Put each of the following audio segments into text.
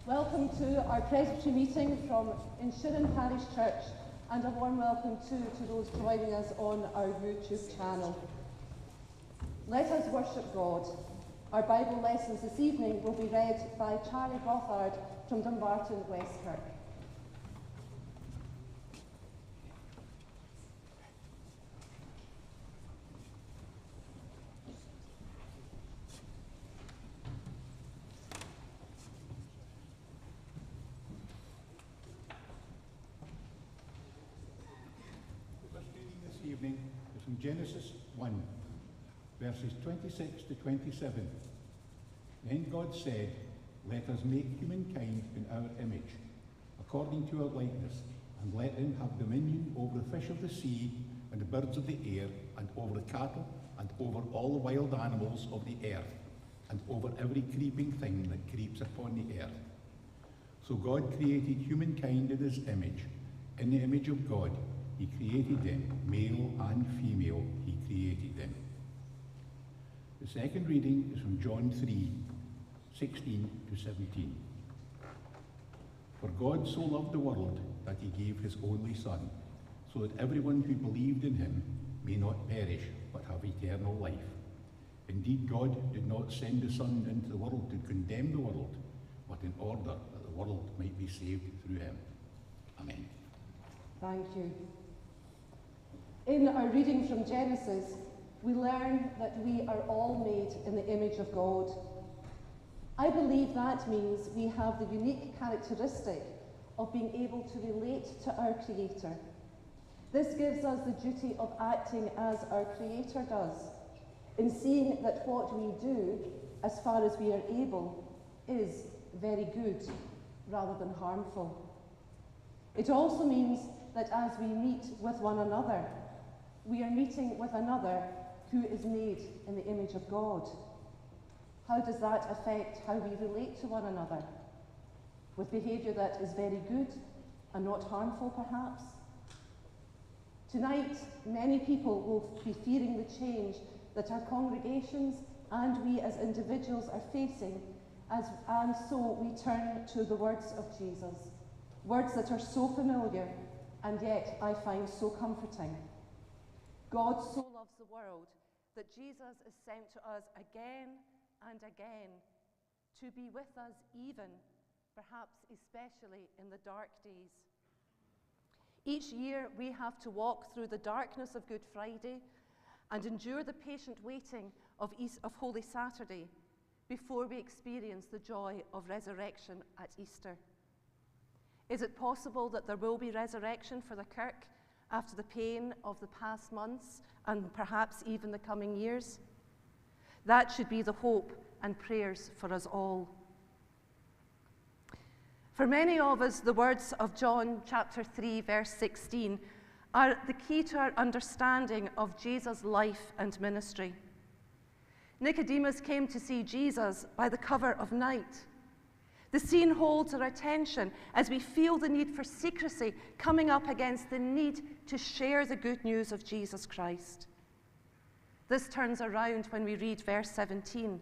Welcome to our Presbytery meeting from Inshirin Parish Church, and a warm welcome too to those joining us on our YouTube channel. Let us worship God. Our Bible lessons this evening will be read by Charlie Gothard from Dumbarton, Westkirk. Evening is from Genesis 1, verses 26 to 27. Then God said, "Let us make humankind in our image, according to our likeness, and let them have dominion over the fish of the sea, and the birds of the air, and over the cattle, and over all the wild animals of the earth, and over every creeping thing that creeps upon the earth." So God created humankind in his image. In the image of God he created them, male and female, he created them. The second reading is from John 3, 16 to 17. For God so loved the world that he gave his only Son, so that everyone who believed in him may not perish, but have eternal life. Indeed, God did not send the Son into the world to condemn the world, but in order that the world might be saved through him. Amen. Thank you. In our reading from Genesis, we learn that we are all made in the image of God. I believe that means we have the unique characteristic of being able to relate to our Creator. This gives us the duty of acting as our Creator does, in seeing that what we do, as far as we are able, is very good rather than harmful. It also means that as we meet with one another, we are meeting with another who is made in the image of God. How does that affect how we relate to one another? With behaviour that is very good and not harmful, perhaps? Tonight, many people will be fearing the change that our congregations and we as individuals are facing, and so we turn to the words of Jesus, words that are so familiar and yet I find so comforting. God so loves the world that Jesus is sent to us again and again to be with us even, perhaps especially in the dark days. Each year we have to walk through the darkness of Good Friday and endure the patient waiting of Holy Saturday before we experience the joy of resurrection at Easter. Is it possible that there will be resurrection for the Kirk after the pain of the past months and perhaps even the coming years? That should be the hope and prayers for us all. For many of us, the words of John chapter 3, verse 16 are the key to our understanding of Jesus' life and ministry. Nicodemus came to see Jesus by the cover of night. The scene holds our attention as we feel the need for secrecy coming up against the need to share the good news of Jesus Christ. This turns around when we read verse 17.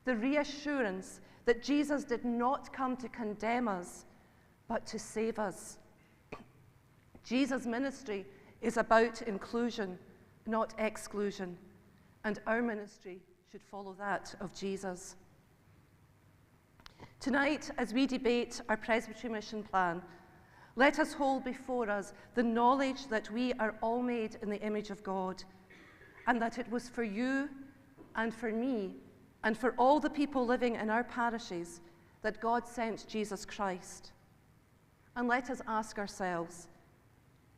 The reassurance that Jesus did not come to condemn us, but to save us. Jesus' ministry is about inclusion, not exclusion, and our ministry should follow that of Jesus. Tonight, as we debate our Presbytery mission plan, let us hold before us the knowledge that we are all made in the image of God, and that it was for you and for me and for all the people living in our parishes that God sent Jesus Christ. And let us ask ourselves,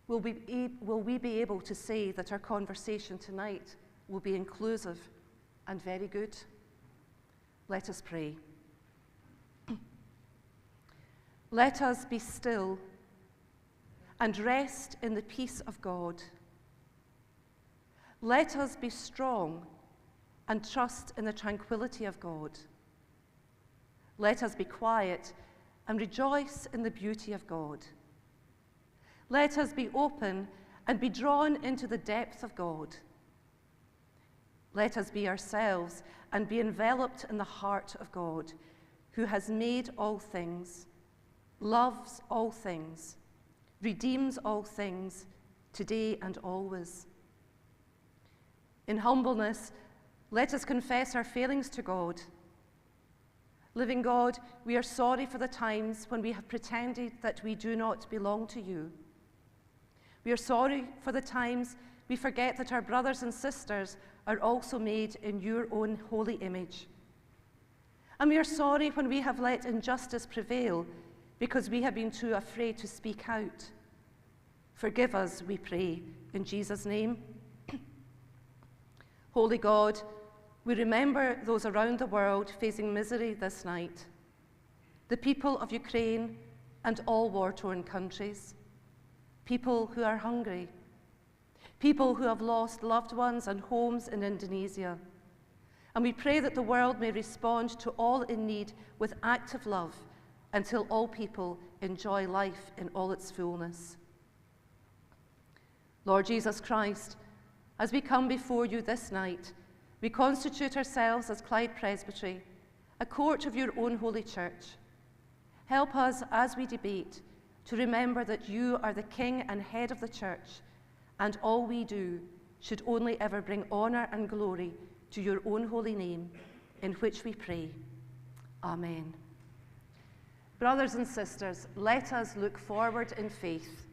will we be able to say that our conversation tonight will be inclusive and very good? Let us pray. Let us be still and rest in the peace of God. Let us be strong and trust in the tranquility of God. Let us be quiet and rejoice in the beauty of God. Let us be open and be drawn into the depth of God. Let us be ourselves and be enveloped in the heart of God, who has made all things, loves all things, redeems all things, today and always. In humbleness, let us confess our failings to God. Living God, we are sorry for the times when we have pretended that we do not belong to you. We are sorry for the times we forget that our brothers and sisters are also made in your own holy image. And we are sorry when we have let injustice prevail because we have been too afraid to speak out. Forgive us, we pray, in Jesus' name. Holy God, we remember those around the world facing misery this night, the people of Ukraine and all war-torn countries, people who are hungry, people who have lost loved ones and homes in Indonesia. And we pray that the world may respond to all in need with active love until all people enjoy life in all its fullness. Lord Jesus Christ, as we come before you this night, we constitute ourselves as Clyde Presbytery, a court of your own holy church. Help us as we debate to remember that you are the King and head of the church, and all we do should only ever bring honor and glory to your own holy name, in which we pray. Amen. Brothers and sisters, let us look forward in faith.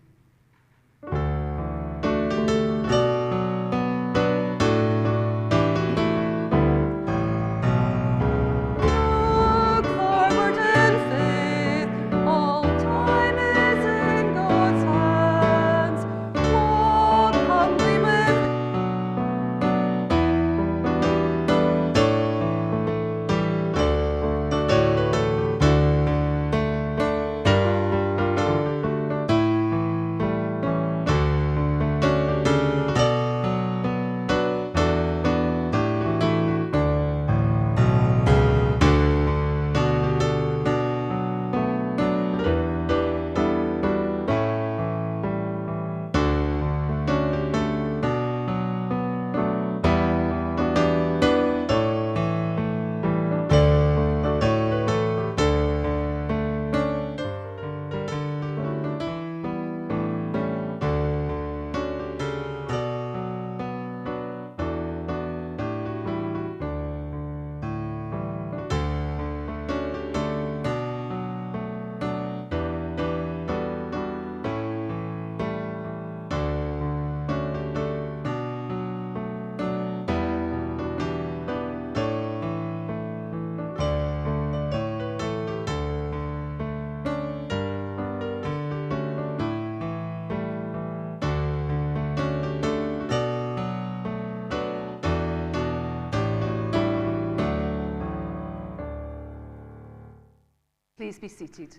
Please be seated.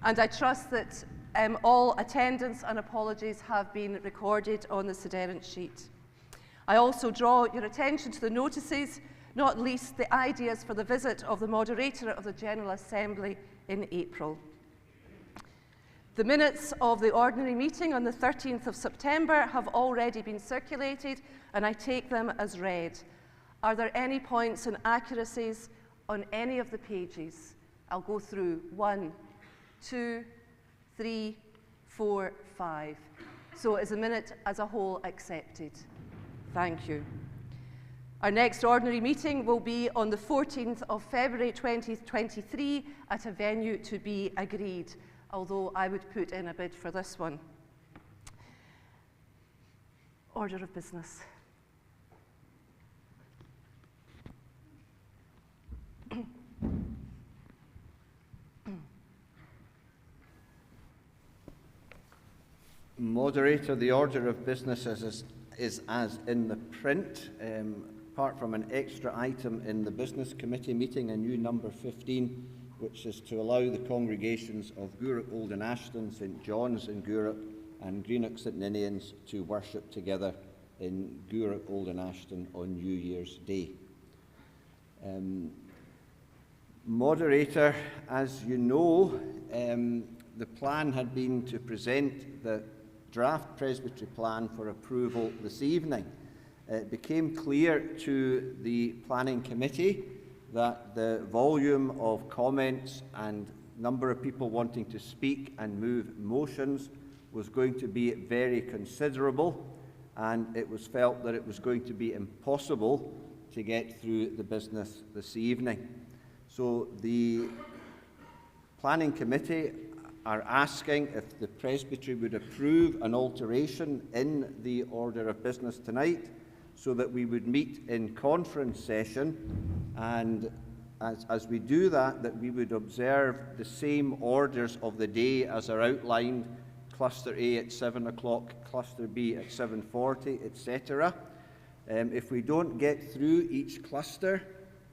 And I trust that all attendance and apologies have been recorded on the sederent sheet. I also draw your attention to the notices, not least the ideas for the visit of the moderator of the General Assembly in April. The minutes of the ordinary meeting on the 13th of September have already been circulated, and I take them as read. Are there any points and accuracies on any of the pages? I'll go through 1, 2, 3, 4, 5. So is the minute as a whole accepted? Thank you. Our next ordinary meeting will be on the 14th of February 2023 at a venue to be agreed, although I would put in a bid for this one. Order of business. Moderator, the order of business is as in the print, apart from an extra item in the Business Committee meeting, a new number 15, which is to allow the congregations of Gourock, Old and Ashton, St John's in Gourock and Greenock St Ninians to worship together in Gourock, Old and Ashton on New Year's Day. Moderator, as you know, the plan had been to present the draft Presbytery plan for approval this evening. It became clear to the Planning Committee that the volume of comments and number of people wanting to speak and move motions was going to be very considerable, and it was felt that it was going to be impossible to get through the business this evening. So the Planning Committee are asking if the Presbytery would approve an alteration in the order of business tonight so that we would meet in conference session, and as we do that, that we would observe the same orders of the day as are outlined, Cluster A at 7 o'clock, Cluster B at 7:40, etc. If we don't get through each cluster,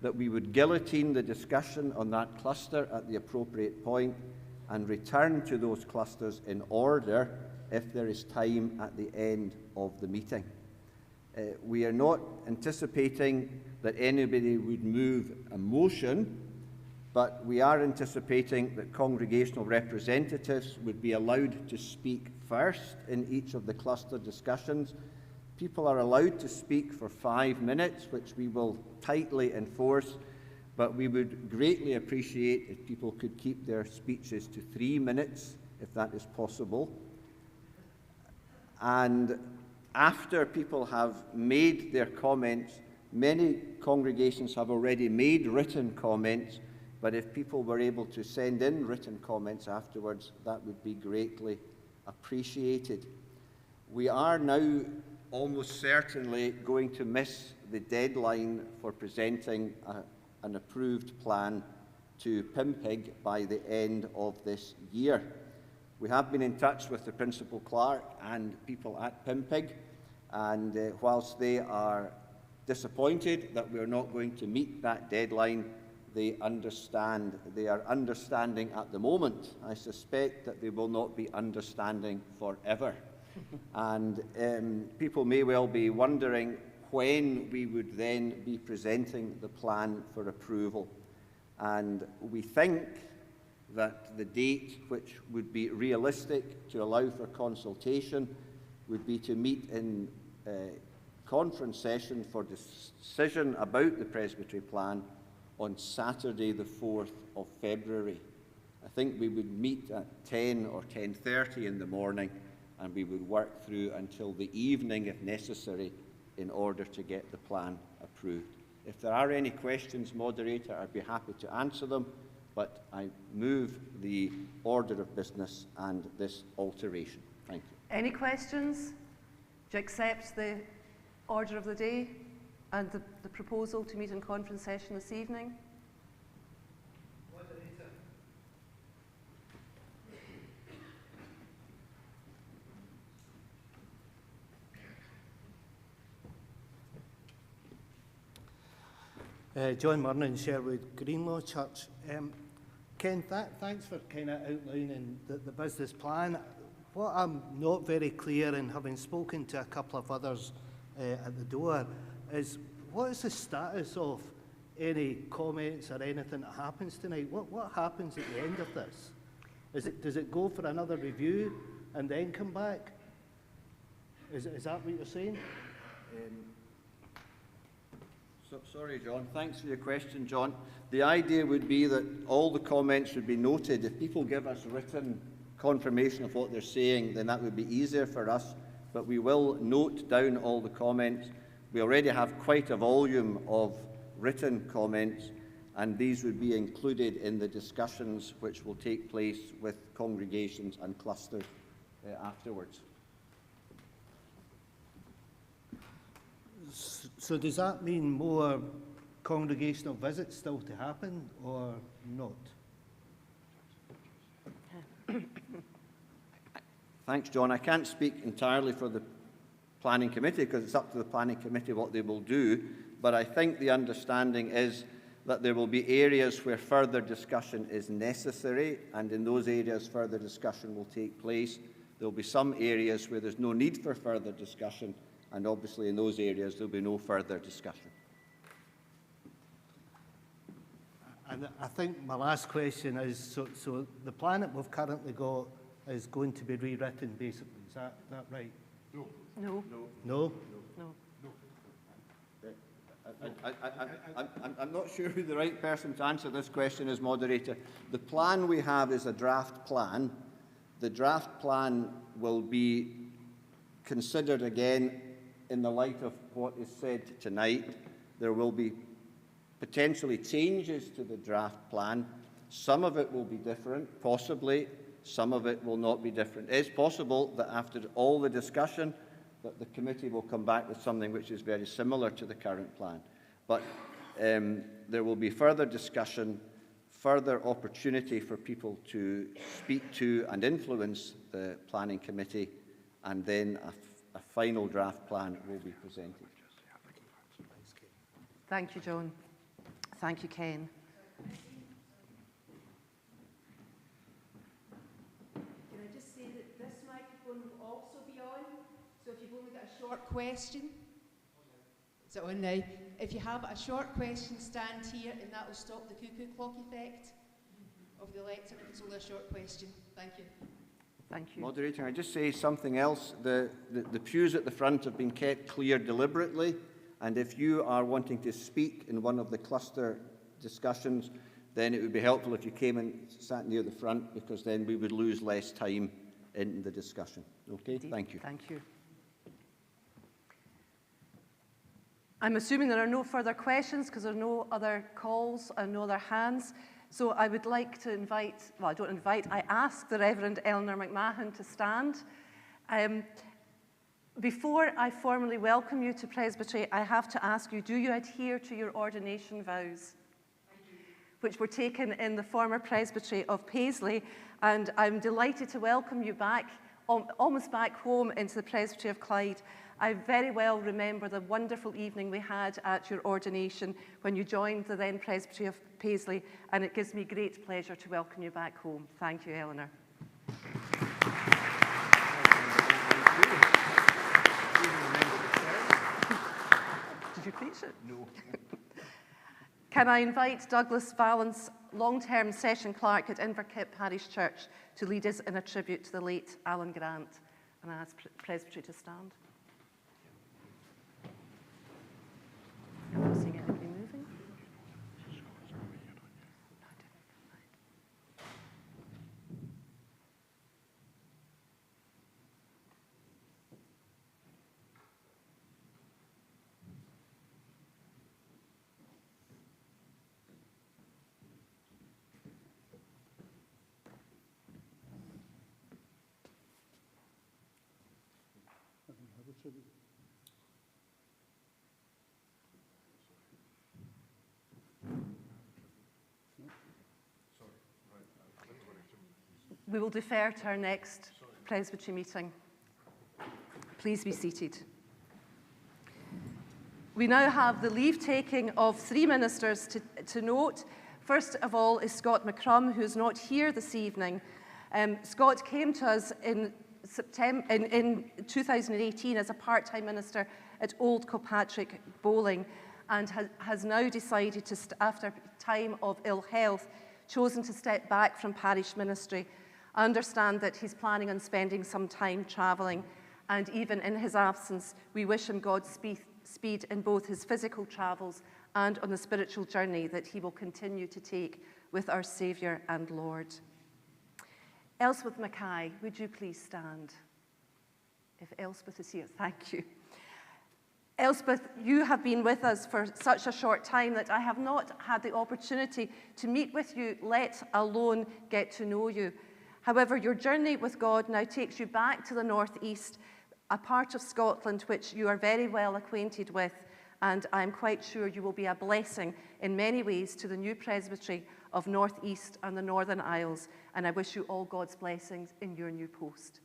that we would guillotine the discussion on that cluster at the appropriate point and return to those clusters in order if there is time at the end of the meeting. We are not anticipating that anybody would move a motion, but we are anticipating that congregational representatives would be allowed to speak first in each of the cluster discussions. People are allowed to speak for 5 minutes, which we will tightly enforce, but we would greatly appreciate if people could keep their speeches to 3 minutes, if that is possible. And after people have made their comments, many congregations have already made written comments, but if people were able to send in written comments afterwards, that would be greatly appreciated. We are now almost certainly going to miss the deadline for presenting an approved plan to PIMPIG by the end of this year. We have been in touch with the Principal Clerk and people at PIMPIG, and whilst they are disappointed that we are not going to meet that deadline, they understand. They are understanding at the moment. I suspect that they will not be understanding forever. And people may well be wondering when we would then be presenting the plan for approval. And we think that the date which would be realistic to allow for consultation would be to meet in conference session for decision about the Presbytery plan on Saturday the 4th of February. I think we would meet at 10 or 10:30 in the morning, and we would work through until the evening if necessary in order to get the plan approved. If there are any questions, Moderator, I'd be happy to answer them, but I move the order of business and this alteration. Thank you. Any questions? Do you accept the order of the day and the proposal to meet in conference session this evening? John Murnan, Sherwood Greenlaw Church. Ken, thanks for kind of outlining the business plan. What I'm not very clear in, having spoken to a couple of others at the door, is what is the status of any comments or anything that happens tonight? What happens at the end of this? Does it go for another review and then come back? Is that what you're saying? Sorry, John. Thanks for your question, John. The idea would be that all the comments would be noted. If people give us written confirmation of what they're saying, then that would be easier for us. But we will note down all the comments. We already have quite a volume of written comments, and these would be included in the discussions which will take place with congregations and clusters afterwards. So does that mean more congregational visits still to happen or not? Thanks, John. I can't speak entirely for the Planning Committee because it's up to the Planning Committee what they will do, but I think the understanding is that there will be areas where further discussion is necessary, and in those areas further discussion will take place. There will be some areas where there's no need for further discussion, and obviously in those areas there will be no further discussion. And I think my last question is, so the plan that we've currently got is going to be rewritten basically, is that right? No. No? I'm not sure who the right person to answer this question is, moderator. The plan we have is a draft plan. The draft plan will be considered again in the light of what is said tonight. There will be potentially changes to the draft plan. Some of it will be different, possibly. Some of it will not be different. It's possible that after all the discussion, that the committee will come back with something which is very similar to the current plan. But there will be further discussion, further opportunity for people to speak to and influence the planning committee, and then a final draft plan will be presented. Thank you, John. Thank you, Ken. Can I just say that this microphone will also be on, so if you've only got a short question, is it on now? If you have a short question, stand here and that will stop the cuckoo clock effect of the lectern if it's only a short question. Thank you. Thank you. Moderator, I just say something else. The pews at the front have been kept clear deliberately, and if you are wanting to speak in one of the cluster discussions, then it would be helpful if you came and sat near the front, because then we would lose less time in the discussion. Okay? Indeed. Thank you. Thank you. I'm assuming there are no further questions because there are no other calls and no other hands. So I would like to invite, well, I don't invite, I ask the Reverend Eleanor McMahon to stand. Before I formally welcome you to Presbytery, I have to ask you, do you adhere to your ordination vows? Which were taken in the former Presbytery of Paisley, and I'm delighted to welcome you back, almost back home into the Presbytery of Clyde. I very well remember the wonderful evening we had at your ordination when you joined the then Presbytery of Paisley, and it gives me great pleasure to welcome you back home. Thank you, Eleanor. Did you preach it? No. Can I invite Douglas Valance, long-term session clerk at Inverkip Parish Church, to lead us in a tribute to the late Alan Grant? And I ask Presbytery to stand. I'm not seeing anybody moving. We will defer to our next Presbytery meeting. Please be seated. We now have the leave-taking of 3 ministers to note. First of all is Scott McCrum, who is not here this evening. Scott came to us in 2018 as a part-time minister at Old Kilpatrick Bowling, and has now decided to, after time of ill health, chosen to step back from parish ministry. I understand that he's planning on spending some time travelling, and even in his absence, we wish him Godspeed in both his physical travels and on the spiritual journey that he will continue to take with our Saviour and Lord. Elspeth Mackay, would you please stand? If Elspeth is here, thank you. Elspeth, you have been with us for such a short time that I have not had the opportunity to meet with you, let alone get to know you. However, your journey with God now takes you back to the northeast, a part of Scotland which you are very well acquainted with, and I'm quite sure you will be a blessing in many ways to the new Presbytery of North East and the Northern Isles, and I wish you all God's blessings in your new post.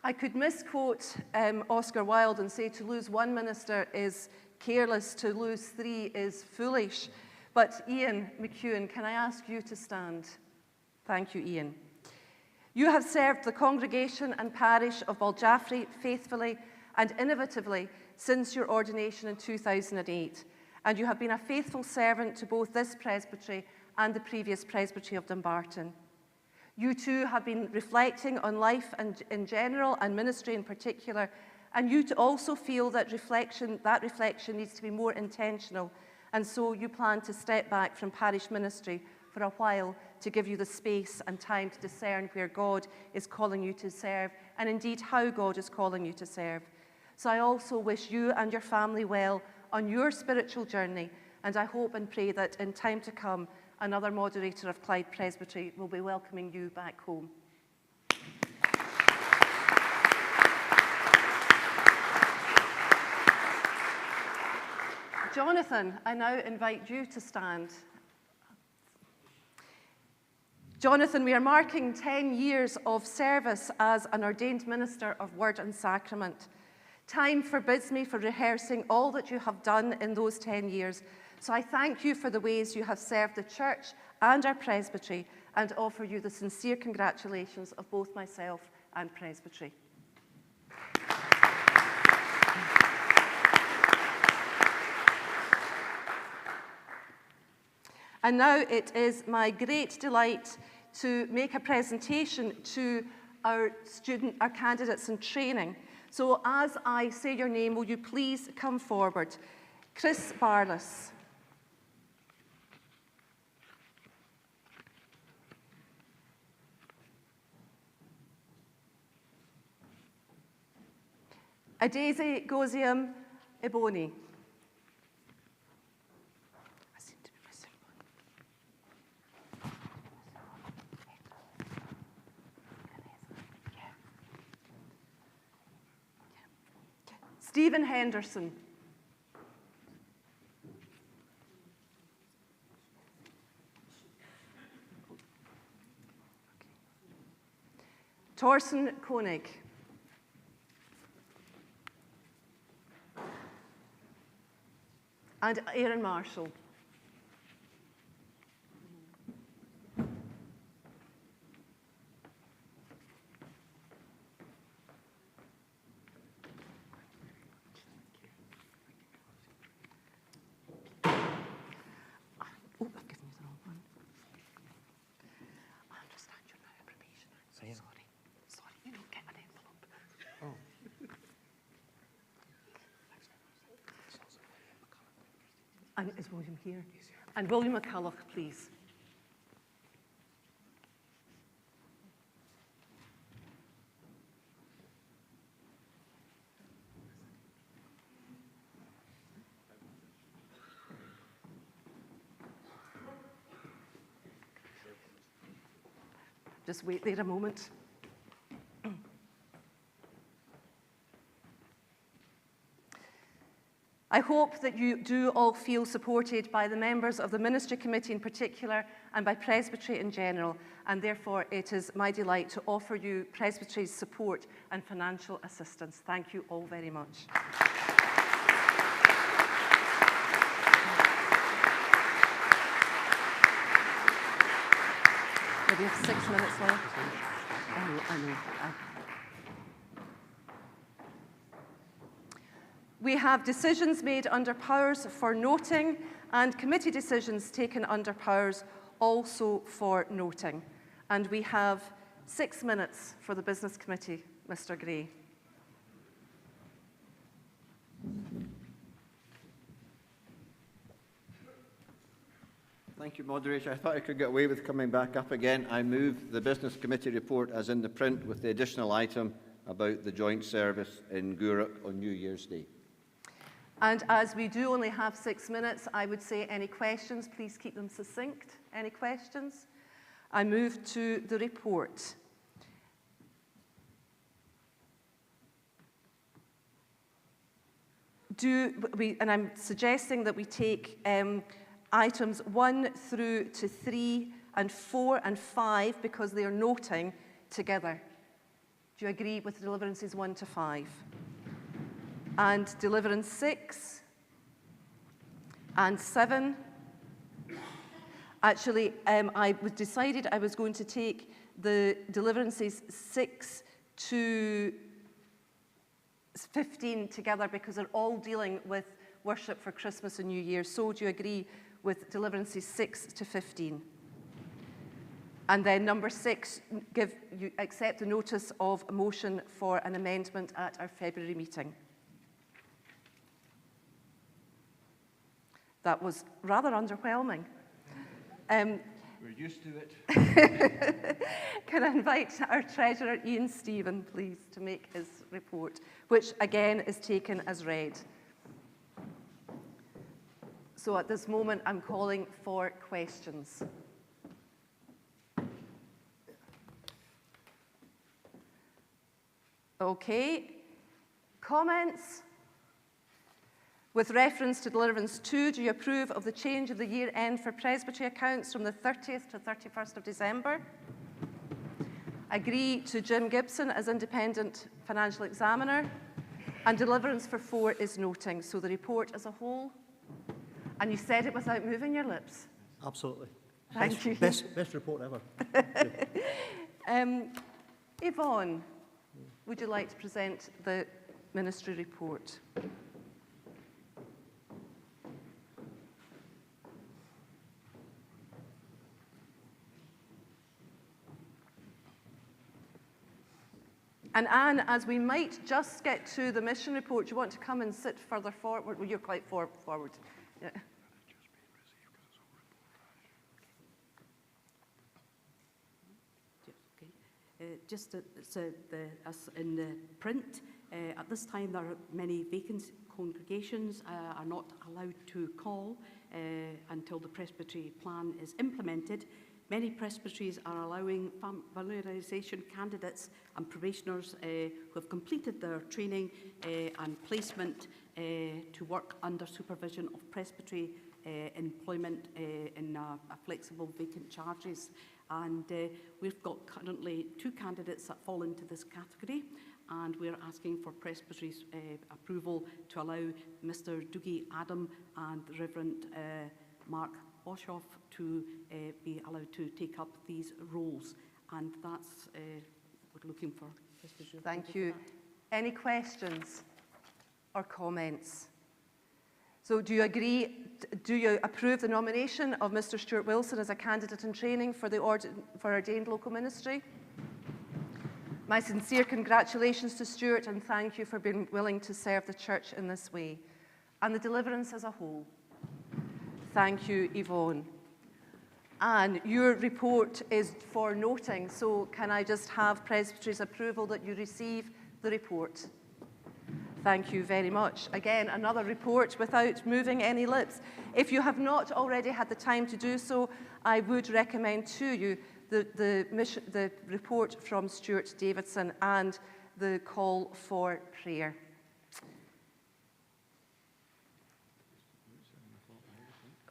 I could misquote Oscar Wilde and say to lose 1 minister is careless, to lose 3 is foolish. But Ian McEwen, can I ask you to stand? Thank you, Ian. You have served the congregation and parish of Baljaffrey faithfully and innovatively since your ordination in 2008, and you have been a faithful servant to both this presbytery and the previous Presbytery of Dumbarton. You too have been reflecting on life and in general and ministry in particular, and you also feel that reflection needs to be more intentional, and so you plan to step back from parish ministry for a while to give you the space and time to discern where God is calling you to serve, and indeed how God is calling you to serve. So I also wish you and your family well on your spiritual journey, and I hope and pray that in time to come, another moderator of Clyde Presbytery will be welcoming you back home. Jonathan, I now invite you to stand. Jonathan, we are marking 10 years of service as an ordained minister of Word and Sacrament. Time forbids me for rehearsing all that you have done in those 10 years, so I thank you for the ways you have served the Church and our Presbytery, and offer you the sincere congratulations of both myself and Presbytery. And now it is my great delight to make a presentation to our candidates in training. So as I say your name, will you please come forward? Chris Barlas. Adese Gozium Eboni. Stephen Henderson. Torsten Koenig. And Aaron Marshall. Oh, I've given you the wrong one. I understand you're now a probationer. Sorry, you don't get an envelope. Oh. And is William here? And William McCulloch, please. Just wait there a moment. I hope that you do all feel supported by the members of the Ministry Committee in particular and by Presbytery in general, and therefore it is my delight to offer you Presbytery's support and financial assistance. Thank you all very much. We have 6 minutes left. I know. We have decisions made under powers for noting and committee decisions taken under powers also for noting. And we have 6 minutes for the Business Committee, Mr. Gray. Thank you, Moderator. I thought I could get away with coming back up again. I move the Business Committee report as in the print with the additional item about the joint service in Gourock on New Year's Day. And as we do only have 6 minutes, I would say any questions, please keep them succinct. Any questions? I move to the report. And I'm suggesting that we take items 1 through to 3 and 4 and 5 because they are noting together. Do you agree with deliverances 1 to 5? And deliverance 6 and 7. Actually, I decided I was going to take the deliverances 6 to 15 together because they're all dealing with worship for Christmas and New Year. So do you agree with deliverances 6 to 15? And then number 6, accept the notice of a motion for an amendment at our February meeting. That was rather underwhelming. We're used to it. Can I invite our Treasurer, Ian Stephen, please, to make his report, which again is taken as read. So at this moment, I'm calling for questions. Okay. Comments? With reference to Deliverance 2, do you approve of the change of the year end for Presbytery accounts from the 30th to 31st of December? Agree to Jim Gibson as independent financial examiner? And Deliverance for 4 is noting. So the report as a whole? And you said it without moving your lips. Absolutely. Thank you. Best report ever. Yvonne, would you like to present the ministry report? And Anne, as we might just get to the mission report, do you want to come and sit further forward? Well, you're quite forward. Yeah. As in the print, at this time there are many vacant congregations are not allowed to call until the Presbytery plan is implemented. Many presbyteries are allowing familiarisation candidates and probationers who have completed their training and placement to work under supervision of presbytery employment in flexible vacant charges. And we've got currently 2 candidates that fall into this category, and we're asking for Presbytery's approval to allow Mr. Dougie Adam and the Reverend Mark Boshoff to be allowed to take up these roles. And that's what we're looking for. Thank you. Any questions or comments? So do you agree, do you approve the nomination of Mr. Stuart Wilson as a candidate in training for the ordained local ministry? My sincere congratulations to Stuart and thank you for being willing to serve the church in this way. And the Deliverance as a whole. Thank you, Yvonne. And your report is for noting, so can I just have Presbytery's approval that you receive the report? Thank you very much. Again, another report without moving any lips. If you have not already had the time to do so, I would recommend to you the report from Stuart Davidson and the call for prayer.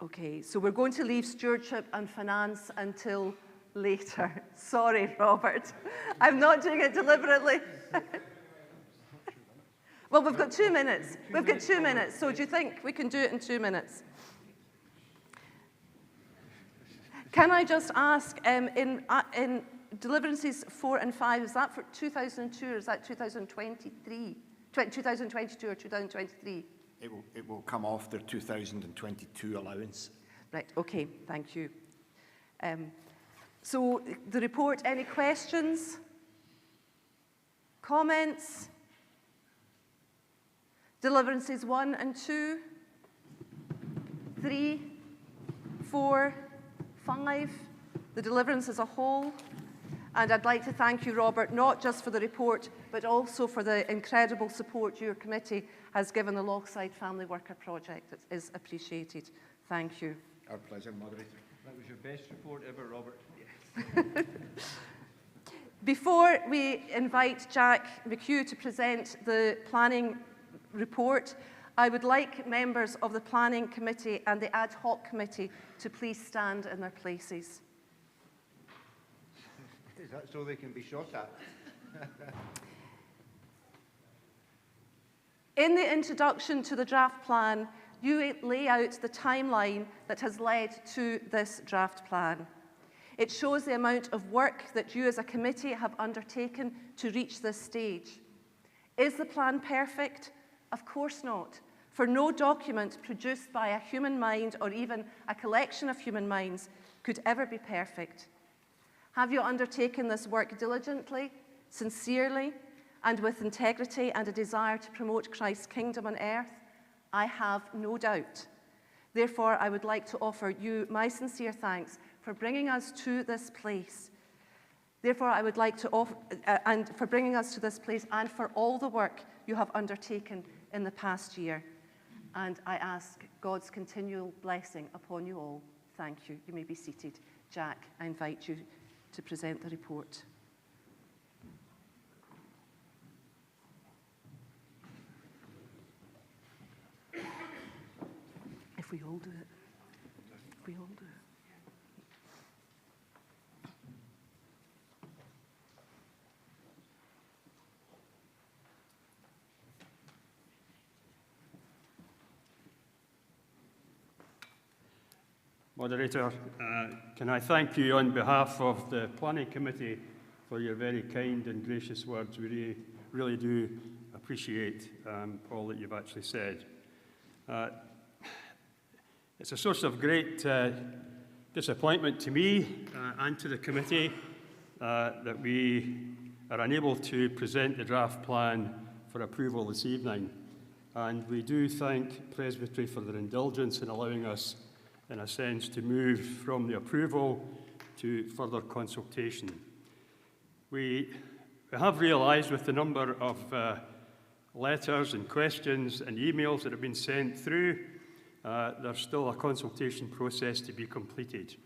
Okay, so we're going to leave stewardship and finance until later. Sorry, Robert. I'm not doing it deliberately. Well, we've got 2 minutes. We've got 2 minutes. So do you think we can do it in 2 minutes? Can I just ask, in Deliverances 4 and 5, is that for 2002 or is that 2023? 2022 or 2023? It will come off their 2022 allowance. Right, okay, thank you. So the report, any questions? Comments? Deliverances 1 and 2, 3, 4, 5, the Deliverance as a whole. And I'd like to thank you, Robert, not just for the report, but also for the incredible support your committee has given the Lochside Family Worker Project. It is appreciated. Thank you. Our pleasure, Moderator. That was your best report ever, Robert. Yes. Before we invite Jack McHugh to present the planning report, I would like members of the Planning Committee and the Ad Hoc Committee to please stand in their places. Is that so they can be shot at? In the introduction to the draft plan, you lay out the timeline that has led to this draft plan. It shows the amount of work that you as a committee have undertaken to reach this stage. Is the plan perfect? Of course not, for no document produced by a human mind or even a collection of human minds could ever be perfect. Have you undertaken this work diligently, sincerely, and with integrity and a desire to promote Christ's kingdom on earth? I have no doubt. Therefore, I would like to offer you my sincere thanks for bringing us to this place. Therefore, I would like to offer, and for bringing us to this place and for all the work you have undertaken in the past year. And I ask God's continual blessing upon you all. Thank you. You may be seated. Jack, I invite you to present the report. If we all do it. If we all do it. Moderator, can I thank you on behalf of the Planning Committee for your very kind and gracious words. We really do appreciate all that you've actually said. It's a source of great disappointment to me and to the committee that we are unable to present the draft plan for approval this evening. And we do thank Presbytery for their indulgence in allowing us, in a sense, to move from the approval to further consultation. We have realised with the number of letters and questions and emails that have been sent through, there's still a consultation process to be completed.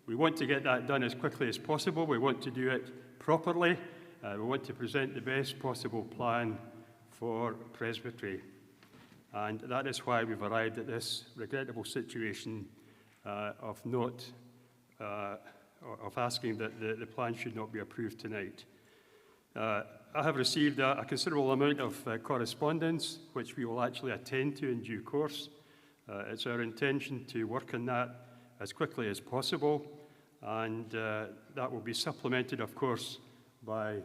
We want to get that done as quickly as possible. We want to do it properly. We want to present the best possible plan for Presbytery. And that is why we've arrived at this regrettable situation of asking that the plan should not be approved tonight. I have received a considerable amount of correspondence, which we will actually attend to in due course. It's our intention to work on that as quickly as possible, and that will be supplemented, of course, by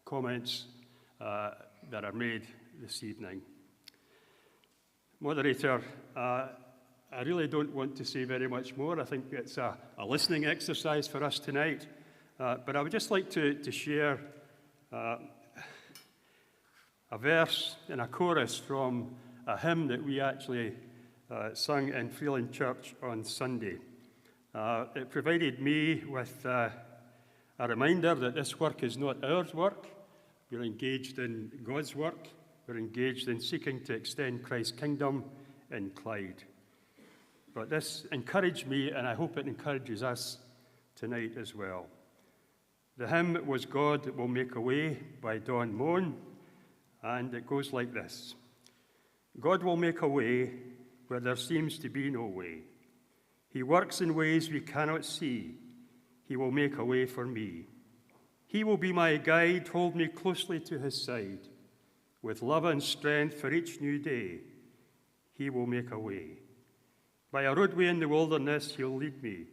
comments that are made this evening. Moderator, I really don't want to say very much more. I think it's a listening exercise for us tonight. But I would just like to share a verse and a chorus from a hymn that we actually sung in Freeland Church on Sunday. It provided me with a reminder that this work is not our work. We're engaged in God's work. We're engaged in seeking to extend Christ's kingdom in Clyde. But this encouraged me, and I hope it encourages us tonight as well. The hymn was God Will Make a Way by Don Moen, and it goes like this. God will make a way where there seems to be no way. He works in ways we cannot see. He will make a way for me. He will be my guide, hold me closely to his side. With love and strength for each new day, he will make a way. By a roadway in the wilderness, he'll lead me,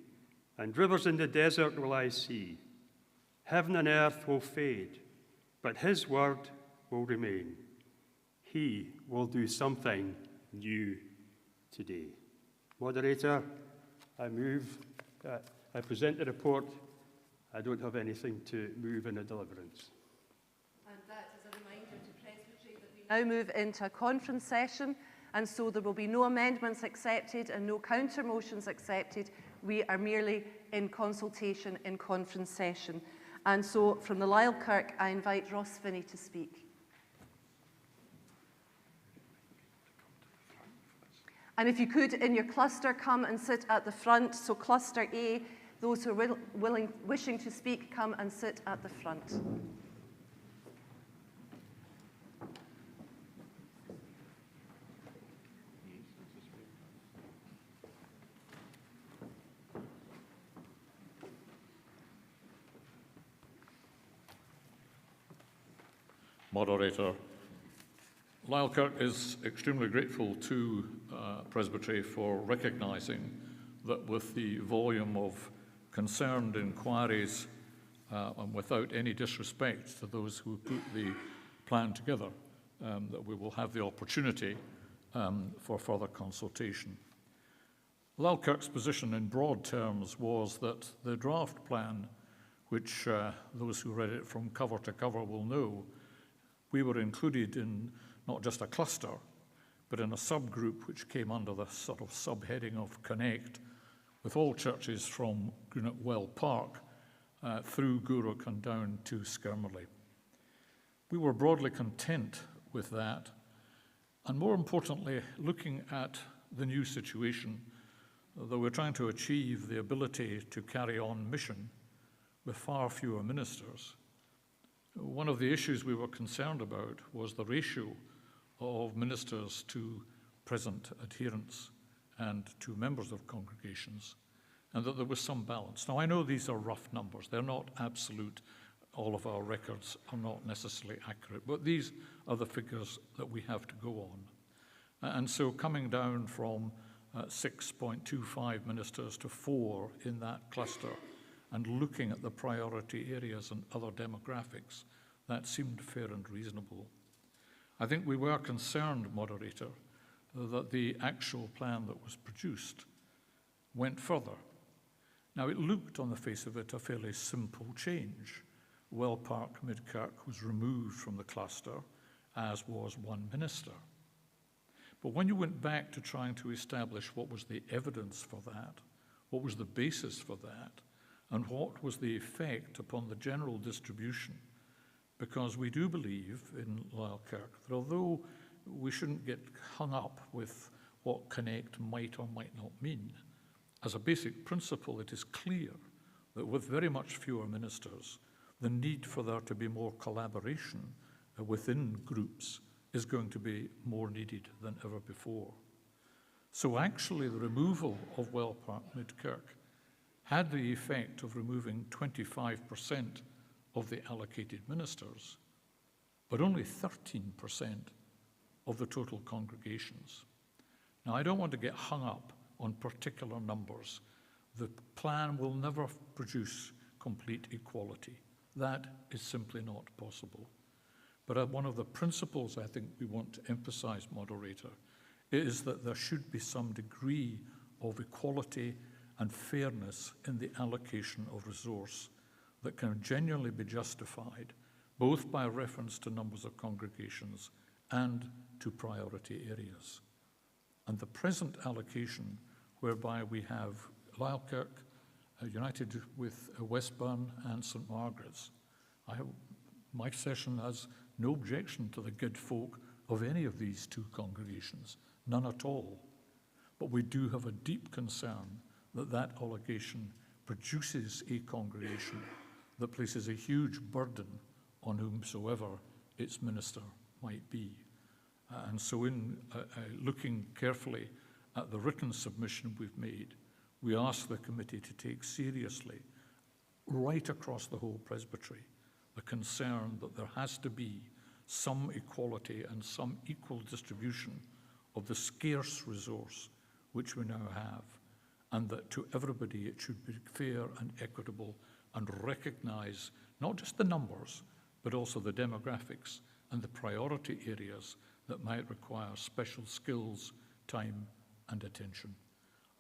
and rivers in the desert will I see. Heaven and earth will fade, but his word will remain. He will do something new today. Moderator, I present the report. I don't have anything to move in a deliverance. And that is a reminder to Presbytery that we now move into a conference session, and so there will be no amendments accepted and no counter motions accepted. We are merely in consultation in conference session. And so from the Lyle Kirk, I invite Ross Finney to speak. And if you could, in your cluster, come and sit at the front. So cluster A, those who are wishing to speak, come and sit at the front. Moderator, Lyle Kirk is extremely grateful to Presbytery for recognising that with the volume of concerned inquiries and without any disrespect to those who put the plan together, that we will have the opportunity for further consultation. Lyle Kirk's position in broad terms was that the draft plan, which those who read it from cover to cover will know, we were included in not just a cluster, but in a subgroup which came under the sort of subheading of Connect, with all churches from Greenock Well Park through Gourock and down to Skirmerley. We were broadly content with that, and more importantly, looking at the new situation, that we're trying to achieve the ability to carry on mission with far fewer ministers. One of the issues we were concerned about was the ratio of ministers to present adherents and to members of congregations, and that there was some balance. Now, I know these are rough numbers. They're not absolute. All of our records are not necessarily accurate, but these are the figures that we have to go on. And so coming down from 6.25 ministers to 4 in that cluster, and looking at the priority areas and other demographics, that seemed fair and reasonable. I think we were concerned, Moderator, that the actual plan that was produced went further. Now, it looked on the face of it a fairly simple change. Well Park Midkirk was removed from the cluster, as was one minister. But when you went back to trying to establish what was the evidence for that, what was the basis for that, and what was the effect upon the general distribution, because we do believe in Lyallkirk that although we shouldn't get hung up with what Connect might or might not mean, as a basic principle, it is clear that with very much fewer ministers, the need for there to be more collaboration within groups is going to be more needed than ever before. So actually the removal of Well Park Midkirk had the effect of removing 25% of the allocated ministers, but only 13% of the total congregations. Now, I don't want to get hung up on particular numbers. The plan will never produce complete equality. That is simply not possible. But one of the principles I think we want to emphasize, Moderator, is that there should be some degree of equality and fairness in the allocation of resource that can genuinely be justified, both by reference to numbers of congregations and to priority areas. And the present allocation, whereby we have Lyallkirk united with Westburn and St Margaret's, my session has no objection to the good folk of any of these two congregations, none at all. But we do have a deep concern that that allocation produces a congregation that places a huge burden on whomsoever its minister might be. And so in looking carefully at the written submission we've made, we ask the committee to take seriously, right across the whole presbytery, the concern that there has to be some equality and some equal distribution of the scarce resource which we now have, and that to everybody it should be fair and equitable and recognize not just the numbers, but also the demographics and the priority areas that might require special skills, time, and attention.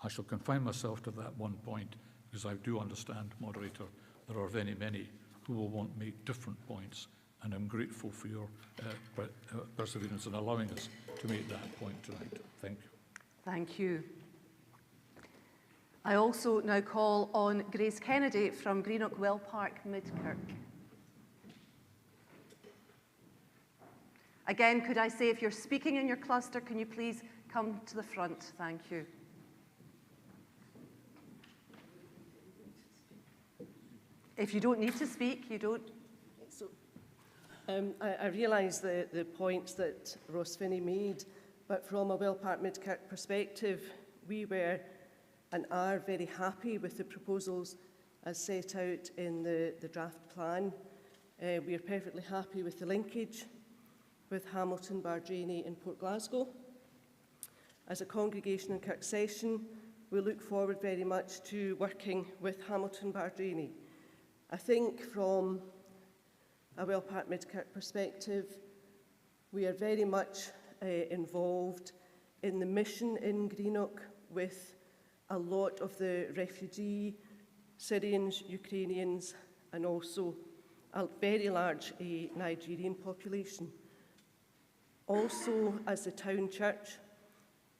I shall confine myself to that one point, because I do understand, Moderator, there are very many who will want to make different points, and I'm grateful for your perseverance in allowing us to make that point tonight. Thank you. Thank you. I also now call on Grace Kennedy from Greenock Well Park Midkirk. Again, could I say, if you're speaking in your cluster, can you please come to the front? Thank you. If you don't need to speak, you don't. So, I realise the points that Ross Finney made, but from a Well Park Midkirk perspective, we were and are very happy with the proposals as set out in the draft plan. We are perfectly happy with the linkage with Hamilton, Bardrainy and Port Glasgow. As a congregation in Kirk Session, we look forward very much to working with Hamilton, Bardrainy. I think from a Well Park Midkirk perspective, we are very much involved in the mission in Greenock with a lot of the refugee Syrians, Ukrainians and also a very large Nigerian population. Also, as the town church,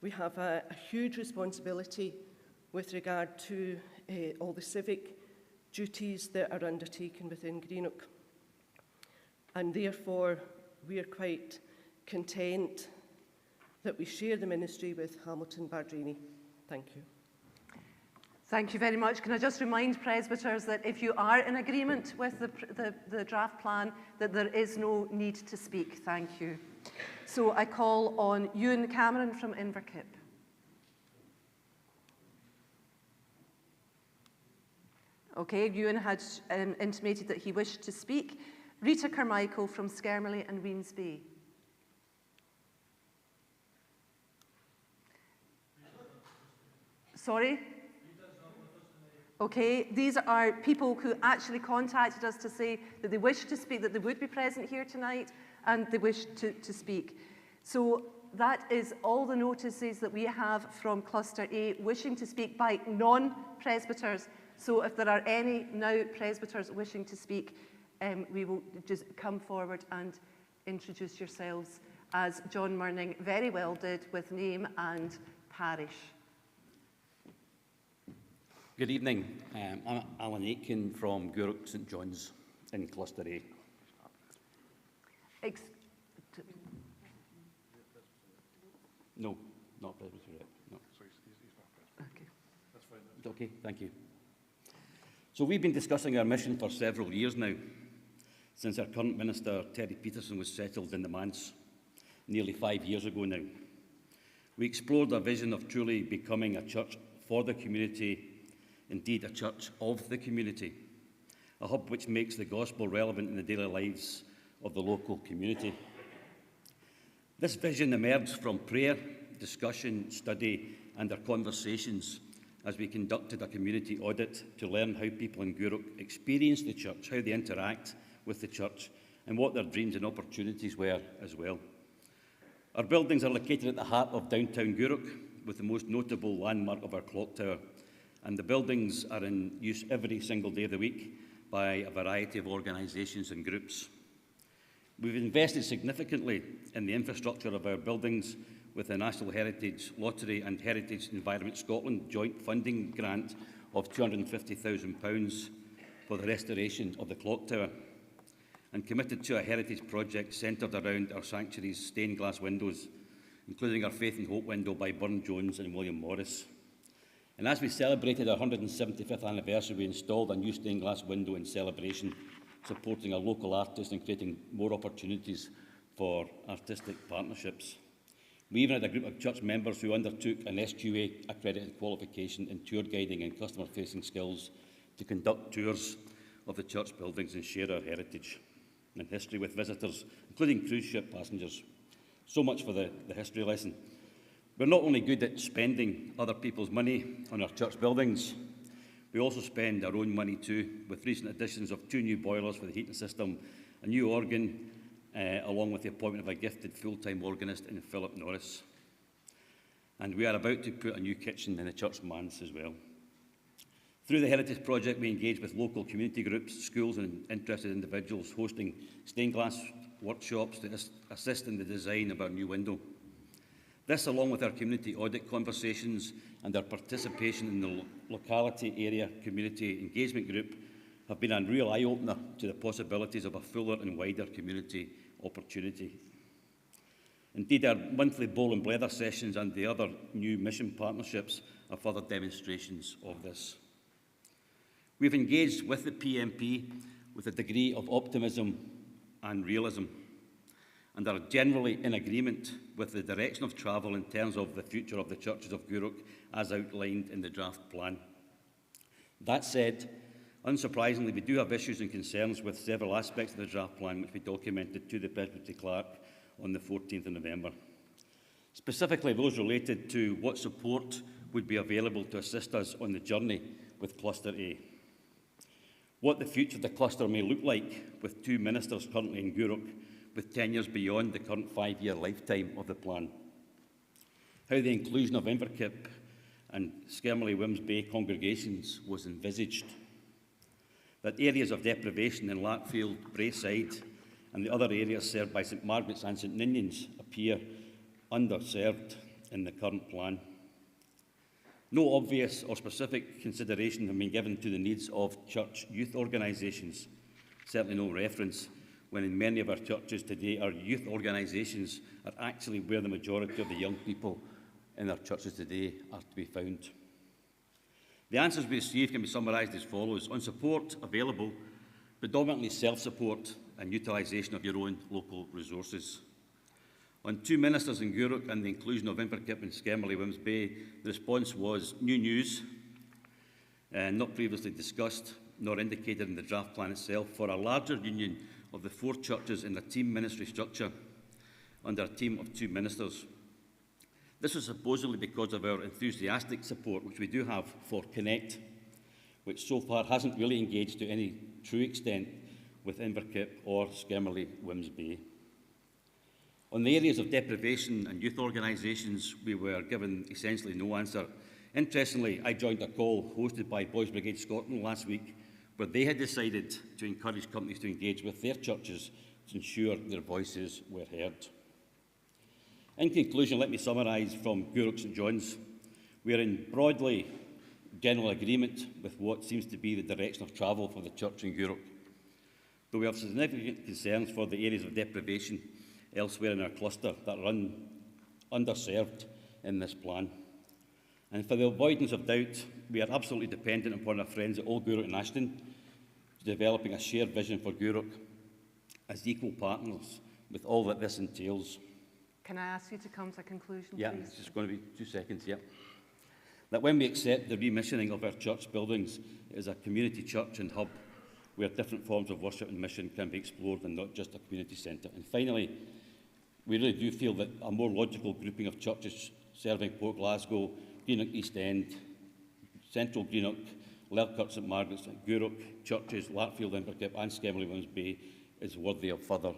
we have a huge responsibility with regard to all the civic duties that are undertaken within Greenock. And therefore, we are quite content that we share the ministry with Hamilton Bardrini. Thank you. Thank you very much. Can I just remind presbyters that if you are in agreement with the draft plan, that there is no need to speak. Thank you. So I call on Ewan Cameron from Inverkip. Okay, Ewan had intimated that he wished to speak. Rita Carmichael from Skermley and Weens Bay. Sorry? Okay, these are people who actually contacted us to say that they wish to speak, that they would be present here tonight, and they wish to speak. So that is all the notices that we have from Cluster A wishing to speak by non-presbyters. So if there are any now presbyters wishing to speak, we will just come forward and introduce yourselves, as John Murning very well did, with name and parish. Good evening. I'm Alan Aitken from Gourock St John's in Cluster A. No, not Presbytery. No. Okay. That's fine. Okay, thank you. So we've been discussing our mission for several years now, since our current minister, Terry Peterson, was settled in the manse nearly 5 years ago now. We explored a vision of truly becoming a church for the community, indeed a church of the community, a hub which makes the gospel relevant in the daily lives of the local community. This vision emerged from prayer, discussion, study and our conversations as we conducted a community audit to learn how people in Gourock experience the church, how they interact with the church and what their dreams and opportunities were as well. Our buildings are located at the heart of downtown Gourock, with the most notable landmark of our clock tower, and the buildings are in use every single day of the week by a variety of organisations and groups. We've invested significantly in the infrastructure of our buildings with the National Heritage Lottery and Heritage Environment Scotland joint funding grant of £250,000 for the restoration of the clock tower, and committed to a heritage project centred around our sanctuary's stained glass windows, including our Faith and Hope window by Burne-Jones and William Morris. And as we celebrated our 175th anniversary, we installed a new stained glass window in celebration, supporting a local artist and creating more opportunities for artistic partnerships. We even had a group of church members who undertook an SQA accredited qualification in tour guiding and customer-facing skills to conduct tours of the church buildings and share our heritage and history with visitors, including cruise ship passengers. So much for the history lesson. We're not only good at spending other people's money on our church buildings, we also spend our own money too, with recent additions of 2 new boilers for the heating system, a new organ, along with the appointment of a gifted full-time organist in Philip Norris. And we are about to put a new kitchen in the church manse as well. Through the Heritage Project, we engage with local community groups, schools and interested individuals, hosting stained glass workshops to assist in the design of our new window. This, along with our community audit conversations and our participation in the locality area community engagement group, have been a real eye-opener to the possibilities of a fuller and wider community opportunity. Indeed, our monthly bowl and blether sessions and the other new mission partnerships are further demonstrations of this. We've engaged with the PMP with a degree of optimism and realism, and are generally in agreement with the direction of travel in terms of the future of the churches of Gourock as outlined in the draft plan. That said, unsurprisingly, we do have issues and concerns with several aspects of the draft plan, which we documented to the Presbytery Clerk on the 14th of November. Specifically, those related to what support would be available to assist us on the journey with Cluster A, what the future of the cluster may look like with 2 ministers currently in Gourock, with tenures beyond the current 5-year lifetime of the plan, how the inclusion of Inverkip and Skermley Weens Bay congregations was envisaged, that areas of deprivation in Larkfield, Braeside and the other areas served by St Margaret's and St Ninians appear underserved in the current plan. No obvious or specific consideration have been given to the needs of church youth organisations, certainly no reference, when in many of our churches today our youth organisations are actually where the majority of the young people in our churches today are to be found. The answers we receive can be summarised as follows. On support available, predominantly self-support and utilisation of your own local resources. On 2 ministers in Gourock and the inclusion of Inverkip and Skermley-Wims Bay, the response was new news, not previously discussed nor indicated in the draft plan itself, for a larger union of the 4 churches in a team ministry structure under a team of 2 ministers. This was supposedly because of our enthusiastic support, which we do have for Connect, which so far hasn't really engaged to any true extent with Inverkip or Skermley-Wims Bay. On the areas of deprivation and youth organisations, we were given essentially no answer. Interestingly, I joined a call hosted by Boys Brigade Scotland last week, where they had decided to encourage companies to engage with their churches to ensure their voices were heard. In conclusion, let me summarise from Gourock St John's. We are in broadly general agreement with what seems to be the direction of travel for the church in Gourock, though we have significant concerns for the areas of deprivation elsewhere in our cluster that run underserved in this plan. And for the avoidance of doubt, we are absolutely dependent upon our friends at Old Gourock and Ashton developing a shared vision for Gourock as equal partners with all that this entails. Can I ask you to come to a conclusion, please? Yeah, it's just going to be 2 seconds, yeah. That when we accept the remissioning of our church buildings as a community church and hub where different forms of worship and mission can be explored and not just a community centre. And finally, we really do feel that a more logical grouping of churches serving Port Glasgow, Greenock East End, Central Greenock, Lerkirk St Margaret's, Gourock churches, Larkfield, Inverkip and Skermley-Wims Bay is worthy of further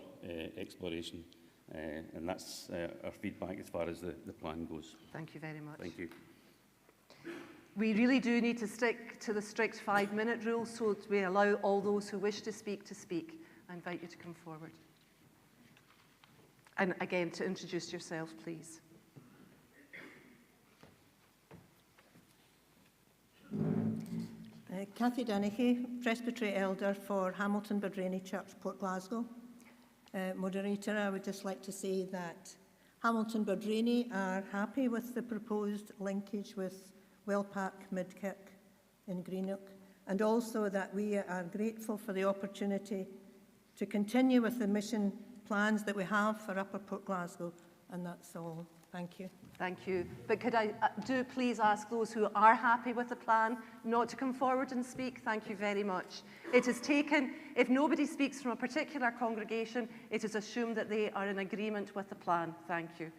exploration. And that's our feedback as far as the plan goes. Thank you very much. Thank you. We really do need to stick to the strict 5-minute rule so that we allow all those who wish to speak to speak. I invite you to come forward. And again, to introduce yourself, please. Cathy Dennehy, Presbytery Elder for Hamilton Badrenny Church, Port Glasgow. Moderator, I would just like to say that Hamilton Badrenny are happy with the proposed linkage with Wellpack Midkirk in Greenock, and also that we are grateful for the opportunity to continue with the mission plans that we have for Upper Port Glasgow, and that's all. Thank you. Thank you. But could I do please ask those who are happy with the plan not to come forward and speak? Thank you very much. It is taken, if nobody speaks from a particular congregation, it is assumed that they are in agreement with the plan. Thank you.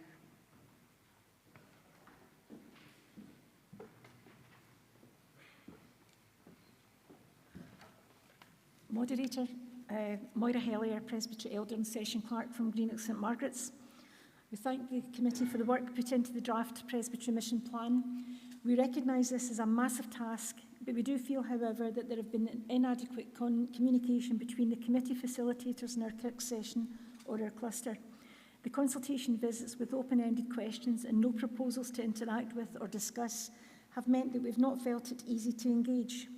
Moderator, Moira Hellier, Presbytery Elder and Session Clerk from Greenock St Margaret's. We thank the committee for the work put into the draft Presbytery mission plan. We recognise this as a massive task, but we do feel, however, that there have been inadequate communication between the committee facilitators in our Kirk session or our cluster. The consultation visits with open-ended questions and no proposals to interact with or discuss have meant that we've not felt it easy to engage.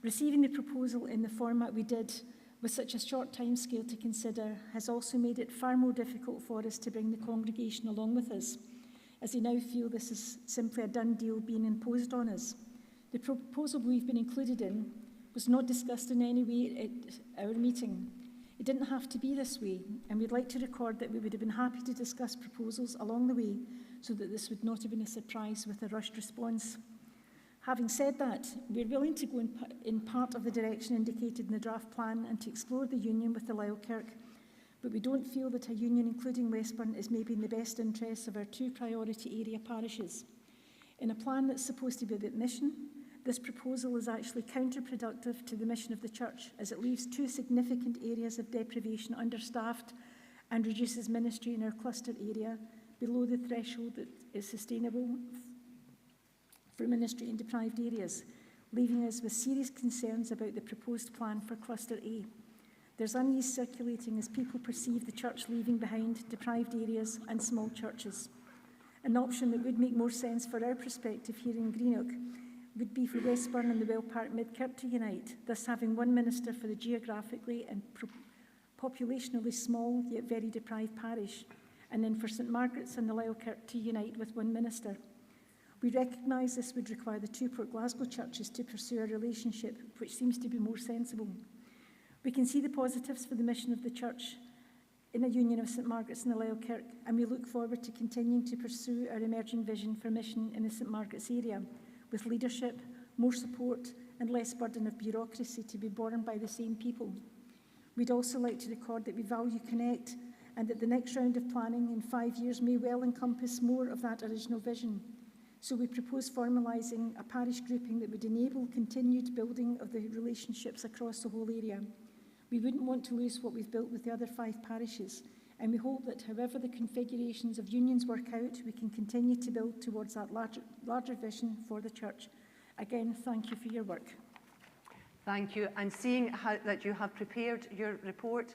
Receiving the proposal in the format we did with such a short timescale to consider has also made it far more difficult for us to bring the congregation along with us, as they now feel this is simply a done deal being imposed on us. The proposal we've been included in was not discussed in any way at our meeting. It didn't have to be this way, and we'd like to record that we would have been happy to discuss proposals along the way so that this would not have been a surprise with a rushed response. Having said that, we're willing to go in part of the direction indicated in the draft plan and to explore the union with the Lisle Kirk, but we don't feel that a union including Westburn is maybe in the best interests of our 2 priority area parishes. In a plan that's supposed to be about mission, this proposal is actually counterproductive to the mission of the church, as it leaves 2 significant areas of deprivation understaffed and reduces ministry in our cluster area below the threshold that is sustainable for ministry in deprived areas. leaving us with serious concerns about the proposed plan for Cluster A. There's unease circulating as people perceive the church leaving behind deprived areas and small churches. An option that would make more sense for our perspective here in Greenock would be for Westburn and the Wellpark Midkirk to unite, thus having one minister for the geographically and populationally small yet very deprived parish, and then for St Margaret's and the Lyallkirk to unite with one minister. We recognise this would require the two Port Glasgow churches to pursue a relationship which seems to be more sensible. We can see the positives for the mission of the church in a union of St Margaret's and the Lyallkirk, and we look forward to continuing to pursue our emerging vision for mission in the St Margaret's area, with leadership, more support and less burden of bureaucracy to be borne by the same people. We'd also like to record that we value Connect and that the next round of planning in 5 years may well encompass more of that original vision. So we propose formalising a parish grouping that would enable continued building of the relationships across the whole area. We wouldn't want to lose what we've built with the other 5 parishes, and we hope that however the configurations of unions work out, we can continue to build towards that larger vision for the church. Again, thank you for your work. Thank you. And seeing that you have prepared your report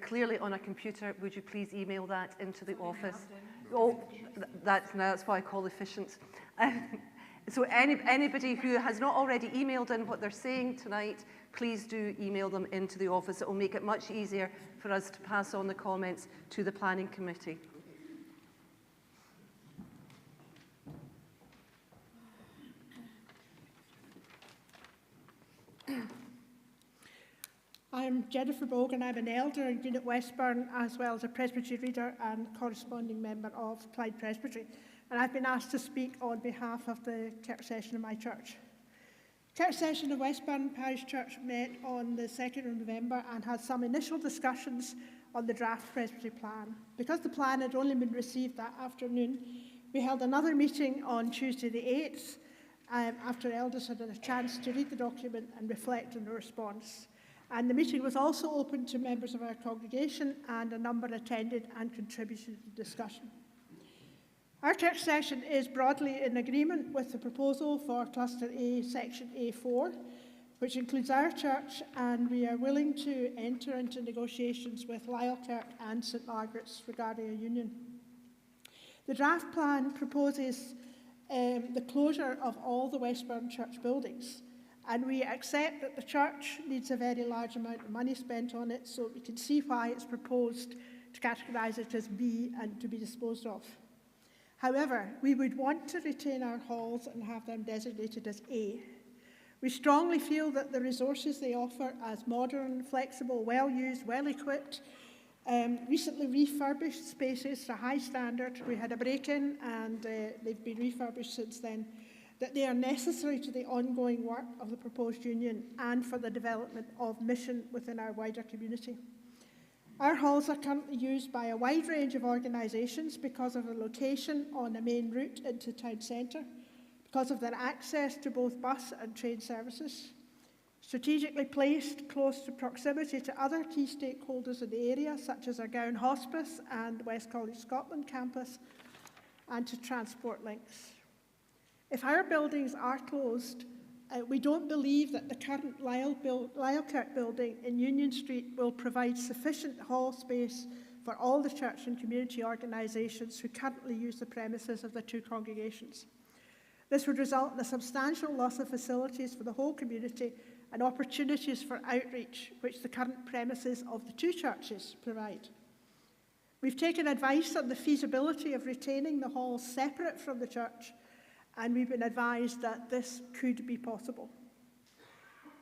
clearly on a computer, would you please email that into the office? Oh, that's what I call efficient. So anybody who has not already emailed in what they're saying tonight, please do email them into the office. It will make it much easier for us to pass on the comments to the Planning Committee. I'm Jennifer Bogan. I'm an elder in Greenock Westburn, as well as a Presbytery reader and corresponding member of Clyde Presbytery. And I've been asked to speak on behalf of the church session of my church. Church session of Westburn Parish Church met on the 2nd of November and had some initial discussions on the draft Presbytery plan. Because the plan had only been received that afternoon, we held another meeting on Tuesday the 8th, after elders had had a chance to read the document and reflect on the response. And the meeting was also open to members of our congregation, and a number attended and contributed to the discussion. Our church session is broadly in agreement with the proposal for Cluster A, Section A4, which includes our church, and we are willing to enter into negotiations with Lyallkirk and St Margaret's regarding a union. The draft plan proposes the closure of all the Westburn church buildings, and we accept that the church needs a very large amount of money spent on it, so we can see why it's proposed to categorise it as B and to be disposed of. However, we would want to retain our halls and have them designated as A. We strongly feel that the resources they offer as modern, flexible, well-used, well-equipped, recently refurbished spaces to high standard, we had a break-in and they've been refurbished since then, that they are necessary to the ongoing work of the proposed union and for the development of mission within our wider community. Our halls are currently used by a wide range of organisations because of their location on a main route into town centre, because of their access to both bus and train services, strategically placed close to proximity to other key stakeholders in the area, such as our Gown Hospice and West College Scotland campus, and to transport links. If our buildings are closed, we don't believe that the current Lyallkirk building in Union Street will provide sufficient hall space for all the church and community organisations who currently use the premises of the two congregations. This would result in a substantial loss of facilities for the whole community and opportunities for outreach, which the current premises of the two churches provide. We've taken advice on the feasibility of retaining the halls separate from the church, and we've been advised that this could be possible.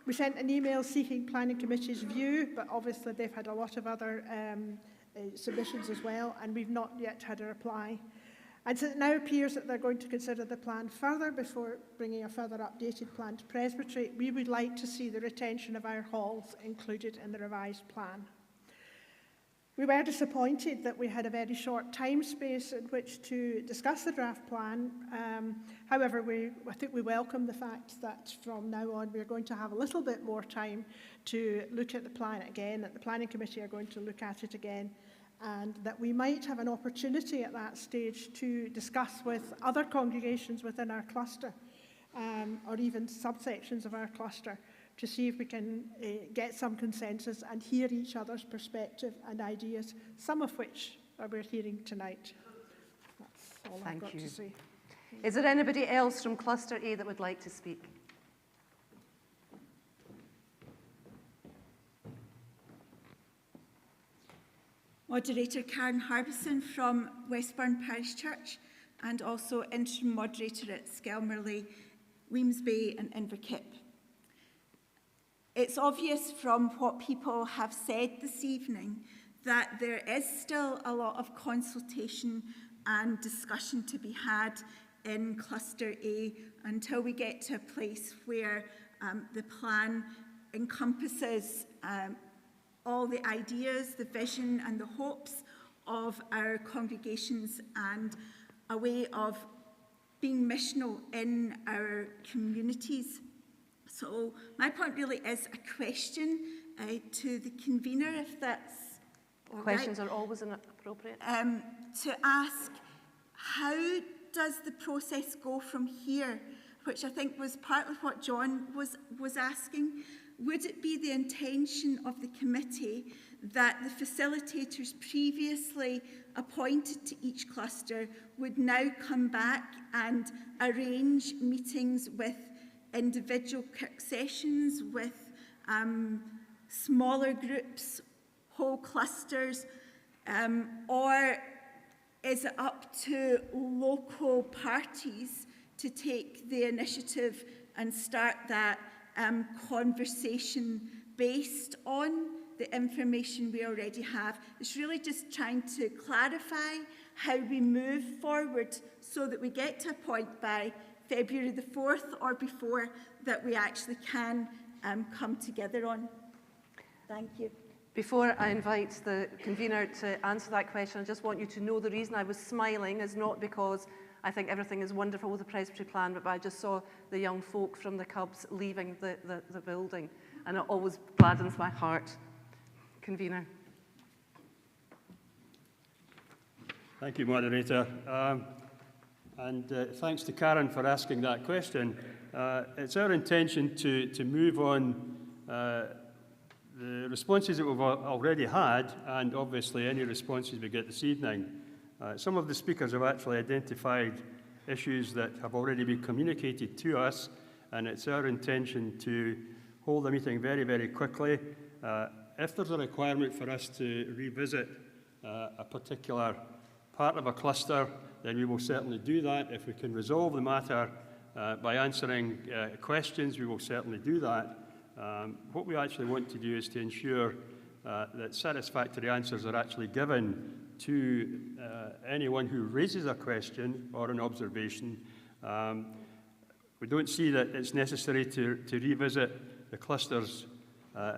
We sent an email seeking Planning Committee's view, but obviously they've had a lot of other submissions as well, and we've not yet had a reply. And so it now appears that they're going to consider the plan further before bringing a further updated plan to Presbytery. We would like to see the retention of our halls included in the revised plan. We were disappointed that we had a very short time space in which to discuss the draft plan. However, I think we welcome the fact that from now on we're going to have a little bit more time to look at the plan again, that the Planning Committee are going to look at it again, and that we might have an opportunity at that stage to discuss with other congregations within our cluster or even subsections of our cluster, to see if we can get some consensus and hear each other's perspective and ideas, some of which we're hearing tonight. That's all I've got to say. Is there anybody else from Cluster A that would like to speak? Moderator Karen Harbison from Westburn Parish Church, and also interim moderator at Skelmerley, Weemsby and Inverkip. It's obvious from what people have said this evening that there is still a lot of consultation and discussion to be had in Cluster A until we get to a place where the plan encompasses all the ideas, the vision and the hopes of our congregations and a way of being missional in our communities. So my point really is a question to the convener, if that's all right. Questions are always appropriate. To ask, how does the process go from here? Which I think was partly what John was asking. Would it be the intention of the committee that the facilitators previously appointed to each cluster would now come back and arrange meetings with individual Kirk sessions, with smaller groups, whole clusters, or is it up to local parties to take the initiative and start that conversation based on the information we already have? It's really just trying to clarify how we move forward so that we get to a point by February the 4th or before that we actually can come together on. Thank you. Before I invite the convener to answer that question, I just want you to know the reason I was smiling is not because I think everything is wonderful with the Presbytery plan, but I just saw the young folk from the Cubs leaving the building, and it always gladdens my heart. Convener. Thank you, Moderator. Thanks to Karen for asking that question. It's our intention to move on the responses that we've already had, and obviously any responses we get this evening. Some of the speakers have actually identified issues that have already been communicated to us, and it's our intention to hold the meeting very, very quickly. If there's a requirement for us to revisit a particular part of a cluster, then we will certainly do that. If we can resolve the matter by answering questions, we will certainly do that. What we actually want to do is to ensure that satisfactory answers are actually given to anyone who raises a question or an observation. We don't see that it's necessary to revisit the clusters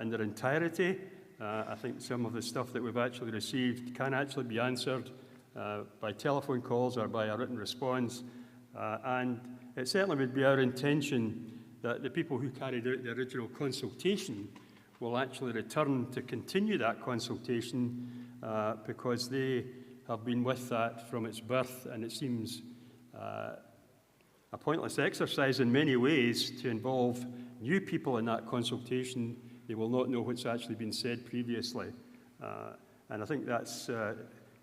in their entirety. I think some of the stuff that we've actually received can actually be answered by telephone calls or by a written response. And it certainly would be our intention that the people who carried out the original consultation will actually return to continue that consultation because they have been with that from its birth, and it seems a pointless exercise in many ways to involve new people in that consultation. They will not know what's actually been said previously. And I think that's,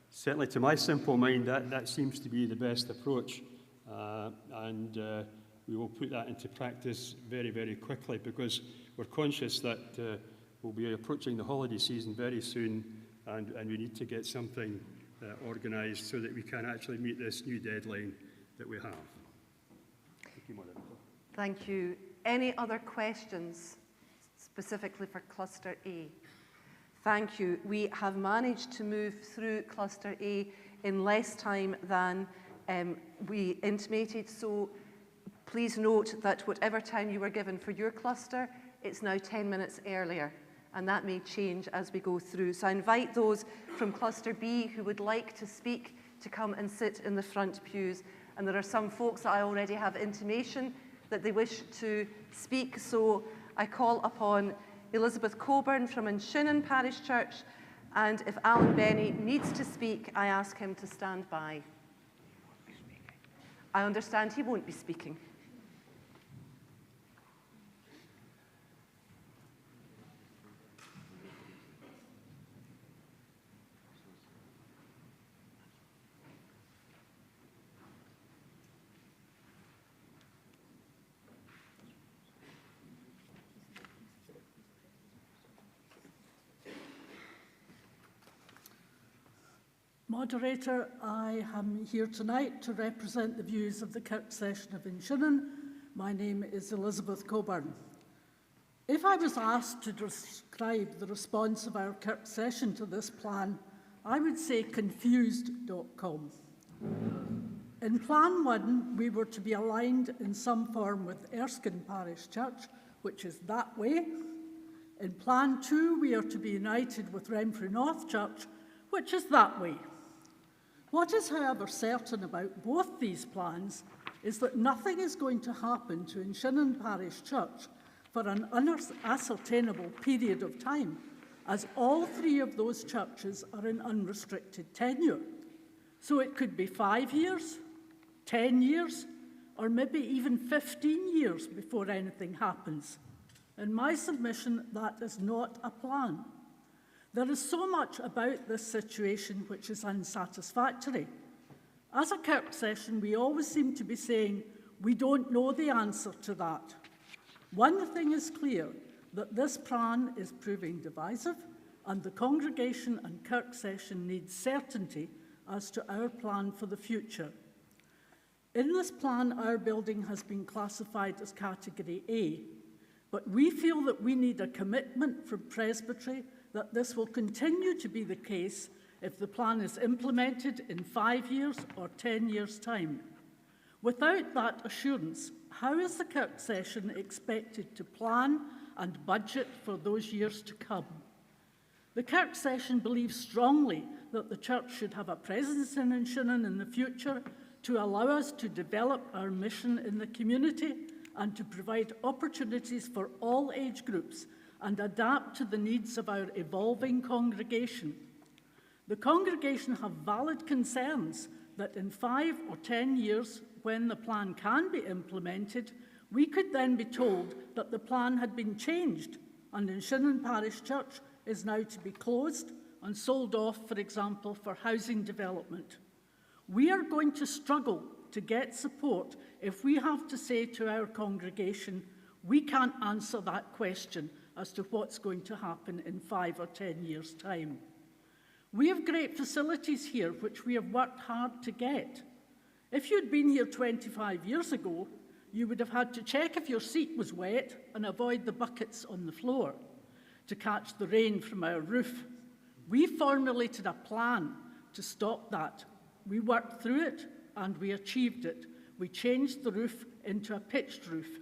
certainly to my simple mind, that seems to be the best approach. And we will put that into practice very, very quickly because we're conscious that we'll be approaching the holiday season very soon, and we need to get something organised so that we can actually meet this new deadline that we have. Thank you, Moderator. Thank you. Any other questions specifically for Cluster A? Thank you. We have managed to move through Cluster A in less time than we intimated, so please note that whatever time you were given for your cluster, it's now 10 minutes earlier, and that may change as we go through. So I invite those from Cluster B who would like to speak to come and sit in the front pews. And there are some folks that I already have intimation that they wish to speak, so I call upon Elizabeth Coburn from Inshinnan Parish Church, and if Alan Benny needs to speak, I ask him to stand by. I understand he won't be speaking. Moderator, I am here tonight to represent the views of the Kirk Session of Inchinnan. My name is Elizabeth Coburn. If I was asked to describe the response of our Kirk Session to this plan, I would say confused.com. In Plan 1, we were to be aligned in some form with Erskine Parish Church, which is that way. In Plan 2, we are to be united with Renfrew North Church, which is that way. What is, however, certain about both these plans is that nothing is going to happen to Inchinnan Parish Church for an unascertainable period of time, as all three of those churches are in unrestricted tenure. So it could be 5 years, 10 years, or maybe even 15 years before anything happens. In my submission, that is not a plan. There is so much about this situation which is unsatisfactory. As a Kirk Session, we always seem to be saying, we don't know the answer to that. One thing is clear, that this plan is proving divisive, and the congregation and Kirk Session need certainty as to our plan for the future. In this plan, our building has been classified as Category A, but we feel that we need a commitment from Presbytery that this will continue to be the case if the plan is implemented in 5 years or 10 years' time. Without that assurance, how is the Kirk Session expected to plan and budget for those years to come? The Kirk Session believes strongly that the Church should have a presence in Inchinnan in the future to allow us to develop our mission in the community and to provide opportunities for all age groups and adapt to the needs of our evolving congregation. The congregation have valid concerns that in 5 or 10 years, when the plan can be implemented, we could then be told that the plan had been changed and Inchinnan Parish Church is now to be closed and sold off, for example, for housing development. We are going to struggle to get support if we have to say to our congregation, we can't answer that question as to what's going to happen in 5 or 10 years' time. We have great facilities here which we have worked hard to get. If you'd been here 25 years ago, you would have had to check if your seat was wet and avoid the buckets on the floor to catch the rain from our roof. We formulated a plan to stop that. We worked through it and we achieved it. We changed the roof into a pitched roof.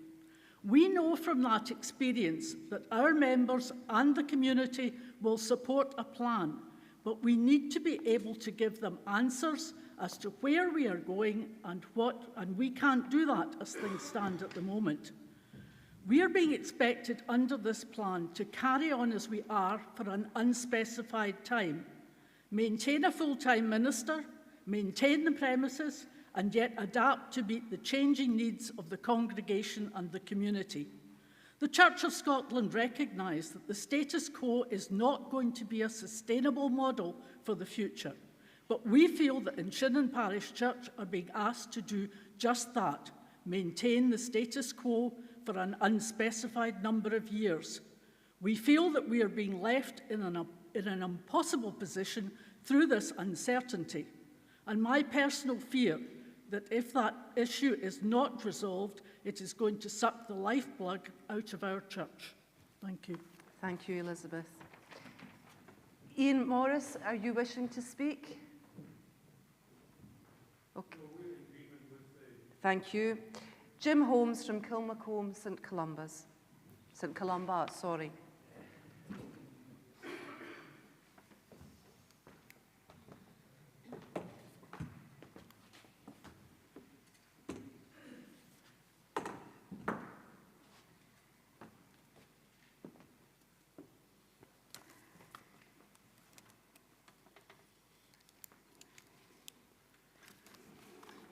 We know from that experience that our members and the community will support a plan, but we need to be able to give them answers as to where we are going and we can't do that as things stand at the moment. We are being expected under this plan to carry on as we are for an unspecified time, maintain a full-time minister, maintain the premises, and yet adapt to meet the changing needs of the congregation and the community. The Church of Scotland recognise that the status quo is not going to be a sustainable model for the future, but we feel that Inchinnan Parish Church are being asked to do just that, maintain the status quo for an unspecified number of years. We feel that we are being left in an impossible position through this uncertainty. And my personal fear that if that issue is not resolved, it is going to suck the lifeblood out of our church. Thank you. Thank you, Elizabeth. Ian Morris, are you wishing to speak? Okay. Thank you. Jim Holmes from Kilmacombe, St Columba, sorry.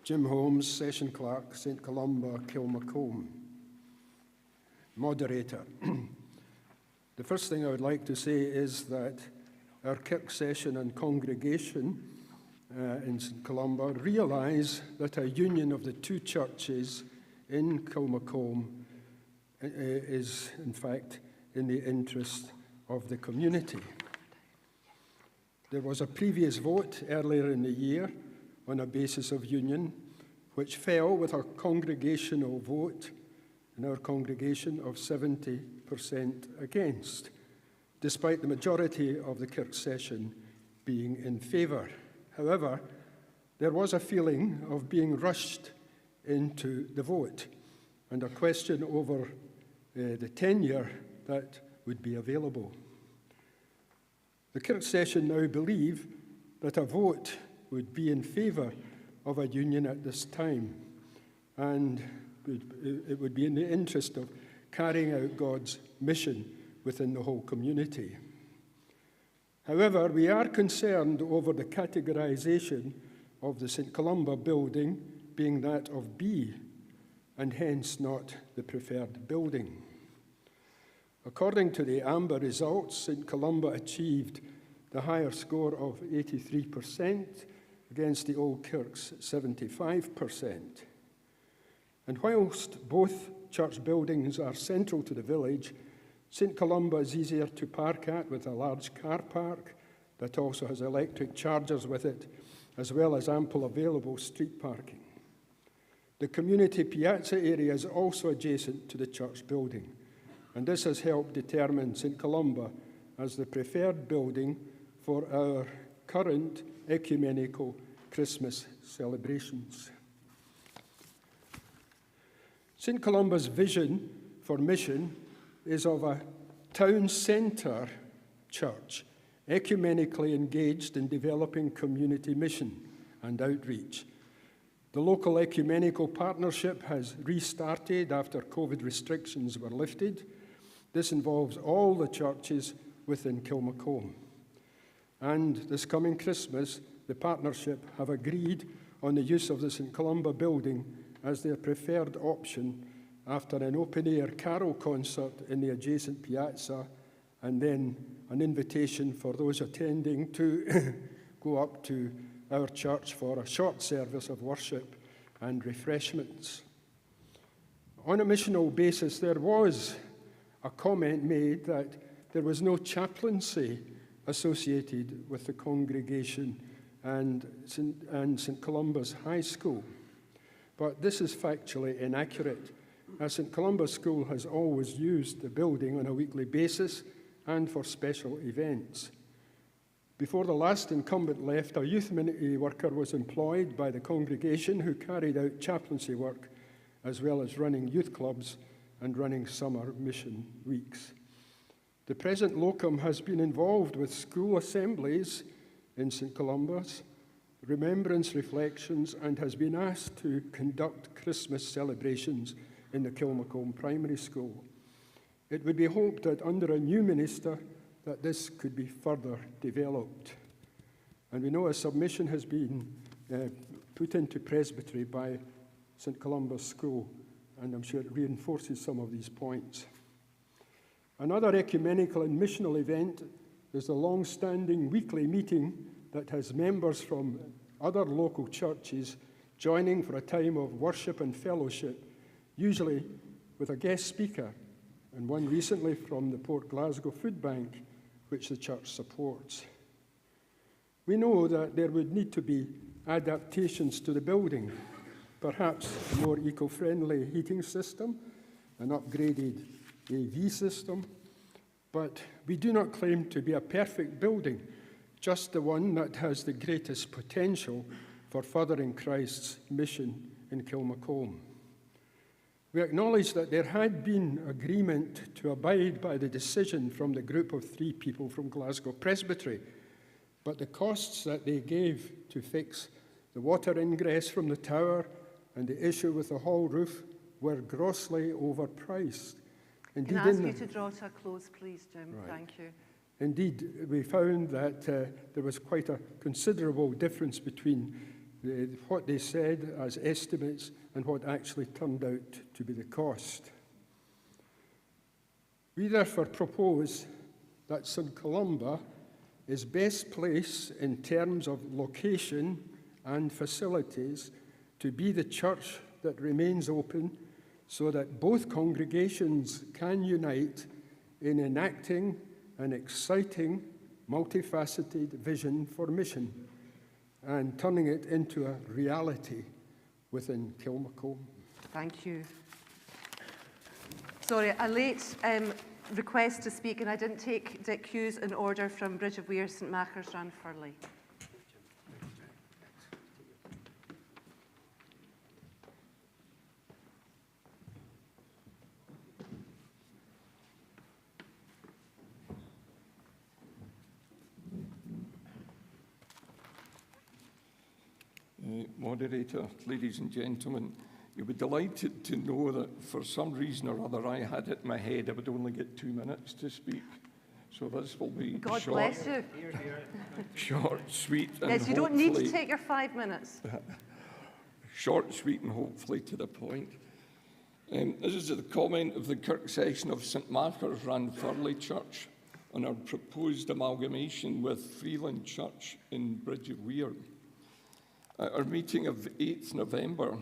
Jim Holmes, Session Clerk, St Columba, Kilmacombe. Moderator. The first thing I would like to say is that our Kirk Session and congregation in St Columba realise that a union of the two churches in Kilmacombe is, in fact, in the interest of the community. There was a previous vote earlier in the year on a basis of union, which fell with a congregational vote in our congregation of 70% against, despite the majority of the Kirk session being in favour. However, there was a feeling of being rushed into the vote and a question over the tenure that would be available. The Kirk session now believe that a vote would be in favour of a union at this time, and it would be in the interest of carrying out God's mission within the whole community. However, we are concerned over the categorisation of the St Columba building being that of B, and hence not the preferred building. According to the AMBER results, St Columba achieved the higher score of 83% against the Old Kirk's 75%. And whilst both church buildings are central to the village, St Columba is easier to park at with a large car park that also has electric chargers with it, as well as ample available street parking. The community piazza area is also adjacent to the church building, and this has helped determine St Columba as the preferred building for our current ecumenical Christmas celebrations. St Columba's vision for mission is of a town centre church, ecumenically engaged in developing community mission and outreach. The local ecumenical partnership has restarted after COVID restrictions were lifted. This involves all the churches within Kilmacombe. And this coming Christmas, the partnership have agreed on the use of the St Columba building as their preferred option after an open-air carol concert in the adjacent piazza, and then an invitation for those attending to go up to our church for a short service of worship and refreshments. On a missional basis, there was a comment made that there was no chaplaincy associated with the congregation and St Columba's High School. But this is factually inaccurate, as St Columba's School has always used the building on a weekly basis and for special events. Before the last incumbent left, a youth ministry worker was employed by the congregation who carried out chaplaincy work, as well as running youth clubs and running summer mission weeks. The present locum has been involved with school assemblies in St Columba's, remembrance reflections, and has been asked to conduct Christmas celebrations in the Kilmacombe Primary School. It would be hoped that under a new minister that this could be further developed. And we know a submission has been put into Presbytery by St Columba's School, and I'm sure it reinforces some of these points. Another ecumenical and missional event is the long-standing weekly meeting that has members from other local churches joining for a time of worship and fellowship, usually with a guest speaker, and one recently from the Port Glasgow Food Bank, which the church supports. We know that there would need to be adaptations to the building, perhaps a more eco-friendly heating system, an upgraded AV system, but we do not claim to be a perfect building, just the one that has the greatest potential for furthering Christ's mission in Kilmacombe. We acknowledge that there had been agreement to abide by the decision from the group of 3 people from Glasgow Presbytery, but the costs that they gave to fix the water ingress from the tower and the issue with the hall roof were grossly overpriced. Indeed, Can I ask you to draw to a close, please, Jim? Right. Thank you. Indeed, we found that there was quite a considerable difference between what they said as estimates and what actually turned out to be the cost. We therefore propose that St Columba is best placed in terms of location and facilities to be the church that remains open so that both congregations can unite in enacting an exciting multifaceted vision for mission and turning it into a reality within Kilmacombe. Thank you. Sorry, a late request to speak, and I didn't take Dick Hughes in order from Bridge of Weir, St Machars, Ranfurly. Moderator, ladies and gentlemen, you'll be delighted to know that for some reason or other I had it in my head I would only get 2 minutes to speak. So this will be God short, bless you. Short, sweet, and yes, you don't need to take your 5 minutes. Short, sweet, and hopefully to the point. This is the comment of the Kirk Session of St Machars, Ranfurly Church on our proposed amalgamation with Freeland Church in Bridge of Weir. At our meeting of 8th November,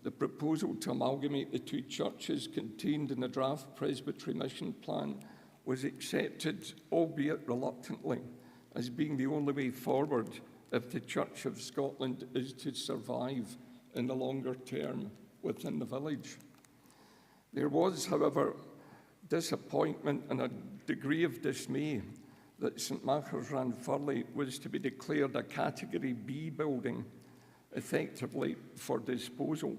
the proposal to amalgamate the two churches contained in the draft Presbytery mission plan was accepted, albeit reluctantly, as being the only way forward if the Church of Scotland is to survive in the longer term within the village. There was, however, disappointment and a degree of dismay that St Machars Ranfurly was to be declared a Category B building, effectively for disposal.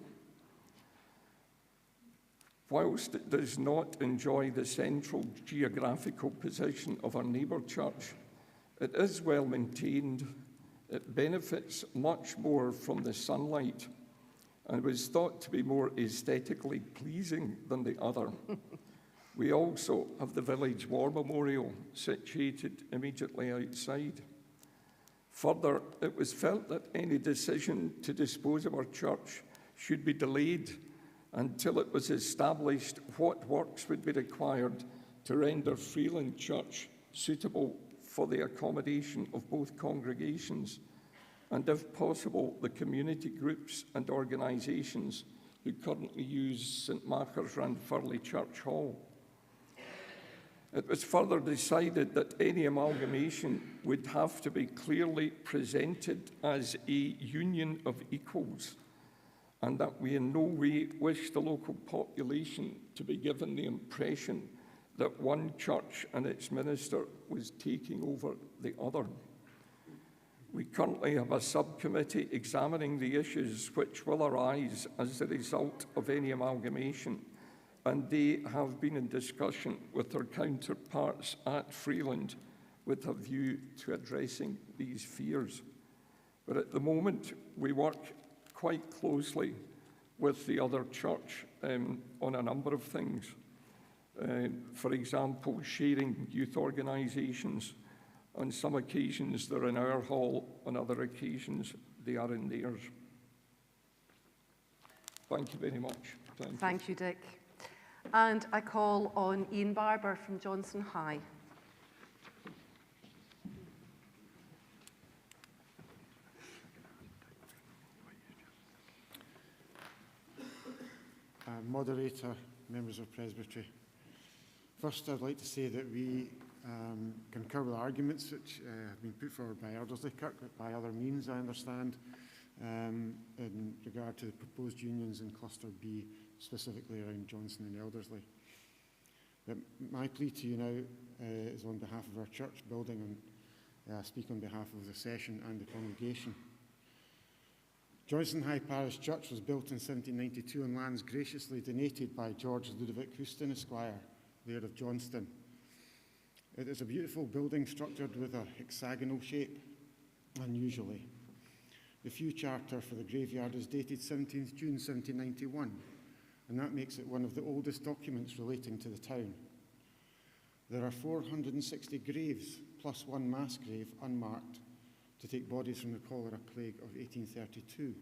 Whilst it does not enjoy the central geographical position of our neighbour church, it is well maintained, it benefits much more from the sunlight, and was thought to be more aesthetically pleasing than the other. We also have the village war memorial situated immediately outside. Further, it was felt that any decision to dispose of our church should be delayed until it was established what works would be required to render Freeland Church suitable for the accommodation of both congregations, and if possible, the community groups and organisations who currently use St Machars Ranfurly Church Hall. It was further decided that any amalgamation would have to be clearly presented as a union of equals, and that we in no way wish the local population to be given the impression that one church and its minister was taking over the other. We currently have a subcommittee examining the issues which will arise as a result of any amalgamation, and they have been in discussion with their counterparts at Freeland with a view to addressing these fears. But at the moment, we work quite closely with the other church on a number of things. For example, sharing youth organisations. On some occasions, they're in our hall. On other occasions, they are in theirs. Thank you very much. Thank you, Dick. And I call on Ian Barber from Johnson High. Moderator, members of Presbytery. First, I'd like to say that we concur with arguments which have been put forward by Eldersley Kirk, but by other means, I understand, in regard to the proposed unions in Cluster B, specifically around Johnson and Eldersley. But my plea to you now is on behalf of our church building, and I speak on behalf of the session and the congregation. Johnson High Parish Church was built in 1792 on lands graciously donated by George Ludovic Houston, Esquire, Laird of Johnston. It is a beautiful building structured with a hexagonal shape, unusually. The Few Charter for the graveyard is dated 17th June 1791, and that makes it one of the oldest documents relating to the town. There are 460 graves, plus one mass grave, unmarked, to take bodies from the cholera plague of 1832.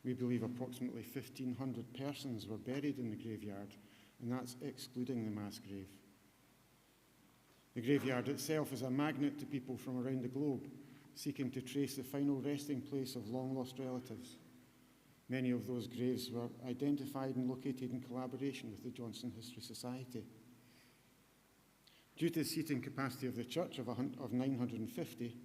We believe approximately 1,500 persons were buried in the graveyard, and that's excluding the mass grave. The graveyard itself is a magnet to people from around the globe, seeking to trace the final resting place of long-lost relatives. Many of those graves were identified and located in collaboration with the Johnson History Society. Due to the seating capacity of the church of 950,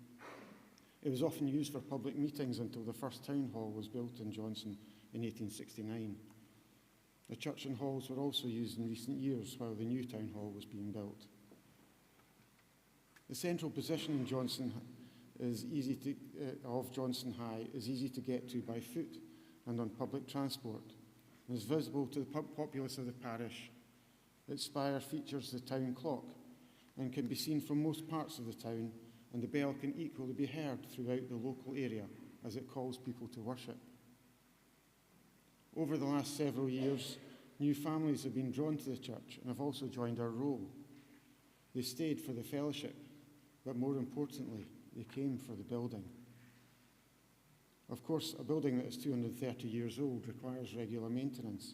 it was often used for public meetings until the first town hall was built in Johnson in 1869. The church and halls were also used in recent years while the new town hall was being built. The central position in Johnson of Johnson High is easy to get to by foot and on public transport, and is visible to the populace of the parish. Its spire features the town clock and can be seen from most parts of the town, and the bell can equally be heard throughout the local area as it calls people to worship. Over the last several years, new families have been drawn to the church and have also joined our roll. They stayed for the fellowship, but more importantly, they came for the building. Of course, a building that is 230 years old requires regular maintenance,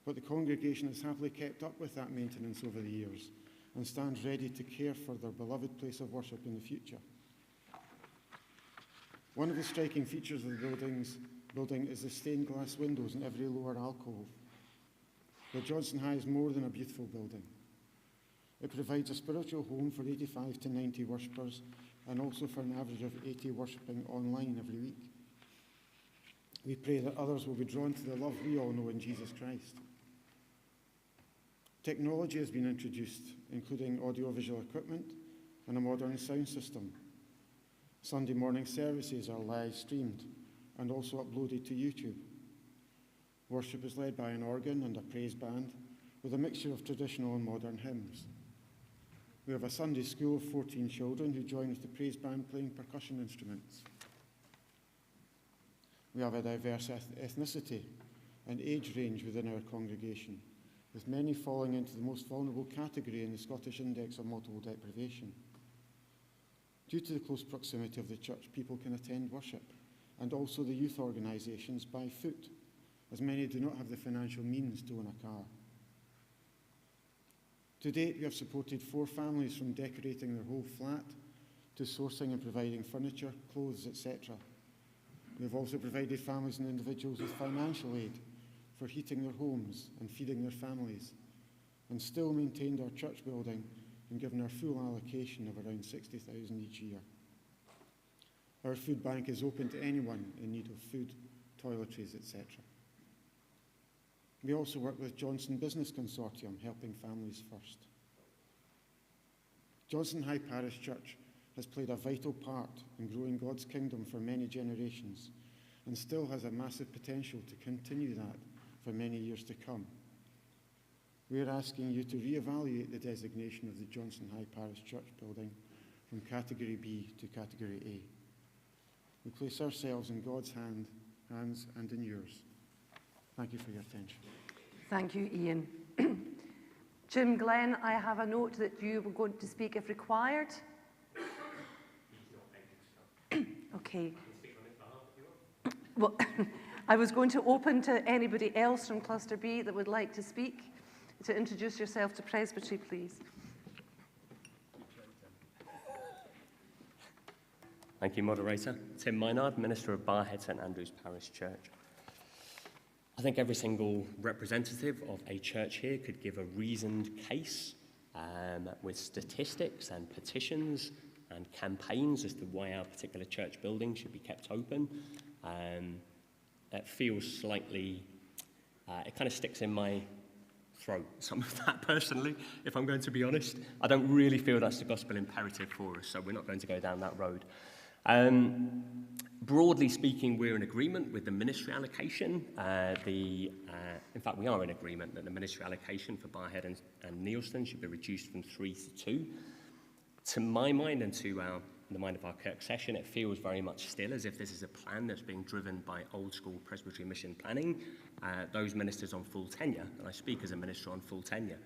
but the congregation has happily kept up with that maintenance over the years and stands ready to care for their beloved place of worship in the future. One of the striking features of the building is the stained glass windows in every lower alcove. But Johnson High is more than a beautiful building. It provides a spiritual home for 85 to 90 worshippers, and also for an average of 80 worshipping online every week. We pray that others will be drawn to the love we all know in Jesus Christ. Technology has been introduced, including audiovisual equipment and a modern sound system. Sunday morning services are live streamed and also uploaded to YouTube. Worship is led by an organ and a praise band with a mixture of traditional and modern hymns. We have a Sunday school of 14 children who join with the praise band playing percussion instruments. We have a diverse ethnicity and age range within our congregation, with many falling into the most vulnerable category in the Scottish Index of Multiple Deprivation. Due to the close proximity of the church, people can attend worship, and also the youth organisations by foot, as many do not have the financial means to own a car. To date, we have supported 4 families from decorating their whole flat to sourcing and providing furniture, clothes, etc. We have also provided families and individuals with financial aid for heating their homes and feeding their families, and still maintained our church building and given our full allocation of around 60,000 each year. Our food bank is open to anyone in need of food, toiletries, etc. We also work with Johnson Business Consortium, helping families first. Johnson High Parish Church has played a vital part in growing God's kingdom for many generations, and still has a massive potential to continue that for many years to come. We are asking you to reevaluate the designation of the Johnson High Parish Church building from Category B to Category A. We place ourselves in God's hands and in yours. Thank you for your attention. Thank you, Ian. Jim Glenn, I have a note that you were going to speak if required. Okay. Well, I was going to open to anybody else from Cluster B that would like to speak. To introduce yourself to Presbytery, please. Thank you, Moderator. Tim Maynard, Minister of Barhead St Andrew's Parish Church. I think every single representative of a church here could give a reasoned case with statistics and petitions and campaigns as to why our particular church building should be kept open. It feels slightly, it kind of sticks in my throat, some of that personally, if I'm going to be honest. I don't really feel that's the gospel imperative for us, so we're not going to go down that road. Broadly speaking, we're in agreement with the ministry allocation. In fact, we are in agreement that the ministry allocation for Barhead and Neilston should be reduced from 3 to 2. To my mind and to the mind of our Kirk session, it feels very much still as if this is a plan that's being driven by old school Presbytery mission planning, those ministers on full tenure, and I speak as a minister on full tenure.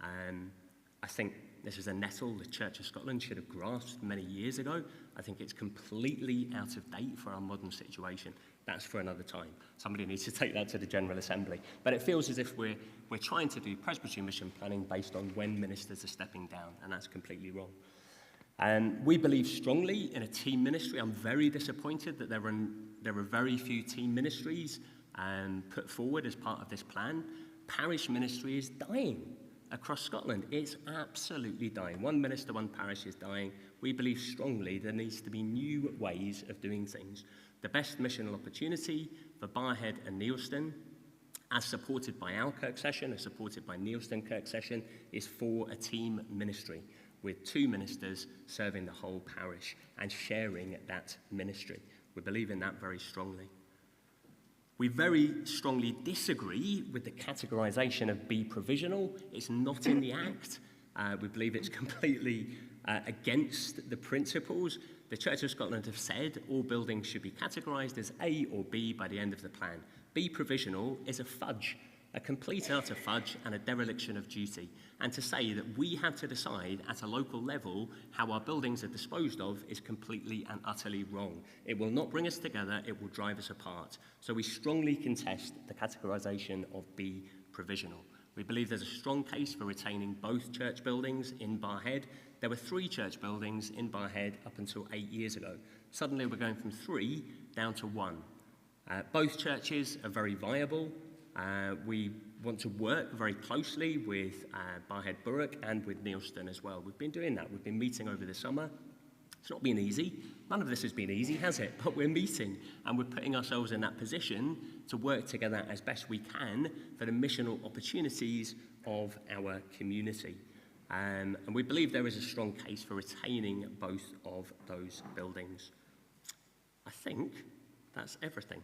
I think this is a nettle the Church of Scotland should have grasped many years ago. I think it's completely out of date for our modern situation. That's for another time. Somebody needs to take that to the General Assembly. But it feels as if we're trying to do Presbytery mission planning based on when ministers are stepping down, and that's completely wrong. We believe strongly in a team ministry. I'm very disappointed that there are very few team ministries put forward as part of this plan. Parish ministry is dying. across Scotland. It's absolutely dying. One minister, one parish is dying. We believe strongly there needs to be new ways of doing things. The best missional opportunity for Barrhead and Neilston, as supported by our Kirk session, as supported by Neilston Kirk session, is for a team ministry with 2 ministers serving the whole parish and sharing that ministry. We believe in that very strongly. We very strongly disagree with the categorisation of B provisional. It's not in the Act. We believe it's completely against the principles. The Church of Scotland have said all buildings should be categorised as A or B by the end of the plan. B provisional is a fudge, a complete and utter fudge and a dereliction of duty. And to say that we have to decide at a local level how our buildings are disposed of is completely and utterly wrong. It will not bring us together, it will drive us apart. So we strongly contest the categorisation of B provisional. We believe there's a strong case for retaining both church buildings in Barrhead. There were 3 church buildings in Barrhead up until 8 years ago. Suddenly we're going from 3 down to 1. Both churches are very viable. We want to work very closely with Barrhead Borough and with Neilston as well. We've been doing that. We've been meeting over the summer. It's not been easy. None of this has been easy, has it? But we're meeting and we're putting ourselves in that position to work together as best we can for the missional opportunities of our community. And we believe there is a strong case for retaining both of those buildings. I think that's everything.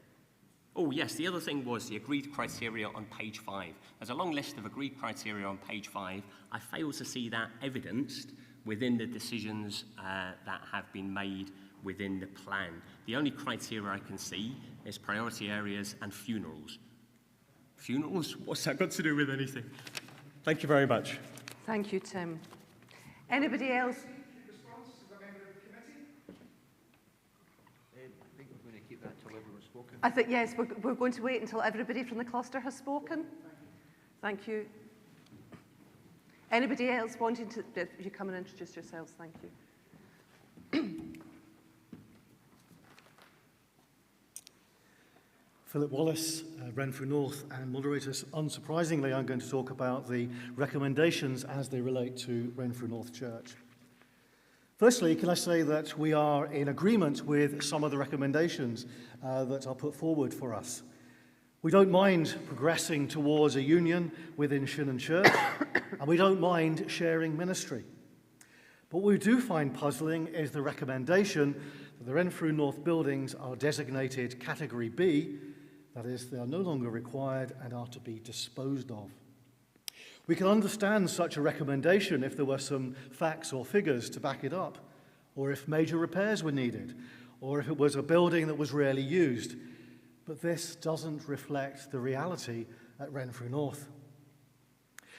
Oh, yes, the other thing was the agreed criteria on page 5. There's a long list of agreed criteria on page 5. I fail to see that evidenced within the decisions that have been made within the plan. The only criteria I can see is priority areas and funerals. Funerals? What's that got to do with anything? Thank you very much. Thank you, Tim. Anybody else? I think, yes, we're going to wait until everybody from the cluster has spoken. Thank you. Anybody else wanting to, if you come and introduce yourselves, thank you. Philip Wallace, Renfrew North, and moderators. Unsurprisingly, I'm going to talk about the recommendations as they relate to Renfrew North Church. Firstly, can I say that we are in agreement with some of the recommendations that are put forward for us. We don't mind progressing towards a union within Shinnon Church, and we don't mind sharing ministry. But what we do find puzzling is the recommendation that the Renfrew North buildings are designated Category B, that is, they are no longer required and are to be disposed of. We can understand such a recommendation if there were some facts or figures to back it up, or if major repairs were needed, or if it was a building that was rarely used. But this doesn't reflect the reality at Renfrew North.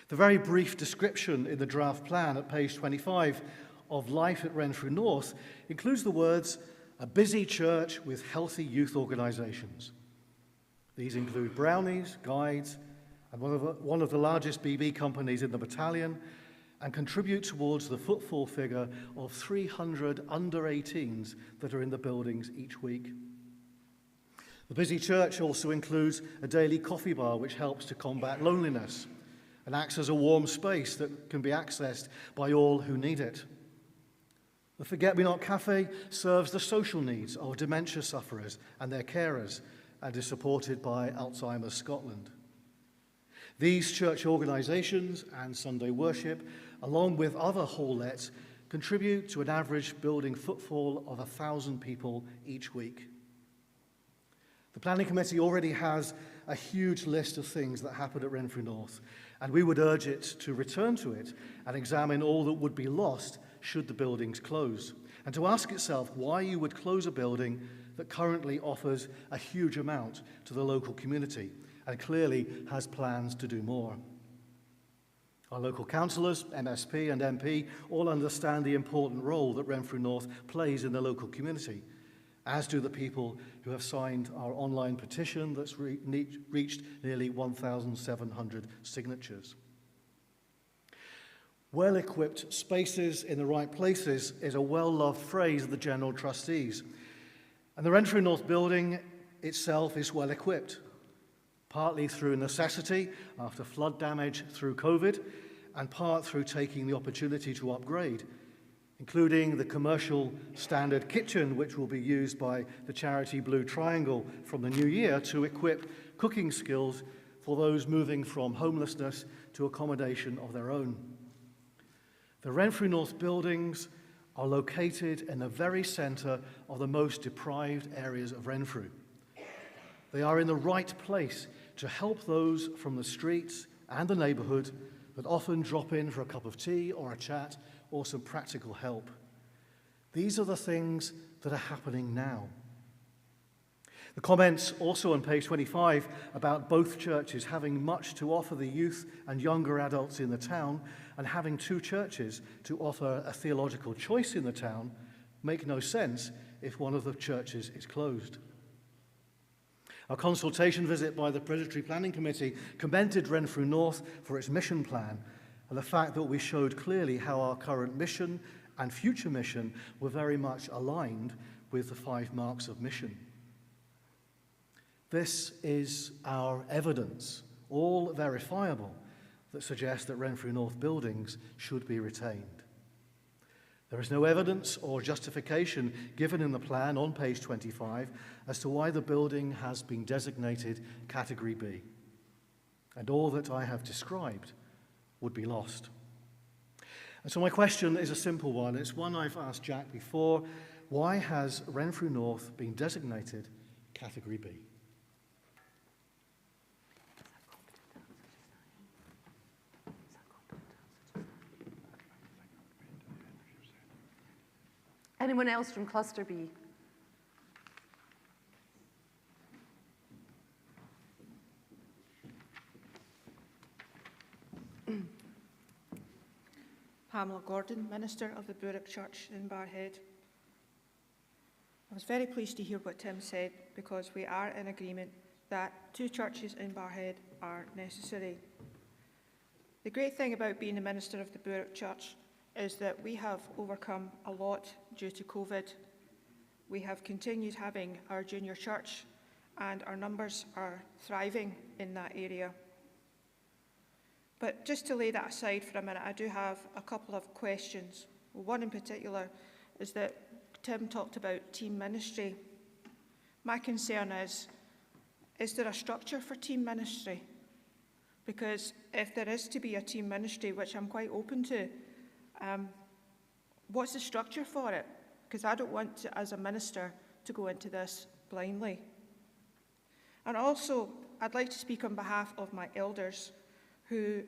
The very brief description in the draft plan at page 25 of life at Renfrew North includes the words, a busy church with healthy youth organisations. These include brownies, guides, and one of the largest BB companies in the battalion, and contribute towards the footfall figure of 300 under-18s that are in the buildings each week. The busy church also includes a daily coffee bar which helps to combat loneliness and acts as a warm space that can be accessed by all who need it. The Forget-Me-Not Cafe serves the social needs of dementia sufferers and their carers and is supported by Alzheimer's Scotland. These church organisations and Sunday worship, along with other hall-lets, contribute to an average building footfall of 1,000 people each week. The Planning Committee already has a huge list of things that happen at Renfrew North, and we would urge it to return to it and examine all that would be lost should the buildings close, and to ask itself why you would close a building that currently offers a huge amount to the local community and clearly has plans to do more. Our local councillors, MSP and MP, all understand the important role that Renfrew North plays in the local community, as do the people who have signed our online petition that's reached nearly 1,700 signatures. Well-equipped spaces in the right places is a well-loved phrase of the General Trustees, and the Renfrew North building itself is well-equipped, partly through necessity after flood damage through COVID, and part through taking the opportunity to upgrade, including the commercial standard kitchen, which will be used by the charity Blue Triangle from the new year to equip cooking skills for those moving from homelessness to accommodation of their own. The Renfrew North buildings are located in the very centre of the most deprived areas of Renfrew. They are in the right place to help those from the streets and the neighbourhood that often drop in for a cup of tea or a chat or some practical help. These are the things that are happening now. The comments also on page 25 about both churches having much to offer the youth and younger adults in the town and having two churches to offer a theological choice in the town make no sense if one of the churches is closed. Our consultation visit by the Presbytery Planning Committee commended Renfrew North for its mission plan and the fact that we showed clearly how our current mission and future mission were very much aligned with the 5 marks of mission. This is our evidence, all verifiable, that suggests that Renfrew North buildings should be retained. There is no evidence or justification given in the plan on page 25 as to why the building has been designated Category B, and all that I have described would be lost. And so my question is a simple one. It's one I've asked Jack before. Why has Renfrew North been designated Category B? Anyone else from Cluster B? Pamela Gordon, Minister of the Bourke Church in Barrhead. I was very pleased to hear what Tim said because we are in agreement that 2 churches in Barrhead are necessary. The great thing about being the Minister of the Bourke Church is that we have overcome a lot due to COVID. We have continued having our junior church and our numbers are thriving in that area. But just to lay that aside for a minute, I do have a couple of questions. One in particular is that Tim talked about team ministry. My concern is there a structure for team ministry? Because if there is to be a team ministry, which I'm quite open to, what's the structure for it? Because I don't want to, as a minister, to go into this blindly. And also, I'd like to speak on behalf of my elders who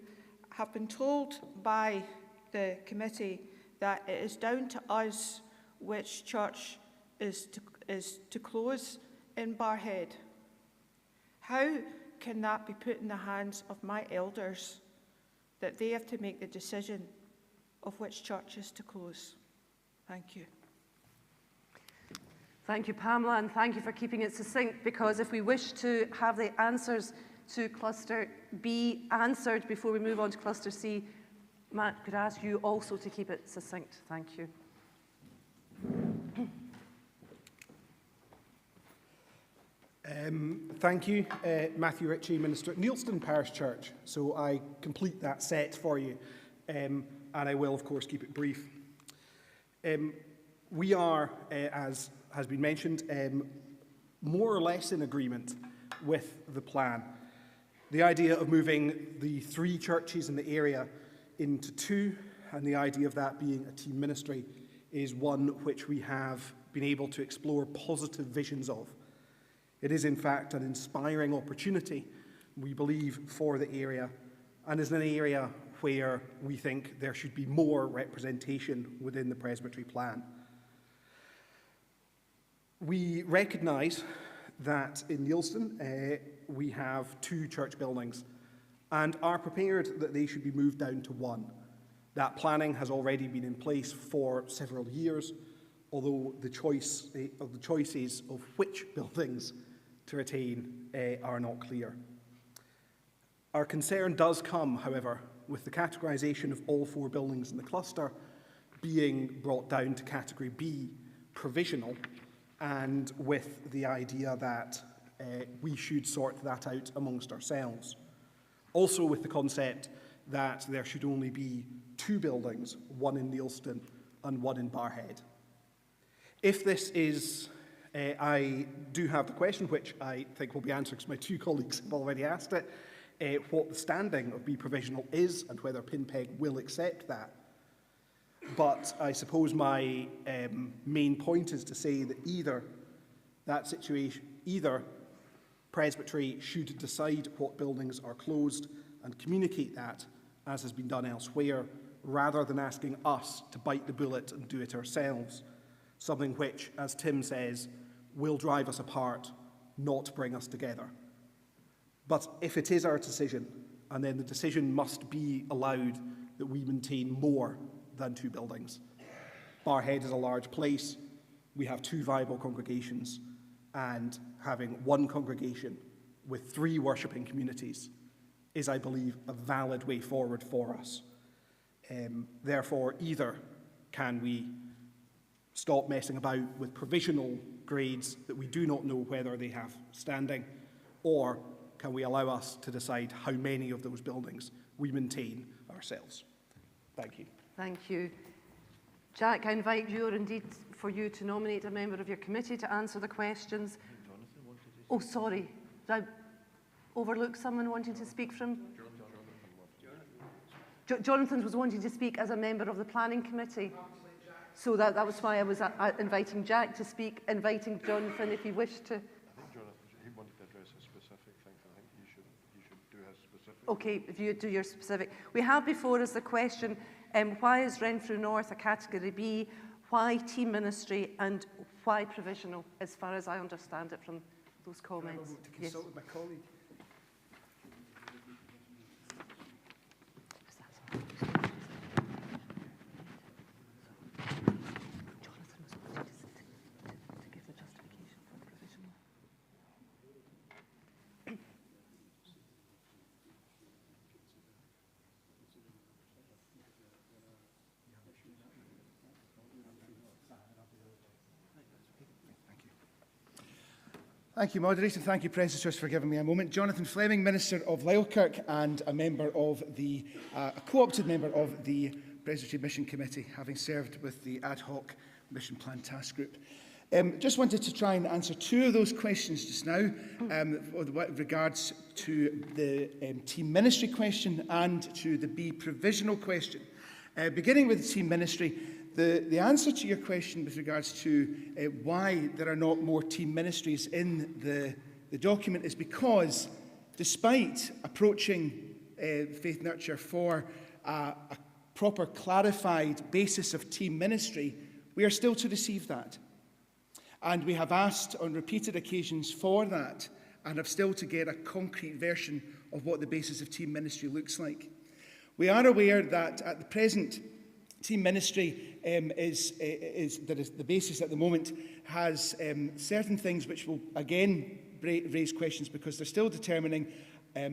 have been told by the committee that it is down to us which church is to close in Barrhead. How can that be put in the hands of my elders that they have to make the decision of which church is to close? Thank you. Thank you, Pamela, and thank you for keeping it succinct, because if we wish to have the answers to Cluster B answered before we move on to Cluster C, Matt, could I ask you also to keep it succinct? Thank you. Thank you, Matthew Ritchie, Minister at Neilston Parish Church. So I complete that set for you, and I will, of course, keep it brief. We are, as has been mentioned, more or less in agreement with the plan. The idea of moving the 3 churches in the area into 2, and the idea of that being a team ministry, is one which we have been able to explore positive visions of. It is, in fact, an inspiring opportunity, we believe, for the area, and is an area where we think there should be more representation within the Presbytery plan. We recognise that in Neilston we have 2 church buildings and are prepared that they should be moved down to 1. That planning has already been in place for several years, although the choices of which buildings to retain are not clear. Our concern does come, however, with the categorisation of all 4 buildings in the cluster being brought down to Category B, provisional, and with the idea that we should sort that out amongst ourselves. Also with the concept that there should only be 2 buildings, one in Neilston and one in Barrhead. If this is, I do have the question, which I think will be answered because my 2 colleagues have already asked it, what the standing of B provisional is and whether PinPeg will accept that. But I suppose my main point is to say that either Presbytery should decide what buildings are closed and communicate that, as has been done elsewhere, rather than asking us to bite the bullet and do it ourselves, something which, as Tim says, will drive us apart, not bring us together. But if it is our decision, and then the decision must be allowed that we maintain more than 2 buildings. Barrhead is a large place. We have 2 viable congregations, and having 1 congregation with 3 worshipping communities is, I believe, a valid way forward for us. Therefore, either can we stop messing about with provisional grades that we do not know whether they have standing, or can we allow us to decide how many of those buildings we maintain ourselves? Thank you. Thank you. Jack, I invite you, or indeed for you, to nominate a member of your committee to answer the questions. Oh, sorry. Did I overlook someone wanting to speak from? Jonathan was wanting to speak as a member of the planning committee. So that was why I was inviting Jack to speak, inviting Jonathan if he wished to. I think Jonathan, he wanted to address a specific thing. I think he should do his specific. Okay, if you do your specific. We have before us the question, why is Renfrew North a category B? Why team ministry and why provisional, as far as I understand it from those comments? To consult with my colleague. Thank you, Moderator. Thank you, Presbytery, for giving me a moment. Jonathan Fleming, Minister of Lyelkirk and a member of the, a co-opted member of the Presbytery Mission Committee, having served with the ad hoc Mission Plan Task Group. Just wanted to try and answer 2 of those questions just now, with regards to the team ministry question and to the B provisional question. Beginning with the team ministry, the answer to your question with regards to why there are not more team ministries in the document is because, despite approaching Faith Nurture for a proper clarified basis of team ministry, we are still to receive that. And we have asked on repeated occasions for that, and have still to get a concrete version of what the basis of team ministry looks like. We are aware that at the present, team ministry the basis at the moment has certain things which will again raise questions because they're still determining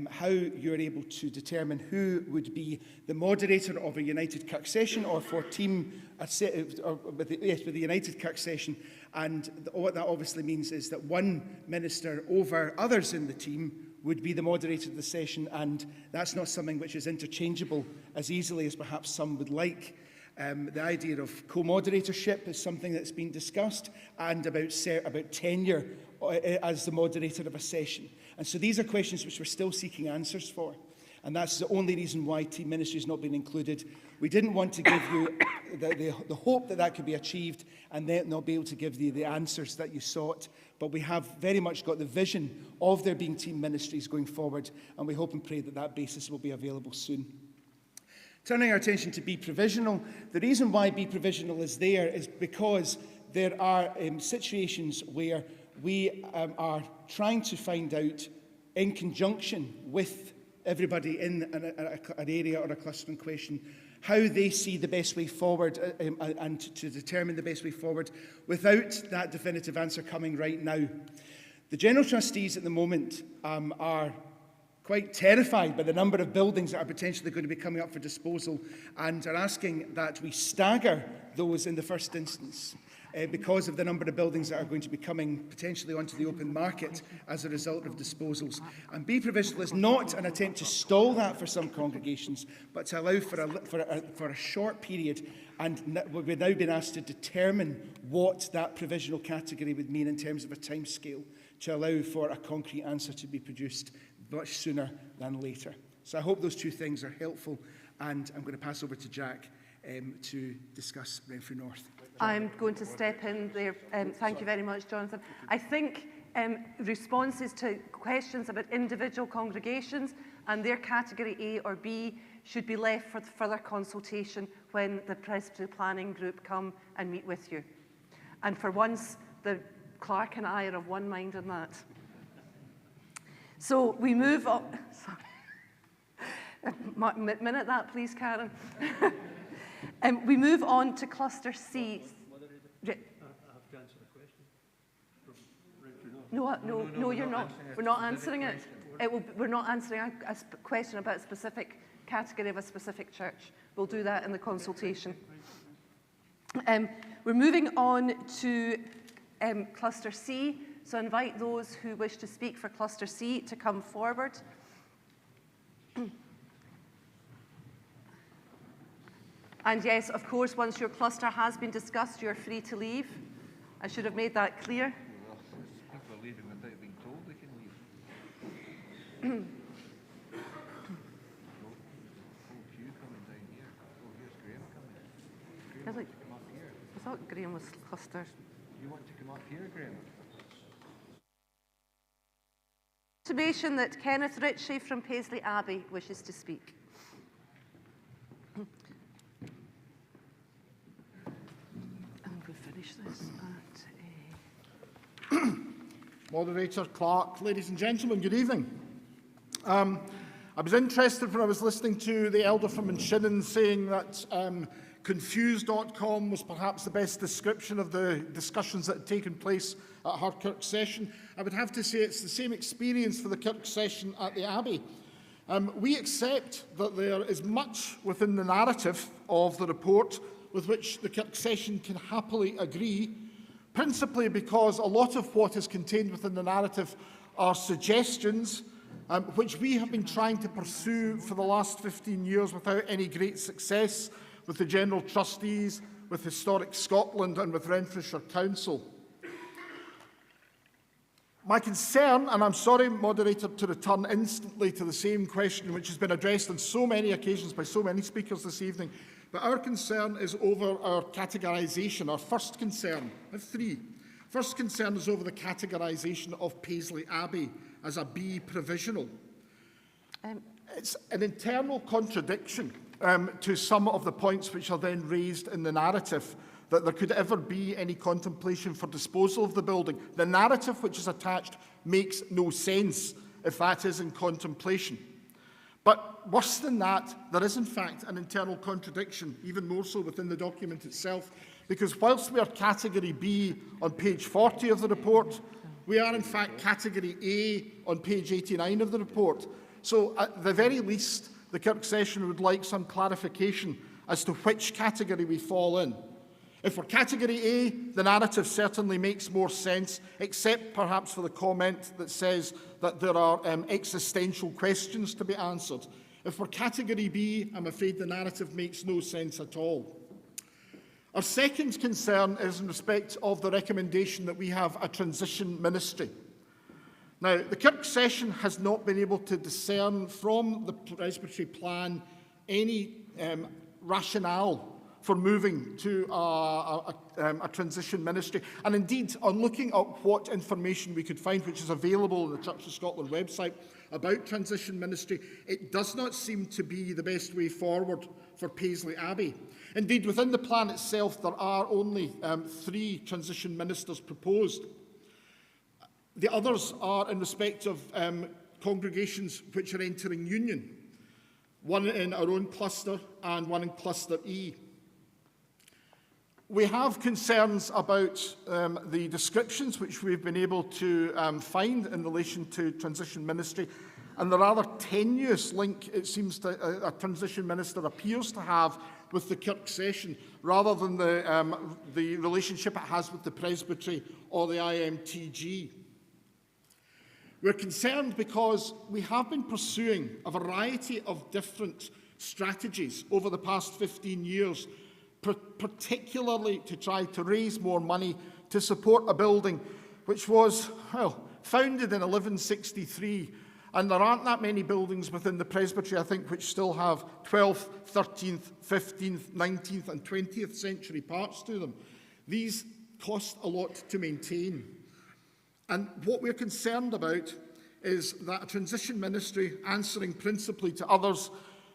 how you're able to determine who would be the moderator of a United Kirk session or for team with the United Kirk session. And what that obviously means is that one minister over others in the team would be the moderator of the session, and that's not something which is interchangeable as easily as perhaps some would like. The idea of co-moderatorship is something that's been discussed, and about tenure as the moderator of a session. And so these are questions which we're still seeking answers for. And that's the only reason why team ministry has not been included. We didn't want to give you the hope that could be achieved and then not be able to give you the answers that you sought. But we have very much got the vision of there being team ministries going forward, and we hope and pray that that basis will be available soon. Turning our attention to B provisional, the reason why B provisional is there is because there are situations where we are trying to find out, in conjunction with everybody in an area or a cluster in question, how they see the best way forward and to determine the best way forward without that definitive answer coming right now. The General Trustees at the moment are quite terrified by the number of buildings that are potentially going to be coming up for disposal and are asking that we stagger those in the first instance. because of the number of buildings that are going to be coming potentially onto the open market as a result of disposals. And B, provisional is not an attempt to stall that for some congregations, but to allow for a short period. And we've now been asked to determine what that provisional category would mean in terms of a timescale, to allow for a concrete answer to be produced much sooner than later. So I hope those two things are helpful, and I'm going to pass over to Jack to discuss Renfrew North. I'm going to step in there. Thank you very much, Jonathan. I think responses to questions about individual congregations and their category A or B should be left for further consultation when the Presbytery Planning Group come and meet with you. And for once, the clerk and I are of one mind on that. So we move on. Sorry. Minute that, please, Karen. We move on to Cluster C. No, you're not. We're not answering it. We're not answering a question about a specific category of a specific church. We'll do that in the consultation. We're moving on to Cluster C. So I invite those who wish to speak for Cluster C to come forward. And yes, of course, once your cluster has been discussed, you're free to leave. I should have made that clear. People are leaving without being told they can leave. Hugh coming down here. Oh, here's Graham coming. Graham, want to come up here? I thought Graham was cluster. You want to come up here, Graham? Intimation that Kenneth Ritchie from Paisley Abbey wishes to speak. Moderator, Clerk, ladies and gentlemen, good evening. I was interested when I was listening to the elder from Inshinnan saying that confused.com was perhaps the best description of the discussions that had taken place at her Kirk session. I would have to say it's the same experience for the Kirk session at the Abbey. We accept that there is much within the narrative of the report with which the Kirk session can happily agree, principally because a lot of what is contained within the narrative are suggestions which we have been trying to pursue for the last 15 years without any great success with the General Trustees, with Historic Scotland and with Renfrewshire Council. My concern, and I'm sorry, Moderator, to return instantly to the same question which has been addressed on so many occasions by so many speakers this evening, but our concern is over our categorisation. Our first concern, I have three. First concern is over the categorisation of Paisley Abbey as a B provisional. It's an internal contradiction to some of the points which are then raised in the narrative, that there could ever be any contemplation for disposal of the building. The narrative which is attached makes no sense if that is in contemplation. But worse than that, there is in fact an internal contradiction, even more so within the document itself, because whilst we are category B on page 40 of the report, we are in fact category A on page 89 of the report. So at the very least, the Kirk session would like some clarification as to which category we fall in. If we're category A, the narrative certainly makes more sense, except perhaps for the comment that says that there are existential questions to be answered. If we're category B, I'm afraid the narrative makes no sense at all. Our second concern is in respect of the recommendation that we have a transition ministry. Now, the Kirk session has not been able to discern from the Presbytery plan any rationale for moving to a transition ministry. And indeed, on looking at what information we could find, which is available on the Church of Scotland website about transition ministry, it does not seem to be the best way forward for Paisley Abbey. Indeed, within the plan itself, there are only 3 transition ministers proposed. The others are in respect of congregations which are entering union, one in our own cluster and one in cluster E. We have concerns about the descriptions which we've been able to find in relation to transition ministry, and the rather tenuous link it seems that a transition minister appears to have with the Kirk session, rather than the relationship it has with the Presbytery or the IMTG. We're concerned because we have been pursuing a variety of different strategies over the past 15 years, particularly to try to raise more money to support a building which was, well, founded in 1163. And there aren't that many buildings within the Presbytery, I think, which still have 12th, 13th, 15th, 19th and 20th century parts to them. These cost a lot to maintain. And what we're concerned about is that a transition ministry answering principally to others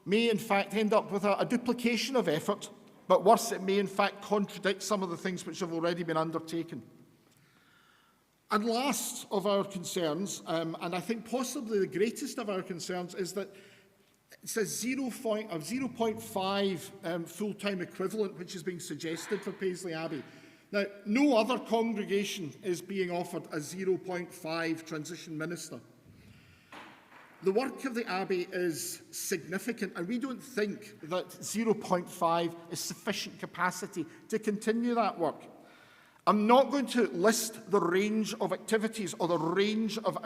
may in fact end up with a duplication of effort, but worse, it may in fact contradict some of the things which have already been undertaken. And last of our concerns, and I think possibly the greatest of our concerns, is that it's a 0.5 full-time equivalent which is being suggested for Paisley Abbey. Now, no other congregation is being offered a 0.5 transition minister. The work of the Abbey is significant, and we don't think that 0.5 is sufficient capacity to continue that work. I'm not going to list the range of activities or the range of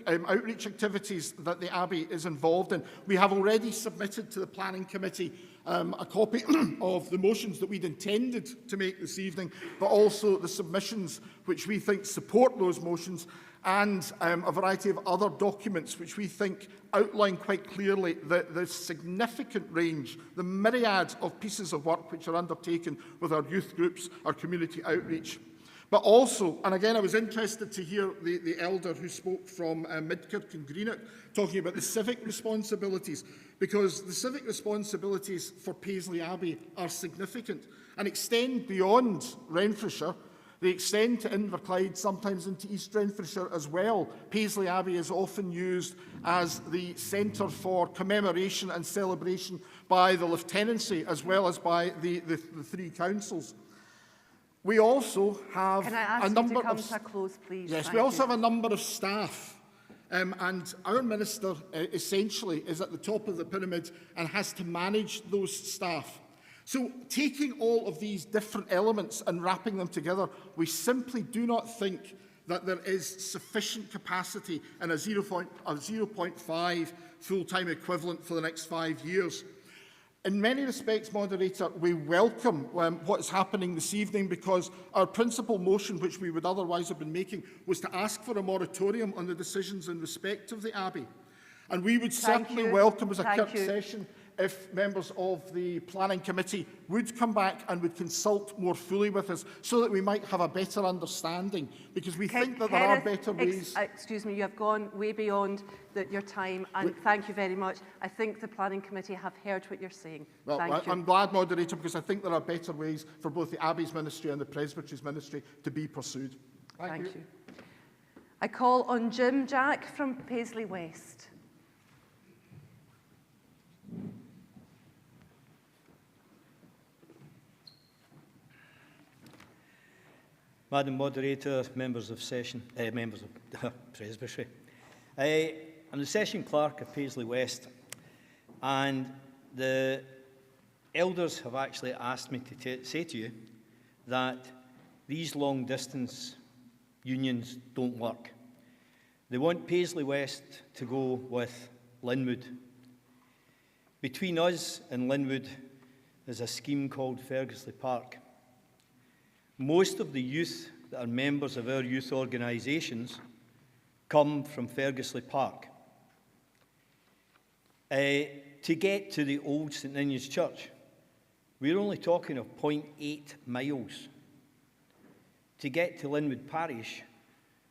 outreach activities that the Abbey is involved in. We have already submitted to the Planning Committee a copy of the motions that we'd intended to make this evening, but also the submissions which we think support those motions, and a variety of other documents which we think outline quite clearly the significant range, the myriad of pieces of work which are undertaken with our youth groups, our community outreach. But also, and again I was interested to hear the elder who spoke from Midkirk and Greenock talking about the civic responsibilities, because the civic responsibilities for Paisley Abbey are significant and extend beyond Renfrewshire. They extend to Inverclyde, sometimes into East Renfrewshire as well. Paisley Abbey is often used as the centre for commemoration and celebration by the lieutenancy as well as by the three councils. We also have Can I ask a number you to come of to a close, please? Yes, Thank we also you. have a number of staff. And our minister essentially is at the top of the pyramid and has to manage those staff. So taking all of these different elements and wrapping them together, we simply do not think that there is sufficient capacity in a 0.5 full-time equivalent for the next 5 years. In many respects, Moderator, we welcome what is happening this evening, because our principal motion, which we would otherwise have been making, was to ask for a moratorium on the decisions in respect of the Abbey. And we would certainly welcome as a Kirk session if members of the Planning Committee would come back and would consult more fully with us so that we might have a better understanding, because we think that there are better ways. Excuse me, you have gone way beyond your time, and thank you very much. I think the Planning Committee have heard what you're saying. Well, I'm glad, Moderator, because I think there are better ways for both the Abbey's ministry and the Presbytery's ministry to be pursued. Thank you. I call on Jim Jack from Paisley West. Madam Moderator, members of Presbytery. I'm the Session Clerk of Paisley West, and the elders have actually asked me to say to you that these long-distance unions don't work. They want Paisley West to go with Linwood. Between us and Linwood is a scheme called Fergusley Park. Most of the youth that are members of our youth organisations come from Fergusley Park. To get to the old St Ninian's Church, we're only talking of 0.8 miles. To get to Linwood Parish,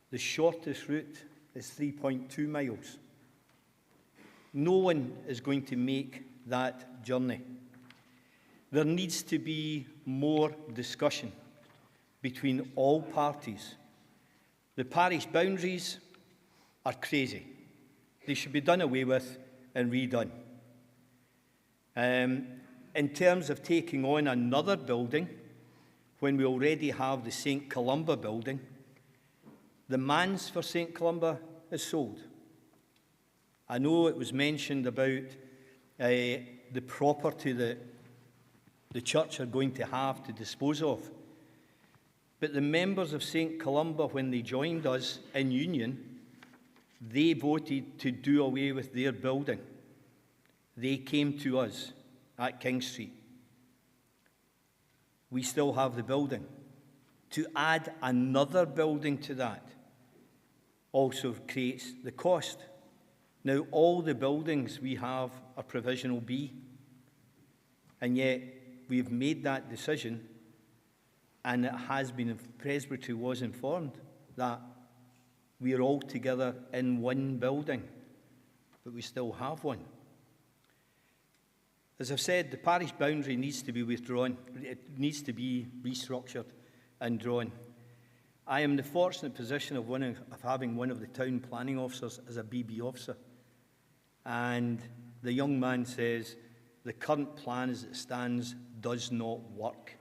the shortest route is 3.2 miles. No one is going to make that journey. There needs to be more discussion between all parties. The parish boundaries are crazy. They should be done away with and redone. In terms of taking on another building, when we already have the St Columba building, the manse for St Columba is sold. I know it was mentioned about the property that the church are going to have to dispose of. But the members of St Columba, when they joined us in union, they voted to do away with their building. They came to us at King Street. We still have the building. To add another building to that also creates the cost. Now, all the buildings we have are provisional B, and yet we have made that decision, and it has been, Presbytery was informed that we are all together in one building, but we still have one. As I've said, the parish boundary needs to be withdrawn. It needs to be restructured and drawn. I am in the fortunate position of having one of the town planning officers as a BB officer. And the young man says, the current plan as it stands does not work.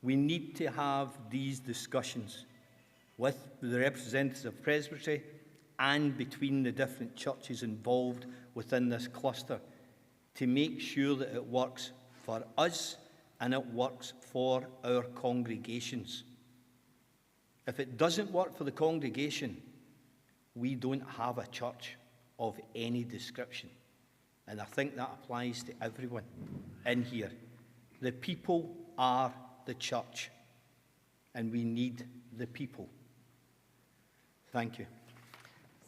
We need to have these discussions with the representatives of Presbytery and between the different churches involved within this cluster to make sure that it works for us and it works for our congregations. If it doesn't work for the congregation, we don't have a church of any description. And I think that applies to everyone in here. The people are the church, and we need the people. Thank you.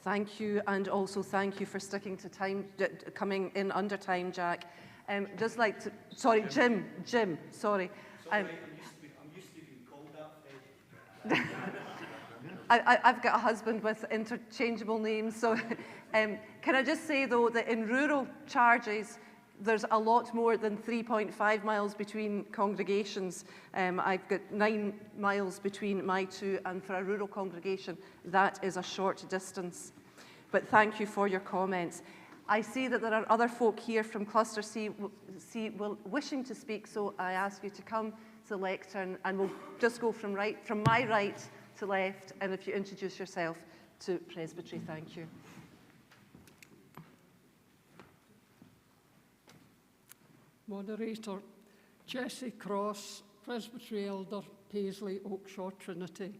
Thank you, and also thank you for sticking to time, coming in under time, Jack. Just like to, sorry, Jim, sorry. I'm used to being called that, Fred. I've got a husband with interchangeable names, so can I just say, though, that in rural charges, there's a lot more than 3.5 miles between congregations. I've got 9 miles between my two, and for a rural congregation, that is a short distance. But thank you for your comments. I see that there are other folk here from Cluster C wishing to speak, so I ask you to come to the lectern, and we'll just go from my right to left, and if you introduce yourself to Presbytery. Thank you. Moderator, Jessie Cross, Presbytery Elder, Paisley, Oakshaw, Trinity.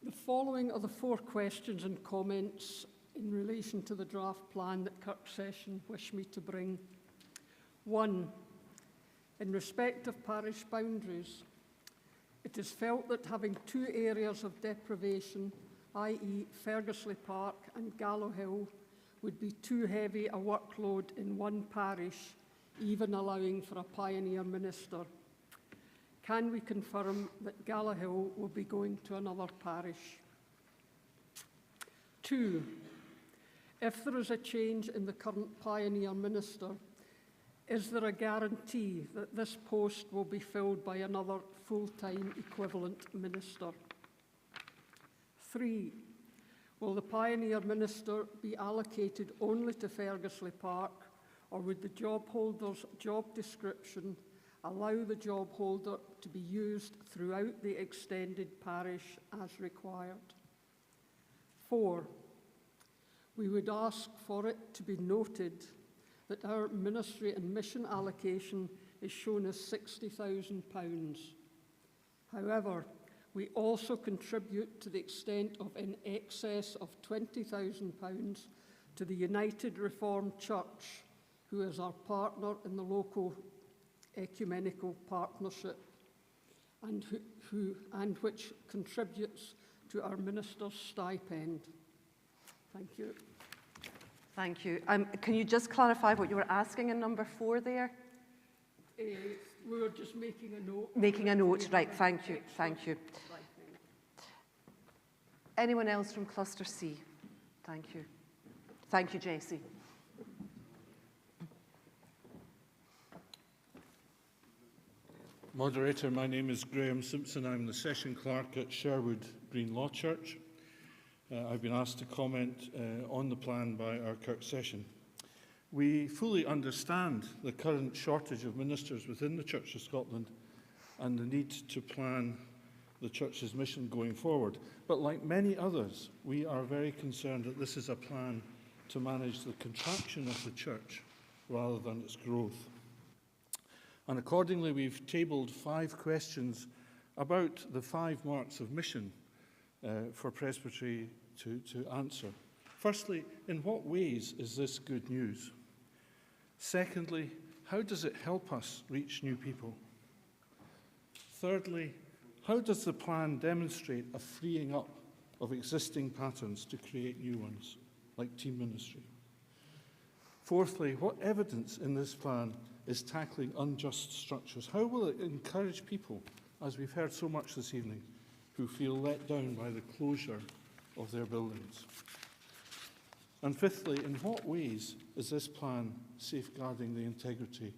The following are the 4 questions and comments in relation to the draft plan that Kirk Session wish me to bring. 1. In respect of parish boundaries, it is felt that having 2 areas of deprivation, i.e. Fergusley Park and Gallow Hill, would be too heavy a workload in one parish, even allowing for a pioneer minister. Can we confirm that Gallow Hill will be going to another parish? 2. If there is a change in the current pioneer minister, is there a guarantee that this post will be filled by another full-time equivalent minister? 3. Will the pioneer minister be allocated only to Fergusley Park, or would the job holder's job description allow the job holder to be used throughout the extended parish as required? 4. We would ask for it to be noted that our ministry and mission allocation is shown as £60,000. However, we also contribute to the extent of in excess of £20,000 to the United Reformed Church, who is our partner in the local ecumenical partnership, and which contributes to our minister's stipend. Thank you. Thank you. Can you just clarify what you were asking in number 4 there? We were just making a note. Making a note, right, thank you, thank you. Anyone else from Cluster C? Thank you. Thank you, Jessie. Moderator, my name is Graham Simpson. I'm the Session Clerk at Sherwood Green Law Church. I've been asked to comment on the plan by our Kirk Session. We fully understand the current shortage of ministers within the Church of Scotland and the need to plan the Church's mission going forward. But like many others, we are very concerned that this is a plan to manage the contraction of the Church rather than its growth. And accordingly, we've tabled 5 questions about the 5 marks of mission for Presbytery to answer. Firstly, in what ways is this good news? Secondly, how does it help us reach new people? Thirdly, how does the plan demonstrate a freeing up of existing patterns to create new ones, like team ministry? Fourthly, what evidence in this plan is tackling unjust structures? How will it encourage people, as we've heard so much this evening, who feel let down by the closure of their buildings? And fifthly, in what ways is this plan safeguarding the integrity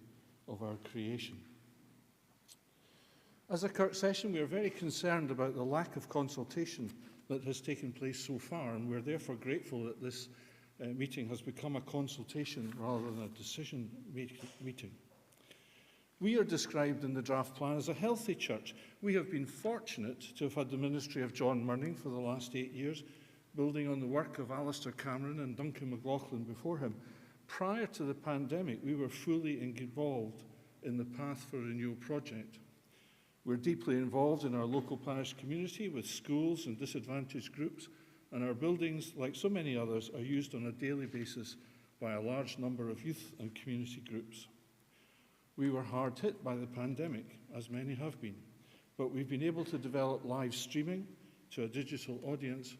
of our creation? As a Kirk session, we are very concerned about the lack of consultation that has taken place so far, and we're therefore grateful that this meeting has become a consultation rather than a decision meeting. We are described in the draft plan as a healthy church. We have been fortunate to have had the ministry of John Murning for the last 8 years, building on the work of Alistair Cameron and Duncan McLaughlin before him. Prior to the pandemic, we were fully involved in the Path for Renewal project. We're deeply involved in our local parish community with schools and disadvantaged groups, and our buildings, like so many others, are used on a daily basis by a large number of youth and community groups. We were hard hit by the pandemic, as many have been, but we've been able to develop live streaming to a digital audience,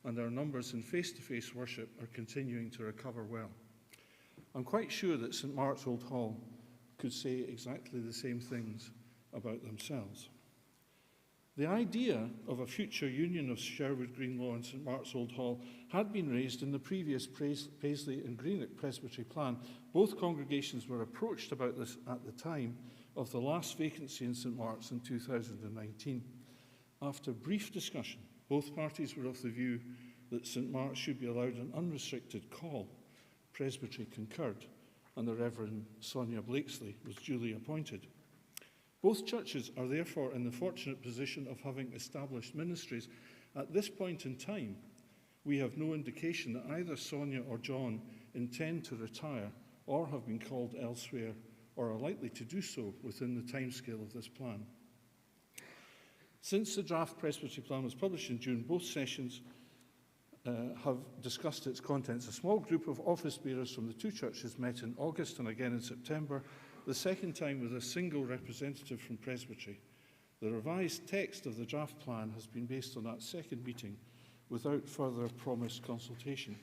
and our numbers in face-to-face worship are continuing to recover well. I'm quite sure that St Mark's Old Hall could say exactly the same things about themselves. The idea of a future union of Sherwood Greenlaw and St Mark's Old Hall had been raised in the previous Paisley and Greenock Presbytery plan. Both congregations were approached about this at the time of the last vacancy in St Mark's in 2019. After brief discussion, both parties were of the view that St Mark's should be allowed an unrestricted call. Presbytery concurred, and the Reverend Sonia Blakesley was duly appointed. Both churches are therefore in the fortunate position of having established ministries. At this point in time, we have no indication that either Sonia or John intend to retire or have been called elsewhere or are likely to do so within the timescale of this plan. Since the draft Presbytery plan was published in June, both sessions have discussed its contents. A small group of office bearers from the 2 churches met in August and again in September, the second time with a single representative from Presbytery. The revised text of the draft plan has been based on that second meeting without further promised consultation.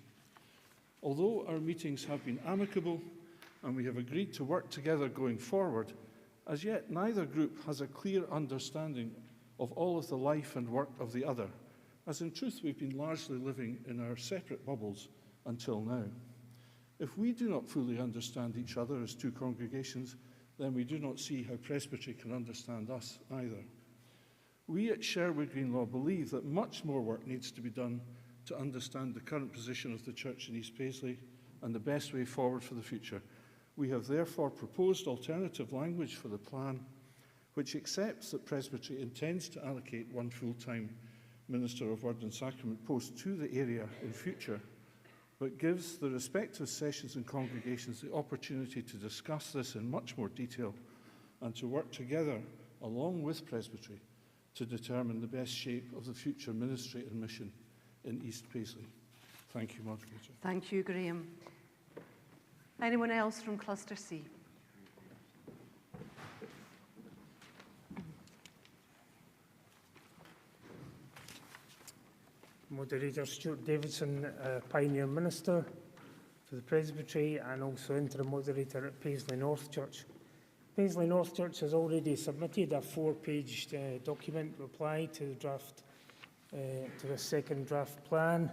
Although our meetings have been amicable and we have agreed to work together going forward, as yet neither group has a clear understanding of all of the life and work of the other, as in truth we've been largely living in our separate bubbles until now. If we do not fully understand each other as 2 congregations, then we do not see how Presbytery can understand us either. We at Sherwood Greenlaw believe that much more work needs to be done to understand the current position of the church in East Paisley and the best way forward for the future. We have therefore proposed alternative language for the plan, which accepts that Presbytery intends to allocate 1 full-time Minister of Word and Sacrament post to the area in future, but gives the respective sessions and congregations the opportunity to discuss this in much more detail and to work together along with Presbytery to determine the best shape of the future ministry and mission in East Paisley. Thank you, Moderator. Thank you, Graham. Anyone else from Cluster C? Moderator Stuart Davidson, Pioneer Minister for the Presbytery and also Interim Moderator at Paisley North Church. Paisley North Church has already submitted a 4-page document reply to the draft, to the second draft plan.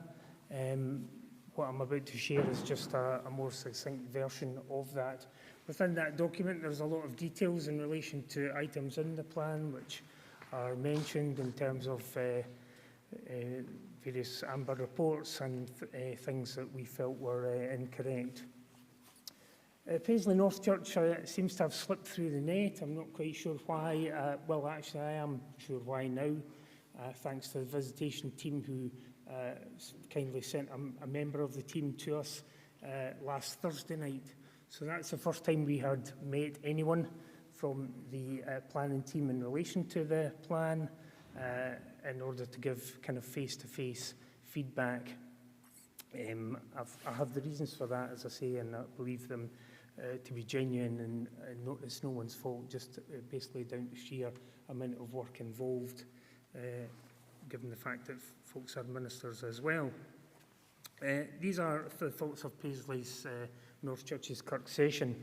What I'm about to share is just a more succinct version of that. Within that document, there's a lot of details in relation to items in the plan which are mentioned in terms of various amber reports and things that we felt were incorrect. Paisley North Church seems to have slipped through the net. I'm not quite sure why. Well, actually, I am sure why now, thanks to the visitation team who kindly sent a member of the team to us last Thursday night. So that's the first time we had met anyone from the planning team in relation to the plan in order to give kind of face-to-face feedback. I have the reasons for that, as I say, and I believe them to be genuine, and it's no one's fault, just basically down to sheer amount of work involved, given the fact that folks are ministers as well. These are the thoughts of Paisley's North Church's Kirk session.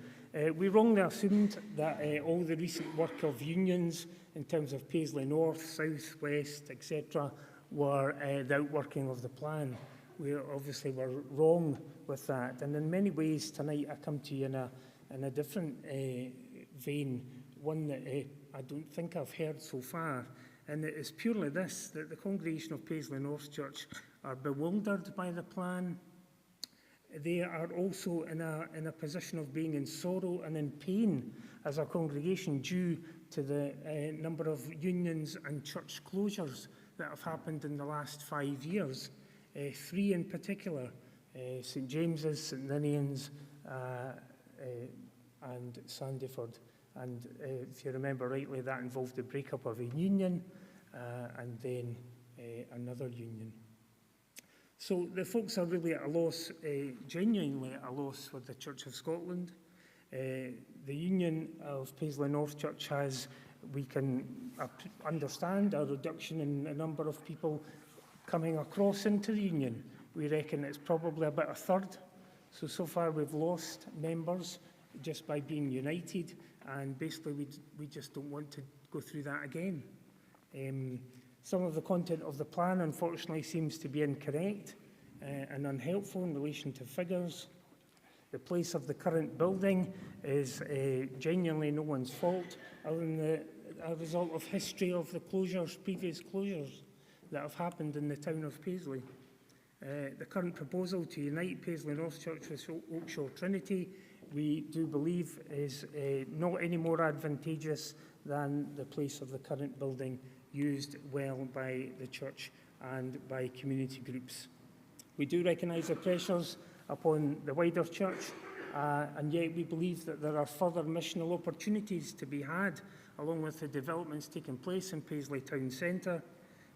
We wrongly assumed that all the recent work of unions in terms of Paisley North, South, West, etc. were the outworking of the plan. We obviously were wrong with that, and in many ways tonight I come to you in a different vein, one that I don't think I've heard so far, and it is purely this, that the congregation of Paisley North Church are bewildered by the plan. They are also in a position of being in sorrow and in pain as a congregation due to the number of unions and church closures that have happened in the last 5 years. 3 in particular, St James's, St Ninian's and Sandyford. And if you remember rightly, that involved the breakup of a union and then another union. So the folks are really at a loss, genuinely at a loss with the Church of Scotland. The Union of Paisley North Church has, we can understand, a reduction in the number of people coming across into the Union. We reckon it's probably about a third. So far we've lost members just by being united, and basically we just don't want to go through that again. Some of the content of the plan, unfortunately, seems to be incorrect and unhelpful in relation to figures. The place of the current building is genuinely no one's fault, other than a result of history of the closures, previous closures that have happened in the town of Paisley. The current proposal to unite Paisley North Church with Oakshott Trinity, we do believe, is not any more advantageous than the place of the current building, used well by the church and by community groups. We do recognise the pressures upon the wider church, and yet we believe that there are further missional opportunities to be had, along with the developments taking place in Paisley Town Centre.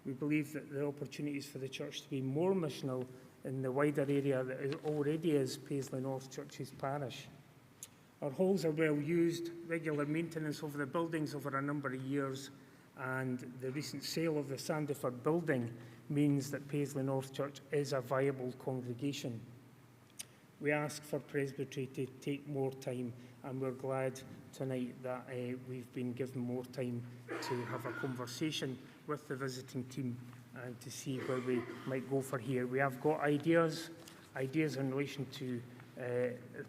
We believe that the opportunities for the church to be more missional in the wider area that already is Paisley North Church's parish. Our halls are well used, regular maintenance of the buildings over a number of years, and the recent sale of the Sandyford building means that Paisley North Church is a viable congregation. We ask for Presbytery to take more time, and we're glad tonight that we've been given more time to have a conversation with the visiting team and to see where we might go for here. We have got ideas in relation to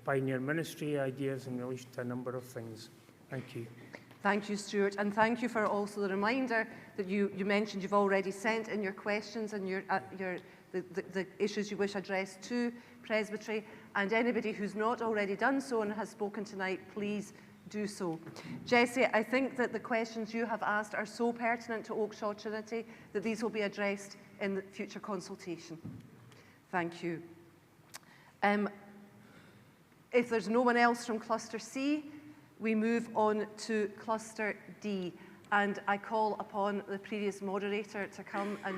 Pioneer Ministry, ideas in relation to a number of things. Thank you. Thank you, Stuart, and thank you for also the reminder that you mentioned you've already sent in your questions and the issues you wish addressed to Presbytery, and anybody who's not already done so and has spoken tonight, please do so. Jessie, I think that the questions you have asked are so pertinent to Oakshott Trinity that these will be addressed in the future consultation. Thank you. If there's no one else from Cluster C, we move on to Cluster D, and I call upon the previous moderator to come and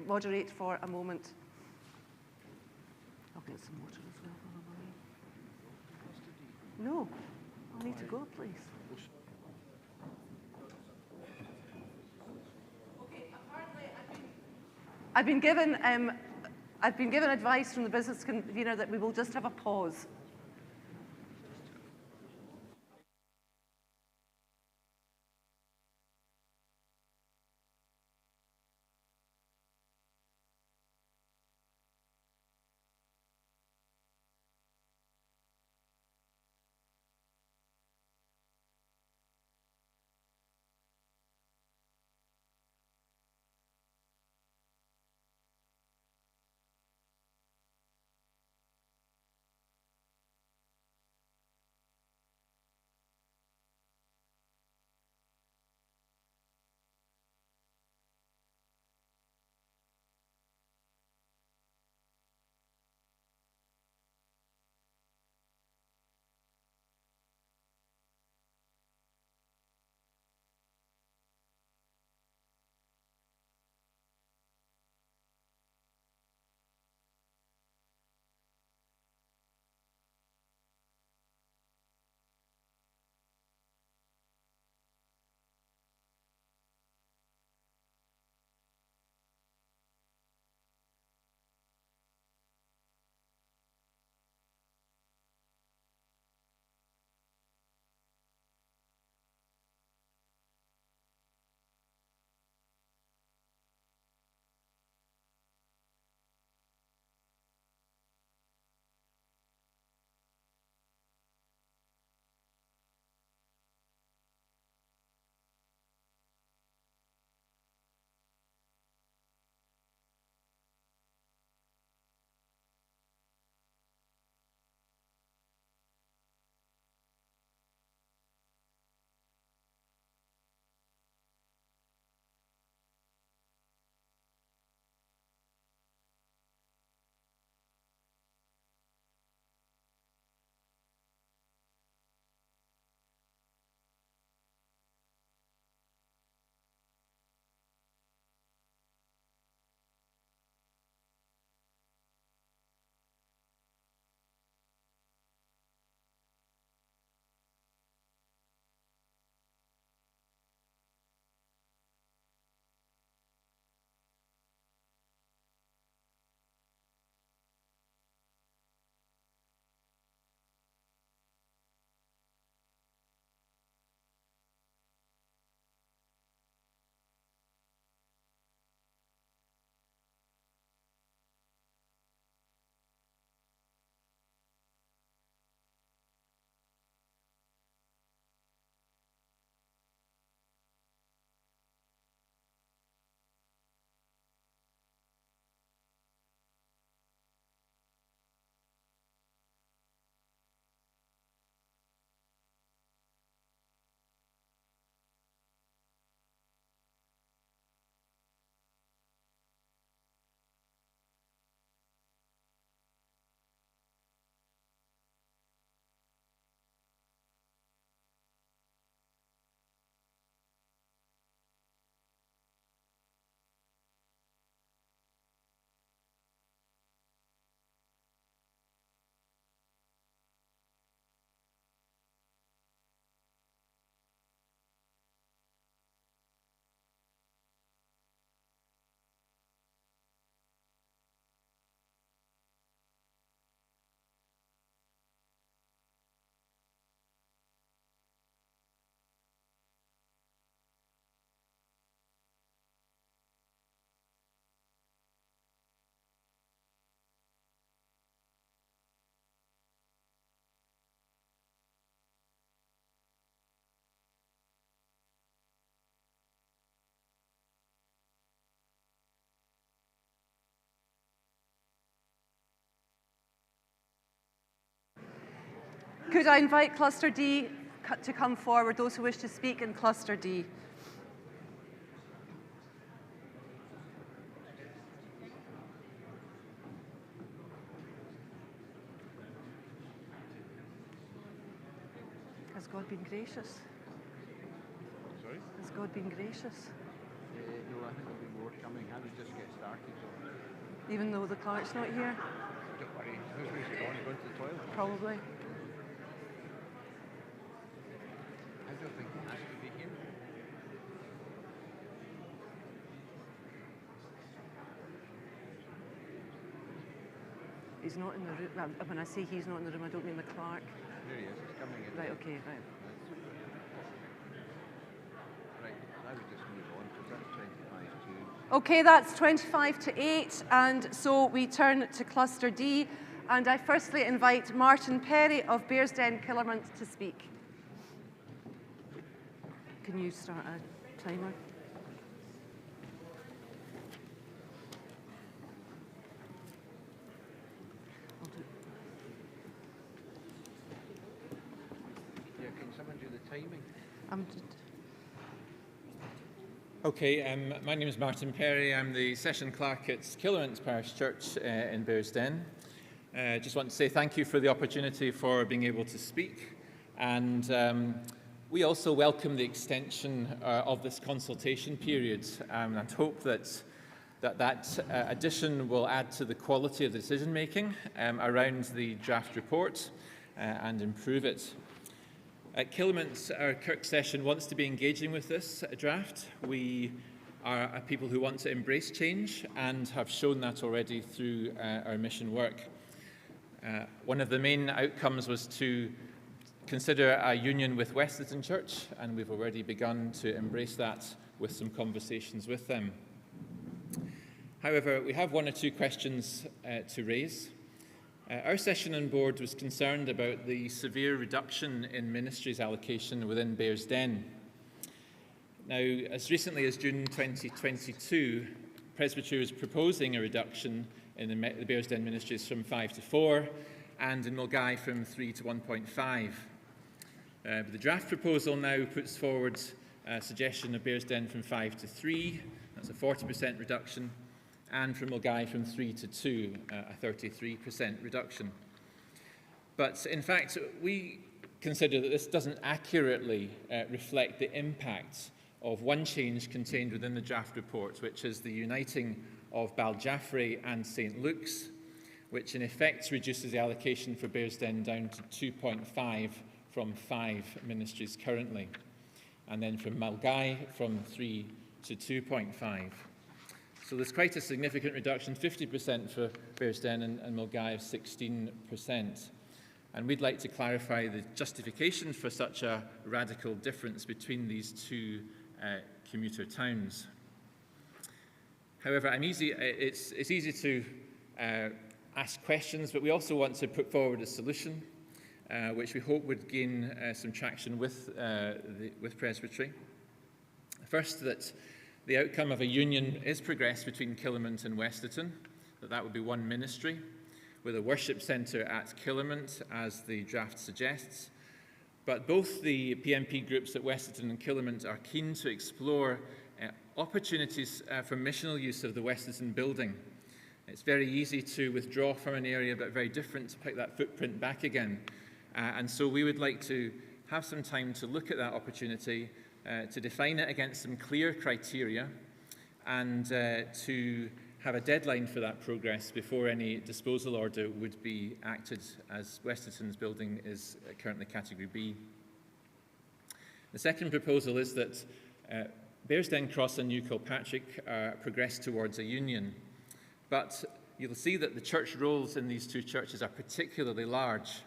moderate for a moment. I'll get some water as well while I'm away. No, I need to go, please. Okay, apparently I've been given advice from the business convener that we will just have a pause. Could I invite Cluster D to come forward, those who wish to speak in Cluster D? Has God been gracious? Sorry? Has God been gracious? No, I think there'll be more coming. I would just get started. So. Even though the clerk's not here? Don't worry. Who's going to go to the toilet? Probably. I don't think he has to be here. He's not in the room. When I say he's not in the room, I don't mean the clerk. There he is. He's coming in. Right, okay, right. Right, I would just move on because that's 25 to... Okay, that's 25 to 8, and so we turn to Cluster D, and I firstly invite Martin Perry of Bearsden, Killermont to speak. Can you start a timer? Yeah, can someone do the timing? Okay, my name is Martin Perry. I'm the session clerk at Killermont Parish Church in Bearsden. Just want to say thank you for the opportunity for being able to speak, and we also welcome the extension of this consultation period and hope that addition will add to the quality of the decision making around the draft report and improve it. At Killermont, our Kirk session wants to be engaging with this draft. We are a people who want to embrace change and have shown that already through our mission work. One of the main outcomes was to consider a union with Westerton Church, and we've already begun to embrace that with some conversations with them. However, we have one or two questions to raise. Our session on board was concerned about the severe reduction in ministries allocation within Bearsden. Now, as recently as June 2022, Presbytery was proposing a reduction in the Bearsden ministries from 5 to 4, and in Mulgai from 3 to 1.5. The draft proposal now puts forward a suggestion of Bearsden from 5 to 3, that's a 40% reduction, and from Mulgai from 3 to 2, a 33% reduction. But in fact, we consider that this doesn't accurately reflect the impact of one change contained within the draft report, which is the uniting of Baljaffrey and St Luke's, which in effect reduces the allocation for Bearsden down to 2.5 from 5 ministries currently, and then from Mulgai from 3 to 2.5. So there's quite a significant reduction, 50% for Bearsden and Mulgai of 16%. And we'd like to clarify the justification for such a radical difference between these two commuter towns. However, it's easy to ask questions, but we also want to put forward a solution, which we hope would gain some traction with Presbytery. First, that the outcome of a union is progressed between Killermont and Westerton, that would be one ministry, with a worship centre at Killermont, as the draft suggests. But both the PMP groups at Westerton and Killermont are keen to explore opportunities for missional use of the Westerton building. It's very easy to withdraw from an area, but very different to pick that footprint back again. And so we would like to have some time to look at that opportunity, to define it against some clear criteria, and to have a deadline for that progress before any disposal order would be acted, as Westerton's building is currently Category B. The second proposal is that Bearsden Cross and New Kilpatrick progress towards a union, but you'll see that the church roles in these two churches are particularly large.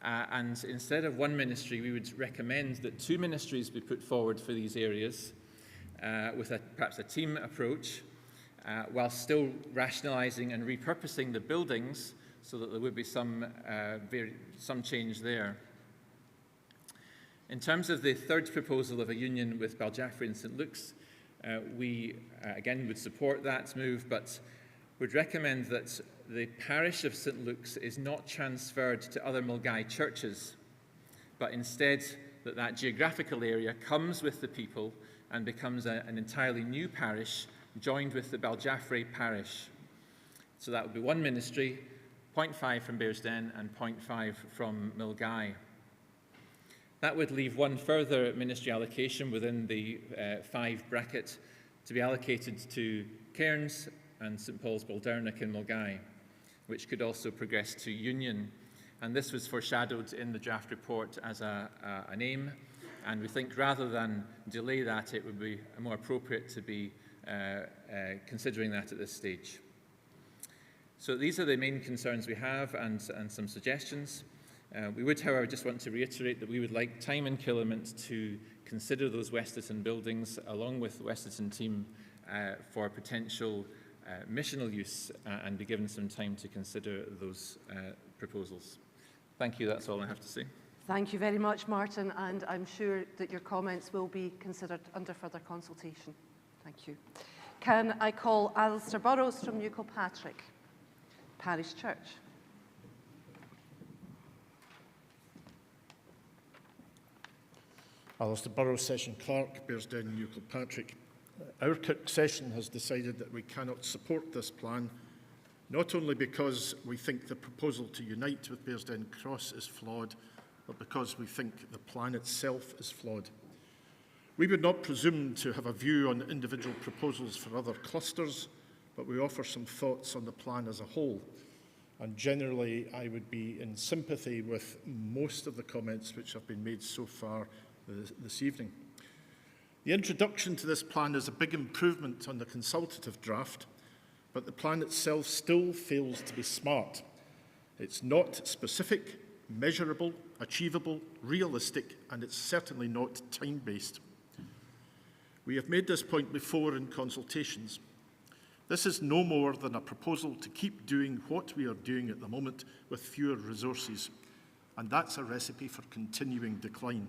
And instead of one ministry, we would recommend that two ministries be put forward for these areas with perhaps a team approach, while still rationalising and repurposing the buildings so that there would be some change there. In terms of the third proposal of a union with Baljaffrey and St Luke's, we again would support that move, but would recommend that the parish of St Luke's is not transferred to other Mulgai churches, but instead that geographical area comes with the people and becomes an entirely new parish joined with the Baljaffray parish. So that would be one ministry, 0.5 from Bearsden and 0.5 from Milngavie. That would leave one further ministry allocation within the 5 bracket to be allocated to Cairns and St Paul's Baldernick in Milngavie, which could also progress to Union. And this was foreshadowed in the draft report as an aim, and we think rather than delay that, it would be more appropriate to be considering that at this stage. So these are the main concerns we have and some suggestions. We would, however, just want to reiterate that we would like Time and Killamont to consider those Westerton buildings along with the Westerton team for potential missional use and be given some time to consider those proposals. Thank you, that's all I have to say. Thank you very much, Martin, and I'm sure that your comments will be considered under further consultation. Thank you. Can I call Alistair Burrows from New Kilpatrick Parish Church? Alistair Burrows, Session Clerk, Bearsden, New Kilpatrick. Our Kirk Session has decided that we cannot support this plan, not only because we think the proposal to unite with Bearsden Cross is flawed, but because we think the plan itself is flawed. We would not presume to have a view on individual proposals for other clusters, but we offer some thoughts on the plan as a whole. And generally, I would be in sympathy with most of the comments which have been made so far this evening. The introduction to this plan is a big improvement on the consultative draft, but the plan itself still fails to be smart. It's not specific, measurable, achievable, realistic, and it's certainly not time-based. We have made this point before in consultations. This is no more than a proposal to keep doing what we are doing at the moment with fewer resources, and that's a recipe for continuing decline.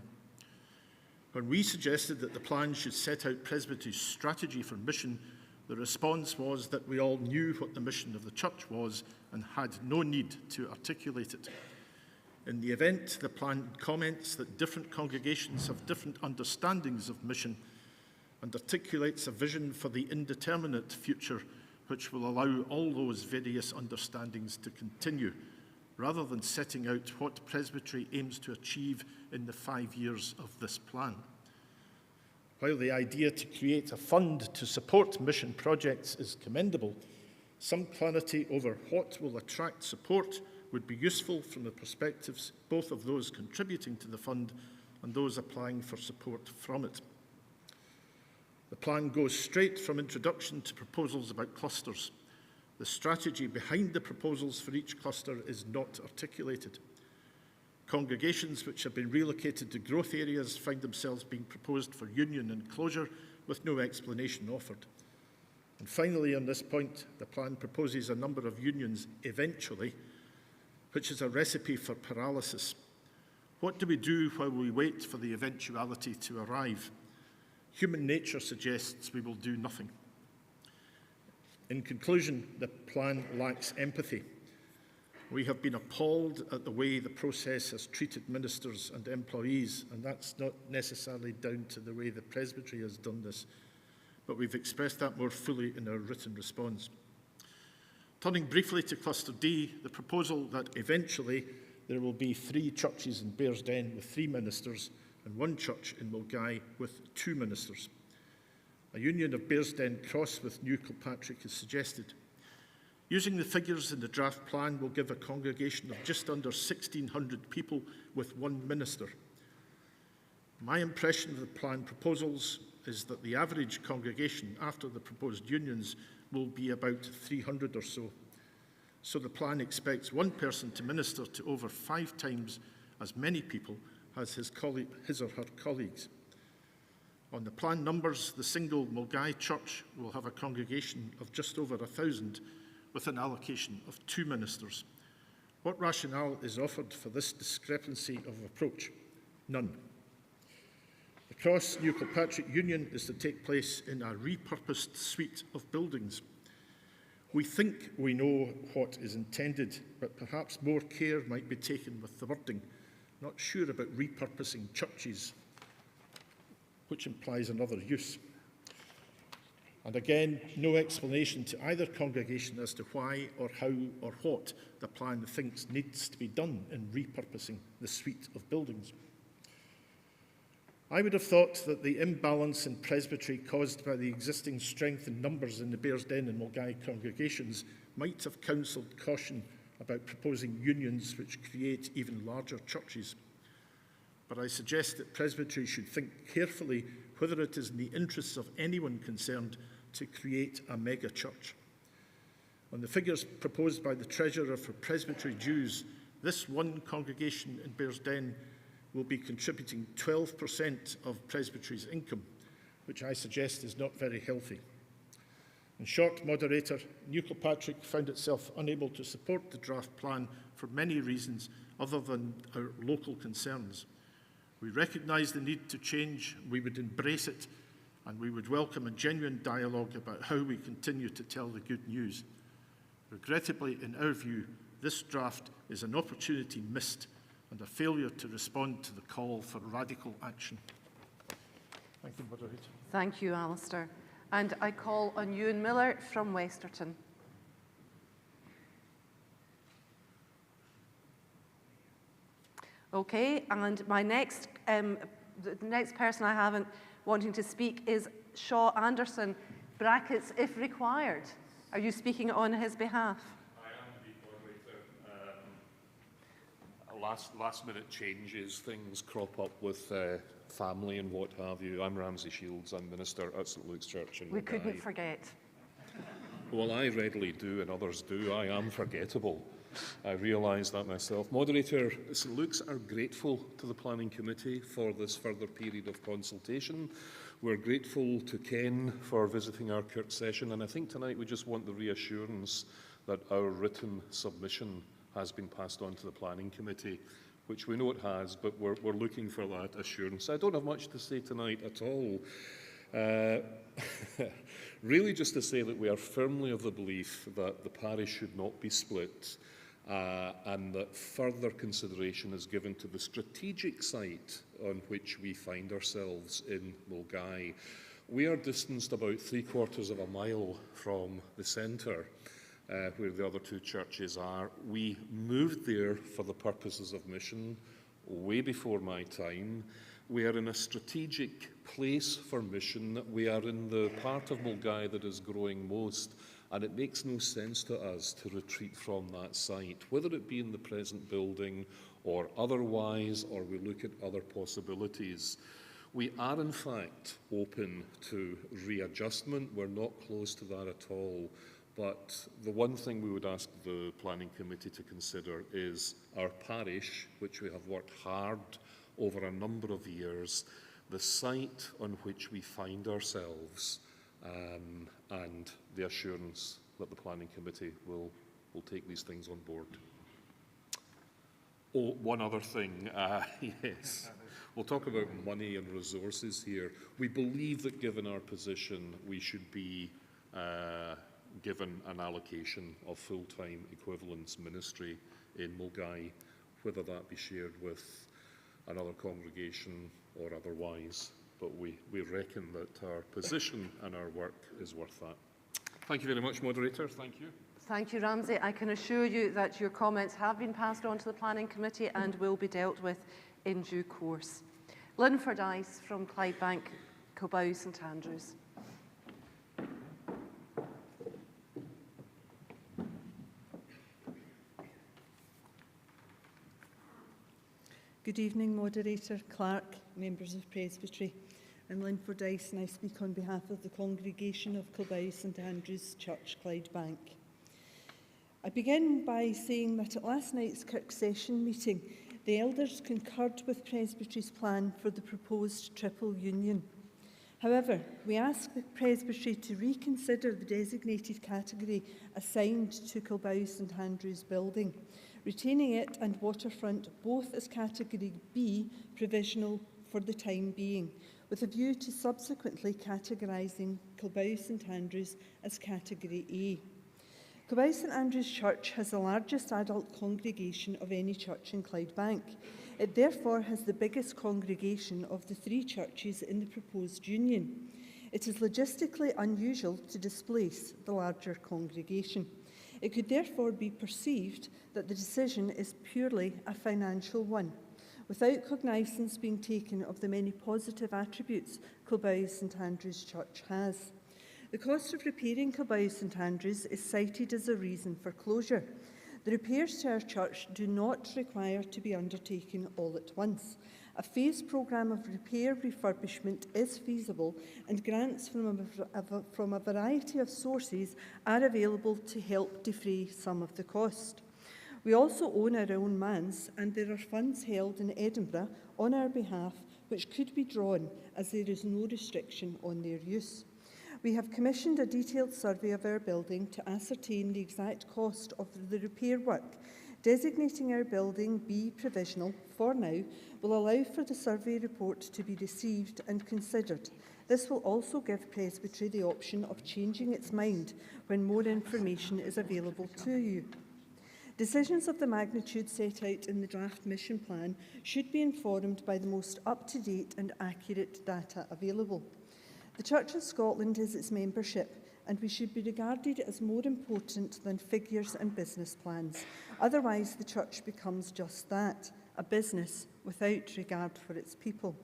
When we suggested that the plan should set out Presbytery's strategy for mission, the response was that we all knew what the mission of the church was and had no need to articulate it. In the event, the plan comments that different congregations have different understandings of mission and articulates a vision for the indeterminate future which will allow all those various understandings to continue, rather than setting out what Presbytery aims to achieve in the 5 years of this plan. While the idea to create a fund to support mission projects is commendable, some clarity over what will attract support would be useful from the perspectives both of those contributing to the fund and those applying for support from it. The plan goes straight from introduction to proposals about clusters. The strategy behind the proposals for each cluster is not articulated. Congregations which have been relocated to growth areas find themselves being proposed for union and closure with no explanation offered. And finally, on this point, the plan proposes a number of unions eventually, which is a recipe for paralysis. What do we do while we wait for the eventuality to arrive? Human nature suggests we will do nothing. In conclusion, the plan lacks empathy. We have been appalled at the way the process has treated ministers and employees, and that's not necessarily down to the way the Presbytery has done this, but we've expressed that more fully in our written response. Turning briefly to Cluster D, the proposal that eventually there will be 3 churches in Bearsden with 3 ministers and 1 church in Milngavie with 2 ministers. A union of Bearsden Cross with New Kilpatrick is suggested. Using the figures in the draft plan will give a congregation of just under 1,600 people with 1 minister. My impression of the plan proposals is that the average congregation after the proposed unions will be about 300 or so. So the plan expects 1 person to minister to over 5 times as many people as his or her colleagues. On the plan numbers, the single Milngavie church will have a congregation of just over 1,000 with an allocation of 2 ministers. What rationale is offered for this discrepancy of approach? None. The Cross New Kilpatrick Union is to take place in a repurposed suite of buildings. We think we know what is intended, but perhaps more care might be taken with the wording. not sure about repurposing churches, which implies another use. And again, no explanation to either congregation as to why or how or what the plan thinks needs to be done in repurposing the suite of buildings. I would have thought that the imbalance in presbytery caused by the existing strength in numbers in the Bearsden and Mulgai congregations might have counselled caution about proposing unions which create even larger churches. But I suggest that presbytery should think carefully whether it is in the interests of anyone concerned to create a mega church. On the figures proposed by the Treasurer for presbytery dues, this one congregation in Bearsden will be contributing 12% of presbytery's income, which I suggest is not very healthy. In short, Moderator, New Kilpatrick found itself unable to support the draft plan for many reasons other than our local concerns. We recognise the need to change, we would embrace it, and we would welcome a genuine dialogue about how we continue to tell the good news. Regrettably, in our view, this draft is an opportunity missed and a failure to respond to the call for radical action. Thank you, Moderator. Thank you, Alistair. And I call on Ewan Miller from Westerton. Okay, and my next, the next person I haven't wanting to speak is Shaw Anderson, brackets if required. Are you speaking on his behalf? I am indeed, Moderator. Last minute changes, things crop up with family and what have you. I'm Ramsay Shields, I'm Minister at St Luke's Church in We Mulgai. couldn't forget. Well, I readily do and others do. I am forgettable. I realise that myself. Moderator, St Luke's are grateful to the Planning Committee for this further period of consultation. We're grateful to Ken for visiting our Kirk session, and I think tonight we just want the reassurance that our written submission has been passed on to the Planning Committee, which we know it has, but we're looking for that assurance. I don't have much to say tonight at all. Really just to say that we are firmly of the belief that the parish should not be split, and that further consideration is given to the strategic site on which we find ourselves in Mulgai. We are distanced about 3/4 of a mile from the centre, where the other two churches are. We moved there for the purposes of mission way before my time. We are in a strategic place for mission. We are in the part of Mulgai that is growing most, and it makes no sense to us to retreat from that site, whether it be in the present building or otherwise, or we look at other possibilities. We are in fact open to readjustment. We're not close to that at all. But the one thing we would ask the Planning Committee to consider is our parish, which we have worked hard over a number of years, the site on which we find ourselves, and the assurance that the Planning Committee will take these things on board. Oh, one other thing, yes. We'll talk about money and resources here. We believe that given our position, we should be given an allocation of full-time equivalence ministry in Mulgai, whether that be shared with another congregation or otherwise. But we reckon that our position and our work is worth that. Thank you very much, Moderator. Thank you. Thank you, Ramsay. I can assure you that your comments have been passed on to the Planning Committee and will be dealt with in due course. Lynn Fordyce from Clydebank, Kilbow, St Andrews. Good evening, Moderator, Clerk, members of Presbytery. I'm Lynn Fordyce and I speak on behalf of the congregation of Kilbow St Andrews Church, Clydebank. I begin by saying that at last night's Kirk session meeting, the elders concurred with Presbytery's plan for the proposed triple union. However, we ask the Presbytery to reconsider the designated category assigned to Kilbow St Andrews building, retaining it and waterfront both as category B, provisional for the time being, with a view to subsequently categorising Kilbow St Andrews as category A. Clyde St Andrew's Church has the largest adult congregation of any church in Clydebank. It therefore has the biggest congregation of the 3 churches in the proposed union. It is logistically unusual to displace the larger congregation. It could therefore be perceived that the decision is purely a financial one, without cognizance being taken of the many positive attributes Clyde St Andrew's Church has. The cost of repairing Clyde St Andrews is cited as a reason for closure. The repairs to our church do not require to be undertaken all at once. A phased programme of repair refurbishment is feasible, and grants from a variety of sources are available to help defray some of the cost. We also own our own manse, and there are funds held in Edinburgh on our behalf which could be drawn, as there is no restriction on their use. We have commissioned a detailed survey of our building to ascertain the exact cost of the repair work. Designating our building B provisional for now will allow for the survey report to be received and considered. This will also give Presbytery the option of changing its mind when more information is available to you. Decisions of the magnitude set out in the draft mission plan should be informed by the most up-to-date and accurate data available. The Church of Scotland is its membership, and we should be regarded as more important than figures and business plans. Otherwise, the Church becomes just that, a business without regard for its people.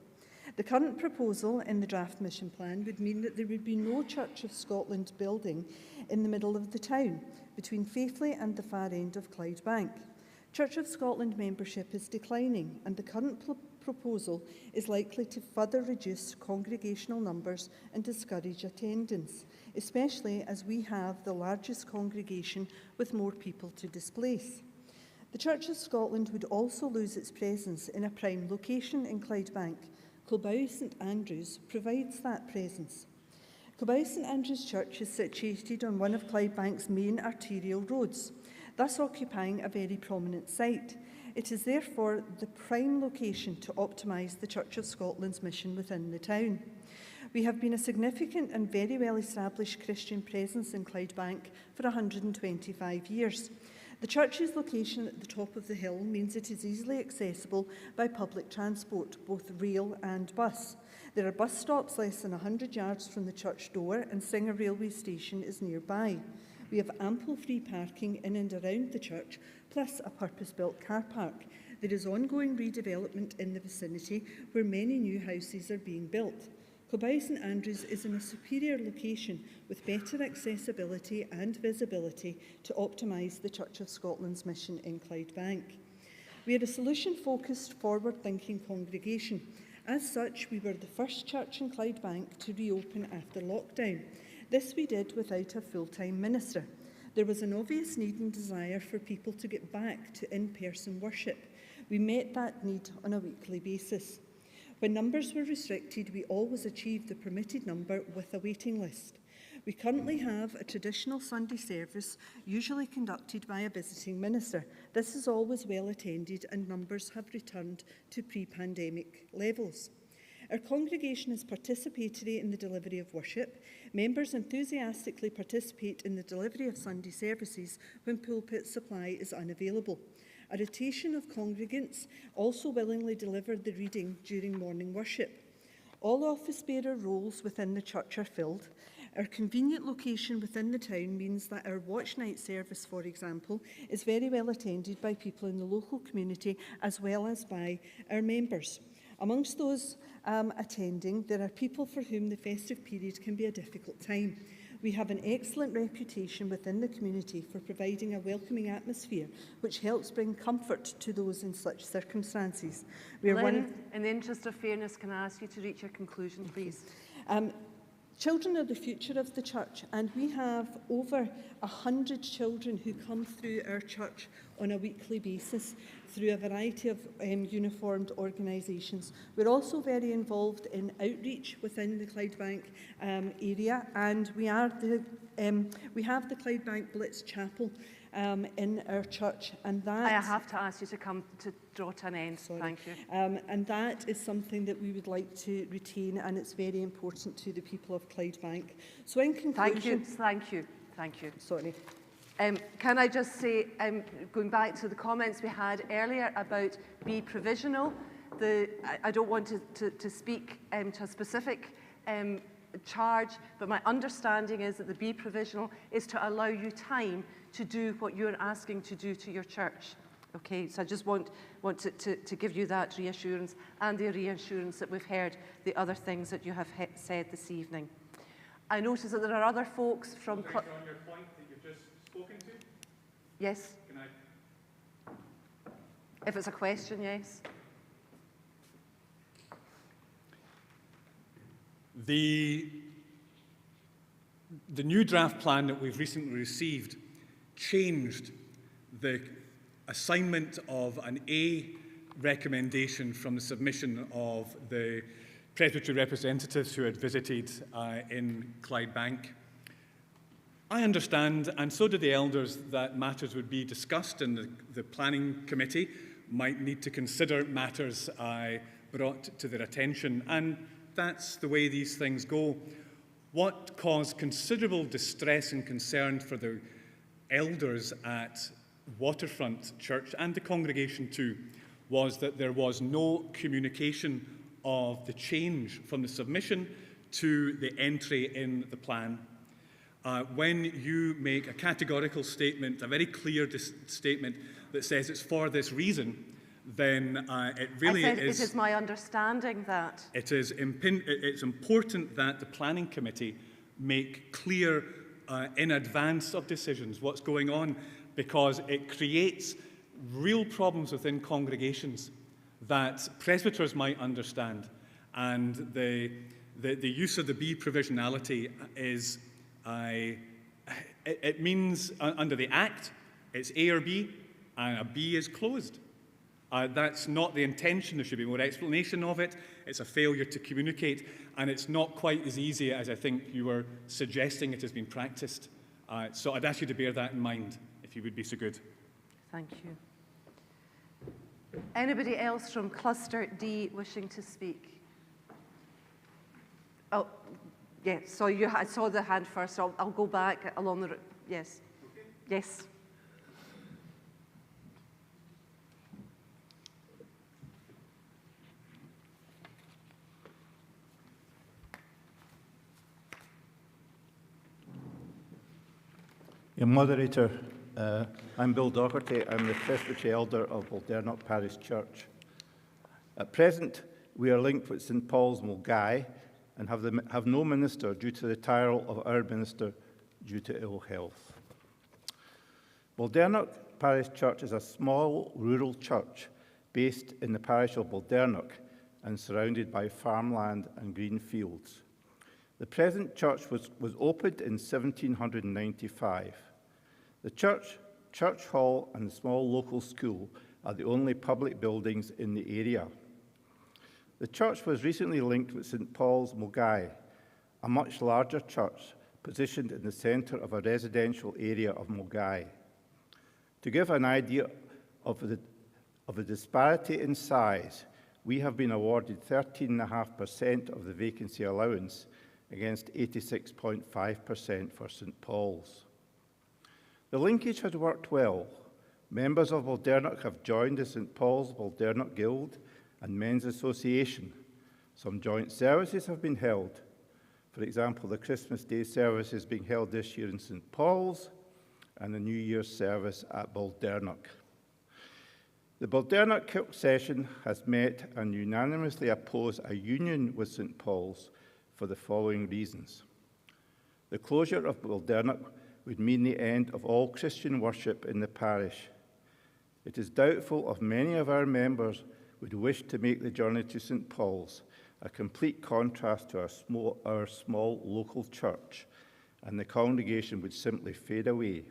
The current proposal in the draft mission plan would mean that there would be no Church of Scotland building in the middle of the town, between Faithfully and the far end of Clydebank. Church of Scotland membership is declining, and the current proposal is likely to further reduce congregational numbers and discourage attendance, especially as we have the largest congregation with more people to displace. The Church of Scotland would also lose its presence in a prime location in Clydebank. Clyde St Andrews provides that presence. Clyde St Andrews Church is situated on one of Clydebank's main arterial roads, thus occupying a very prominent site. It is therefore the prime location to optimise the Church of Scotland's mission within the town. We have been a significant and very well established Christian presence in Clydebank for 125 years. The church's location at the top of the hill means it is easily accessible by public transport, both rail and bus. There are bus stops less than 100 yards from the church door, and Singer railway station is nearby. We have ample free parking in and around the church, plus a purpose-built car park. There is ongoing redevelopment in the vicinity where many new houses are being built. Clyde St Andrews is in a superior location with better accessibility and visibility to optimise the Church of Scotland's mission in Clydebank. We are a solution-focused, forward-thinking congregation. As such, we were the first church in Clydebank to reopen after lockdown. This we did without a full-time minister. There was an obvious need and desire for people to get back to in-person worship. We met that need on a weekly basis. When numbers were restricted, we always achieved the permitted number with a waiting list. We currently have a traditional Sunday service, usually conducted by a visiting minister. This is always well attended, and numbers have returned to pre-pandemic levels. Our congregation is participatory in the delivery of worship. Members enthusiastically participate in the delivery of Sunday services when pulpit supply is unavailable. A rotation of congregants also willingly deliver the reading during morning worship. All office bearer roles within the church are filled. Our convenient location within the town means that our watch night service, for example, is very well attended by people in the local community as well as by our members. Amongst those attending, there are people for whom the festive period can be a difficult time. We have an excellent reputation within the community for providing a welcoming atmosphere, which helps bring comfort to those in such circumstances. Lynn, in the interest of fairness, can I ask you to reach your conclusion, please? Children are the future of the church, and we have over 100 children who come through our church on a weekly basis through a variety of uniformed organisations. We're also very involved in outreach within the Clydebank area, and we have the Clydebank Blitz Chapel in our church, and that... I have to ask you to come to draw to an end. Sorry. Thank you. And that is something that we would like to retain, and it's very important to the people of Clydebank. So in conclusion... Thank you. Sorry. Can I just say, going back to the comments we had earlier about be provisional, I don't want to speak to a specific charge, but my understanding is that the be provisional is to allow you time to do what you're asking to do to your church. Okay, so I just want to give you that reassurance and the reassurance that we've heard the other things that you have said this evening. I notice that there are other folks from... On your point that you've just spoken to? Yes. Can I... If it's a question, yes. The new draft plan that we've recently received changed the assignment of an A recommendation from the submission of the Presbytery representatives who had visited in Clyde Bank. I understand, and so do the elders, that matters would be discussed and the planning committee might need to consider matters brought to their attention, and that's the way these things go. What caused considerable distress and concern for the elders at Waterfront Church and the congregation too was that there was no communication of the change from the submission to the entry in the plan. When you make a categorical statement, a very clear statement that says it's for this reason, then it really It is my understanding that... It's important that the planning committee make clear in advance of decisions what's going on, because it creates real problems within congregations that presbyters might understand. And the use of the B provisionality is, it means under the Act, it's A or B, and a B is closed. That's not the intention. There should be more explanation of it. It's a failure to communicate, and it's not quite as easy as I think you were suggesting it has been practiced. So I'd ask you to bear that in mind, if you would be so good. Thank you. Anybody else from Cluster D wishing to speak? Oh, yes. So I saw the hand first. So I'll go back along the route. Yes. Okay. Yes. Moderator, I'm Bill Doherty. I'm the Presbytery Elder of Baldernock Parish Church. At present, we are linked with St Paul's Mulgai and have no minister due to the retirement of our minister due to ill health. Baldernock Parish Church is a small rural church based in the parish of Baldernock and surrounded by farmland and green fields. The present church was opened in 1795. The church hall and the small local school are the only public buildings in the area. The church was recently linked with St Paul's Mulgai, a much larger church positioned in the centre of a residential area of Mulgai. To give an idea of the disparity in size, we have been awarded 13.5% of the vacancy allowance against 86.5% for St Paul's. The linkage has worked well. Members of Baldernock have joined the St Paul's Baldernock Guild and Men's Association. Some joint services have been held. For example, the Christmas Day service is being held this year in St Paul's and the New Year's service at Baldernock. The Baldernock Kirk Session has met and unanimously opposed a union with St Paul's for the following reasons. The closure of Baldernock would mean the end of all Christian worship in the parish. It is doubtful if many of our members would wish to make the journey to St Paul's, a complete contrast to our small local church, and the congregation would simply fade away.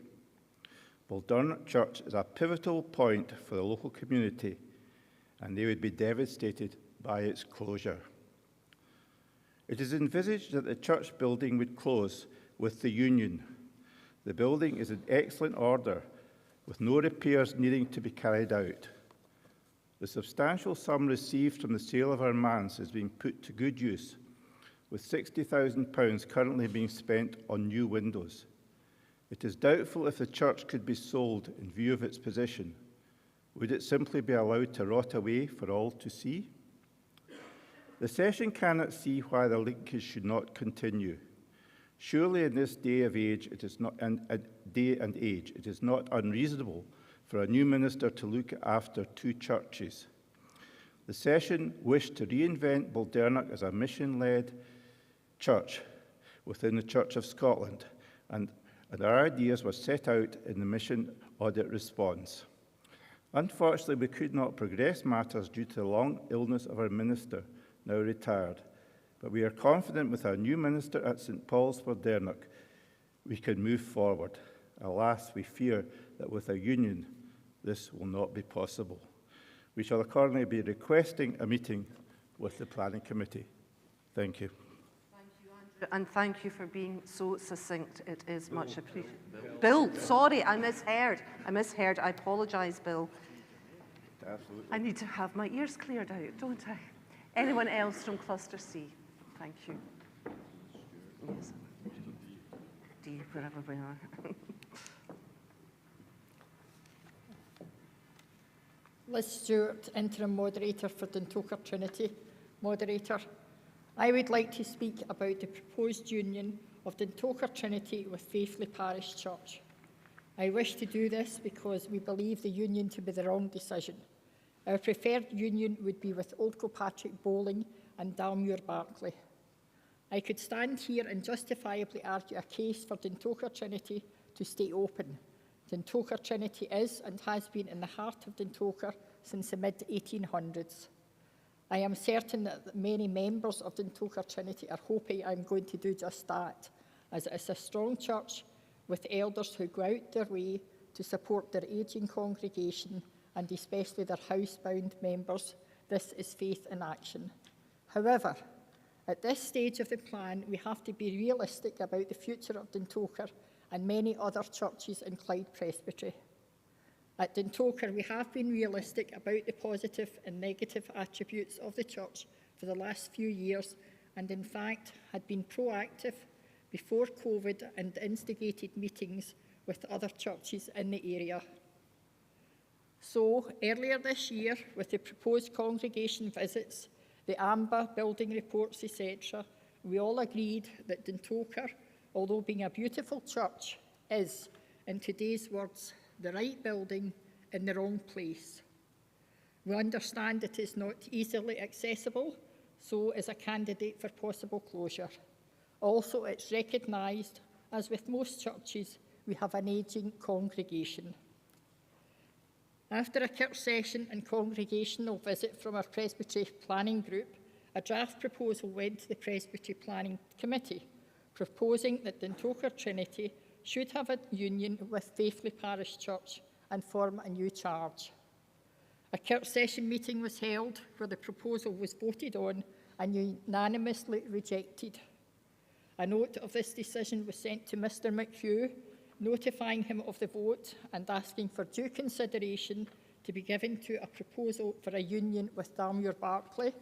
Baldernock Church is a pivotal point for the local community, and they would be devastated by its closure. It is envisaged that the church building would close with the union. The building is in excellent order, with no repairs needing to be carried out. The substantial sum received from the sale of our manse is being put to good use, with £60,000 currently being spent on new windows. It is doubtful if the church could be sold in view of its position. Would it simply be allowed to rot away for all to see? The session cannot see why the linkage should not continue. Surely in this day and age, it is not unreasonable for a new minister to look after two churches. The session wished to reinvent Baldernock as a mission-led church within the Church of Scotland, and our ideas were set out in the mission audit response. Unfortunately, we could not progress matters due to the long illness of our minister, now retired, but we are confident with our new minister at St Paul's Baldernock we can move forward. Alas, we fear that with a union this will not be possible. We shall accordingly be requesting a meeting with the Planning Committee. Thank you. Thank you, Andrew, and thank you for being so succinct. It is much appreciated. Bill, sorry, I misheard. I apologise, Bill. Absolutely. I need to have my ears cleared out, don't I? Anyone else from Cluster C? Thank you. Yes. D, wherever we are. Liz Stewart, Interim Moderator for Dundalk Trinity. Moderator, I would like to speak about the proposed union of Dundalk Trinity with Faithfully Parish Church. I wish to do this because we believe the union to be the wrong decision. Our preferred union would be with Old Kilpatrick Bowling and Dalmuir Barclay. I could stand here and justifiably argue a case for Dundalk Trinity to stay open. Dundalk Trinity is and has been in the heart of Dundalk since the mid-1800s. I am certain that many members of Dundalk Trinity are hoping I'm going to do just that, as it is a strong church with elders who go out their way to support their ageing congregation and especially their housebound members. This is faith in action. However, at this stage of the plan, we have to be realistic about the future of Dundalk and many other churches in Clyde Presbytery. At Dundalk, we have been realistic about the positive and negative attributes of the church for the last few years, and in fact had been proactive before COVID and instigated meetings with other churches in the area. So, earlier this year, with the proposed congregation visits, the AMBA building reports, etc., we all agreed that Dundalk, although being a beautiful church, is, in today's words, the right building in the wrong place. We understand it is not easily accessible, so is a candidate for possible closure. Also, it's recognised, as with most churches, we have an ageing congregation. After a church session and congregational visit from our Presbytery Planning Group, a draft proposal went to the Presbytery Planning Committee, proposing that Dundalk Trinity should have a union with Faithfully Parish Church and form a new charge. A church session meeting was held where the proposal was voted on and unanimously rejected. A note of this decision was sent to Mr McHugh, notifying him of the vote and asking for due consideration to be given to a proposal for a union with Dalmuir Barclay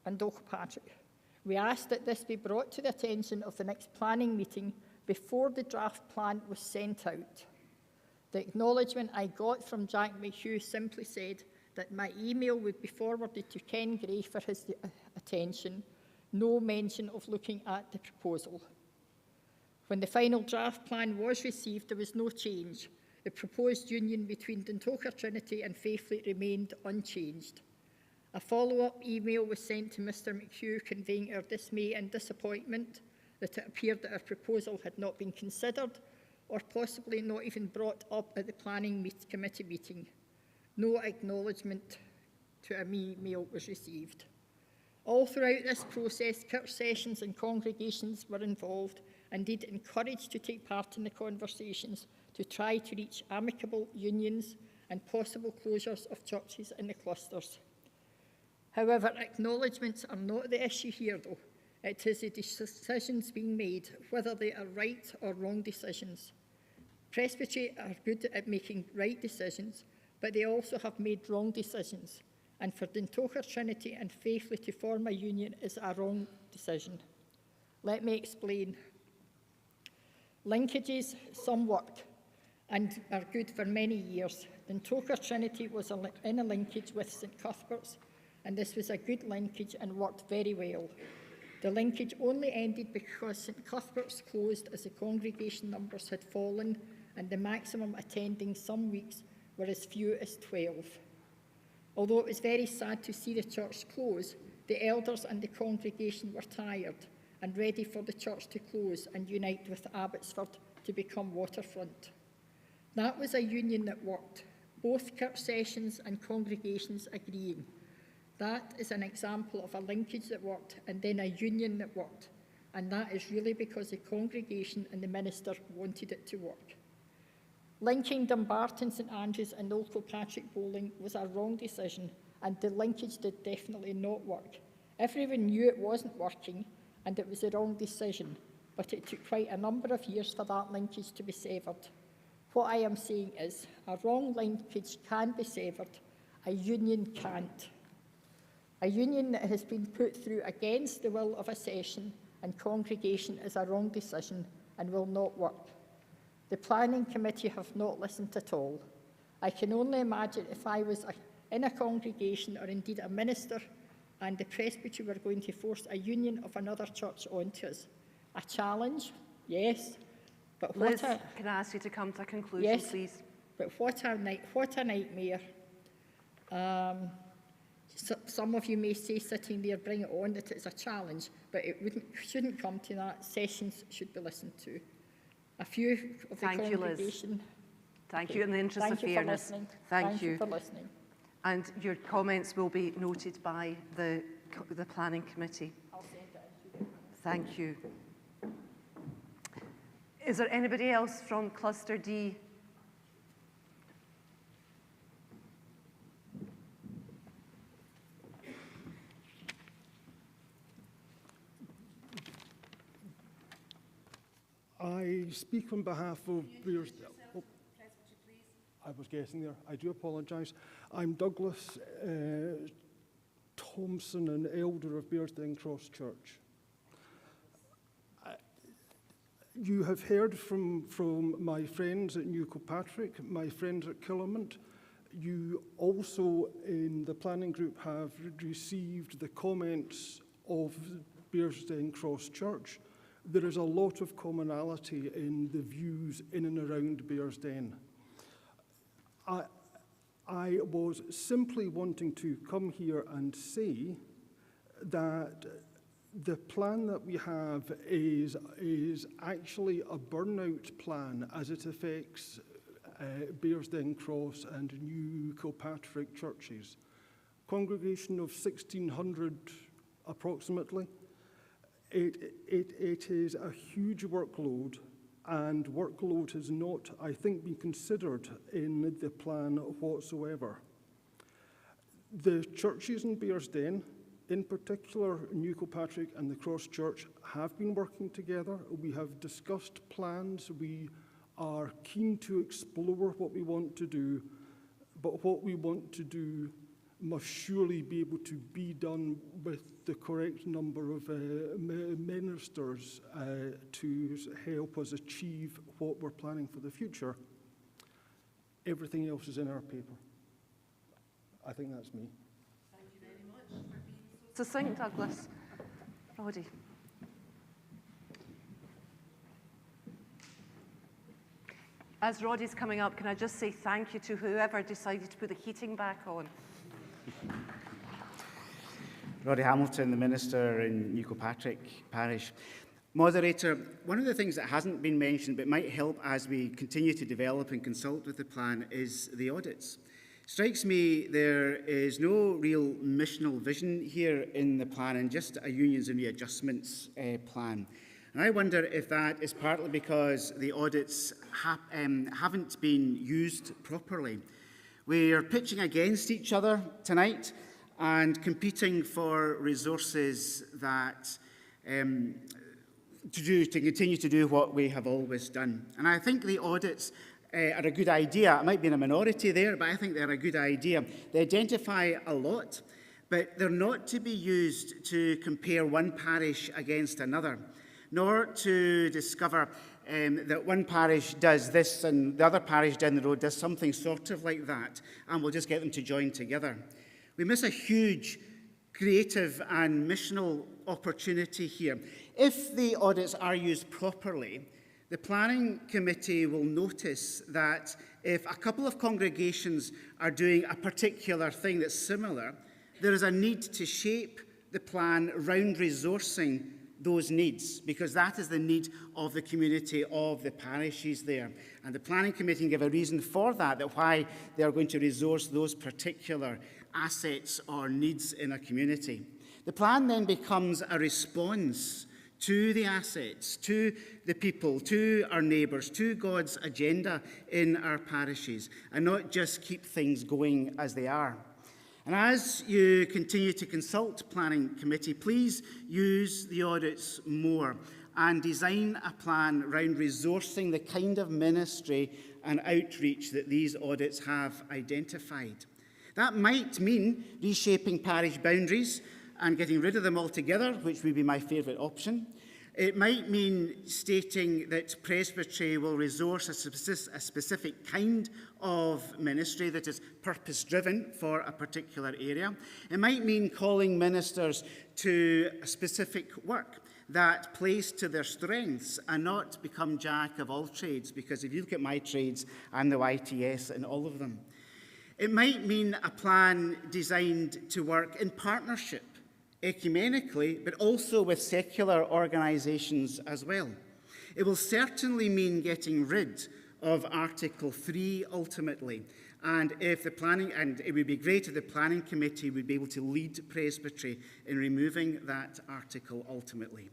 and Old Kilpatrick. We asked that this be brought to the attention of the next planning meeting before the draft plan was sent out. The acknowledgement I got from Jack McHugh simply said that my email would be forwarded to Ken Gray for his attention, no mention of looking at the proposal. When the final draft plan was received, there was no change. The proposed union between Dundalk Trinity and Faithfully remained unchanged. A follow-up email was sent to Mr McHugh conveying our dismay and disappointment that it appeared that our proposal had not been considered or possibly not even brought up at the Planning Committee meeting. No acknowledgement to a me email was received. All throughout this process, church sessions and congregations were involved, indeed encouraged to take part in the conversations to try to reach amicable unions and possible closures of churches in the clusters. However, acknowledgements are not the issue here, though. It is the decisions being made, whether they are right or wrong decisions. Presbytery are good at making right decisions, but they also have made wrong decisions. And for Dundalk Trinity and Faithfully to form a union is a wrong decision. Let me explain. Linkages, some work and are good for many years. Then Toker Trinity was in a linkage with St Cuthbert's, and this was a good linkage and worked very well. The linkage only ended because St Cuthbert's closed as the congregation numbers had fallen and the maximum attending some weeks were as few as 12. Although it was very sad to see the church close, the elders and the congregation were tired and ready for the church to close and unite with Abbotsford to become Waterfront. That was a union that worked, both church sessions and congregations agreeing. That is an example of a linkage that worked and then a union that worked, and that is really because the congregation and the minister wanted it to work. Linking Dumbarton, St Andrews and Old Kilpatrick Bowling was a wrong decision, and the linkage did definitely not work. Everyone knew it wasn't working and it was a wrong decision, but it took quite a number of years for that linkage to be severed. What I am saying is, a wrong linkage can be severed, a union can't. A union that has been put through against the will of a session and congregation is a wrong decision and will not work. The planning committee have not listened at all. I can only imagine if I was in a congregation or indeed a minister and the Presbytery were going to force a union of another church onto us. A challenge, yes, but Liz, can I ask you to come to a conclusion, yes, please? But what a nightmare. Some of you may say sitting there, bring it on, that it's a challenge, but it shouldn't come to that. Sessions should be listened to. A few of the congregation. You, Liz. Thank you. In the interest of fairness. Thank you for listening. And your comments will be noted by the planning committee. I'll send it. Thank you. Is there anybody else from Cluster D? I speak on behalf of Bearsdale. Oh, I was guessing there. I do apologise. I'm Douglas Thompson, an elder of Bearsdale Cross Church. You have heard from my friends at New Kilpatrick, my friends at Killamont. You also, in the planning group, have received the comments of Bearsdale Cross Church. There is a lot of commonality in the views in and around Bearsden. I was simply wanting to come here and say that the plan that we have is actually a burnout plan as it affects Bearsden Cross and New Kilpatrick churches. Congregation of 1,600 approximately. It is a huge workload, and workload has not, I think, been considered in the plan whatsoever. The churches in Bearsden, in particular New Kilpatrick and the Cross Church, have been working together. We have discussed plans. We are keen to explore what we want to do, but what we want to do must surely be able to be done with the correct number of ministers to help us achieve what we're planning for the future. Everything else is in our paper. I think that's me. Thank you very much for being so succinct, Douglas. Roddy. As Roddy's coming up, can I just say thank you to whoever decided to put the heating back on. Roddy Hamilton, the Minister in New Kilpatrick Parish. Moderator, one of the things that hasn't been mentioned but might help as we continue to develop and consult with the plan is the audits. Strikes me there is no real missional vision here in the plan and just a unions and readjustments plan. And I wonder if that is partly because the audits haven't been used properly. We are pitching against each other tonight and competing for resources that to continue to do what we have always done. And I think the audits are a good idea. I might be in a minority there, but I think they're a good idea. They identify a lot, but they're not to be used to compare one parish against another, nor to discover that one parish does this and the other parish down the road does something sort of like that, and we'll just get them to join together. We miss a huge creative and missional opportunity here. If the audits are used properly, the planning committee will notice that if a couple of congregations are doing a particular thing that's similar, there is a need to shape the plan round resourcing those needs, because that is the need of the community, of the parishes there. And the planning committee can give a reason for that why they are going to resource those particular assets or needs in a community. The plan then becomes a response to the assets, to the people, to our neighbours, to God's agenda in our parishes, and not just keep things going as they are. And as you continue to consult Planning Committee, please use the audits more and design a plan around resourcing the kind of ministry and outreach that these audits have identified. That might mean reshaping parish boundaries and getting rid of them altogether, which would be my favourite option. It might mean stating that Presbytery will resource a specific kind of ministry that is purpose-driven for a particular area. It might mean calling ministers to a specific work that plays to their strengths and not become jack of all trades, because if you look at my trades, I'm the YTS in all of them. It might mean a plan designed to work in partnership, ecumenically, but also with secular organisations as well. It will certainly mean getting rid of Article 3 ultimately, and it would be great if the Planning Committee would be able to lead Presbytery in removing that article ultimately.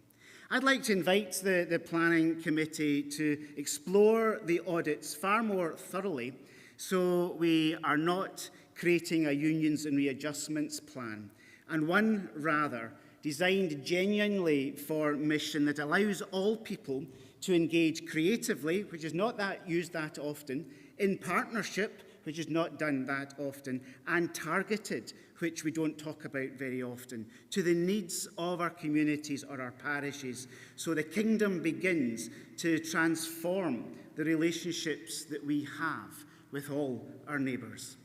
I'd like to invite the Planning Committee to explore the audits far more thoroughly, so we are not creating a unions and readjustments plan, and one rather designed genuinely for mission that allows all people to engage creatively, which is not used that often, in partnership, which is not done that often, and targeted, which we don't talk about very often, to the needs of our communities or our parishes, so the kingdom begins to transform the relationships that we have with all our neighbours.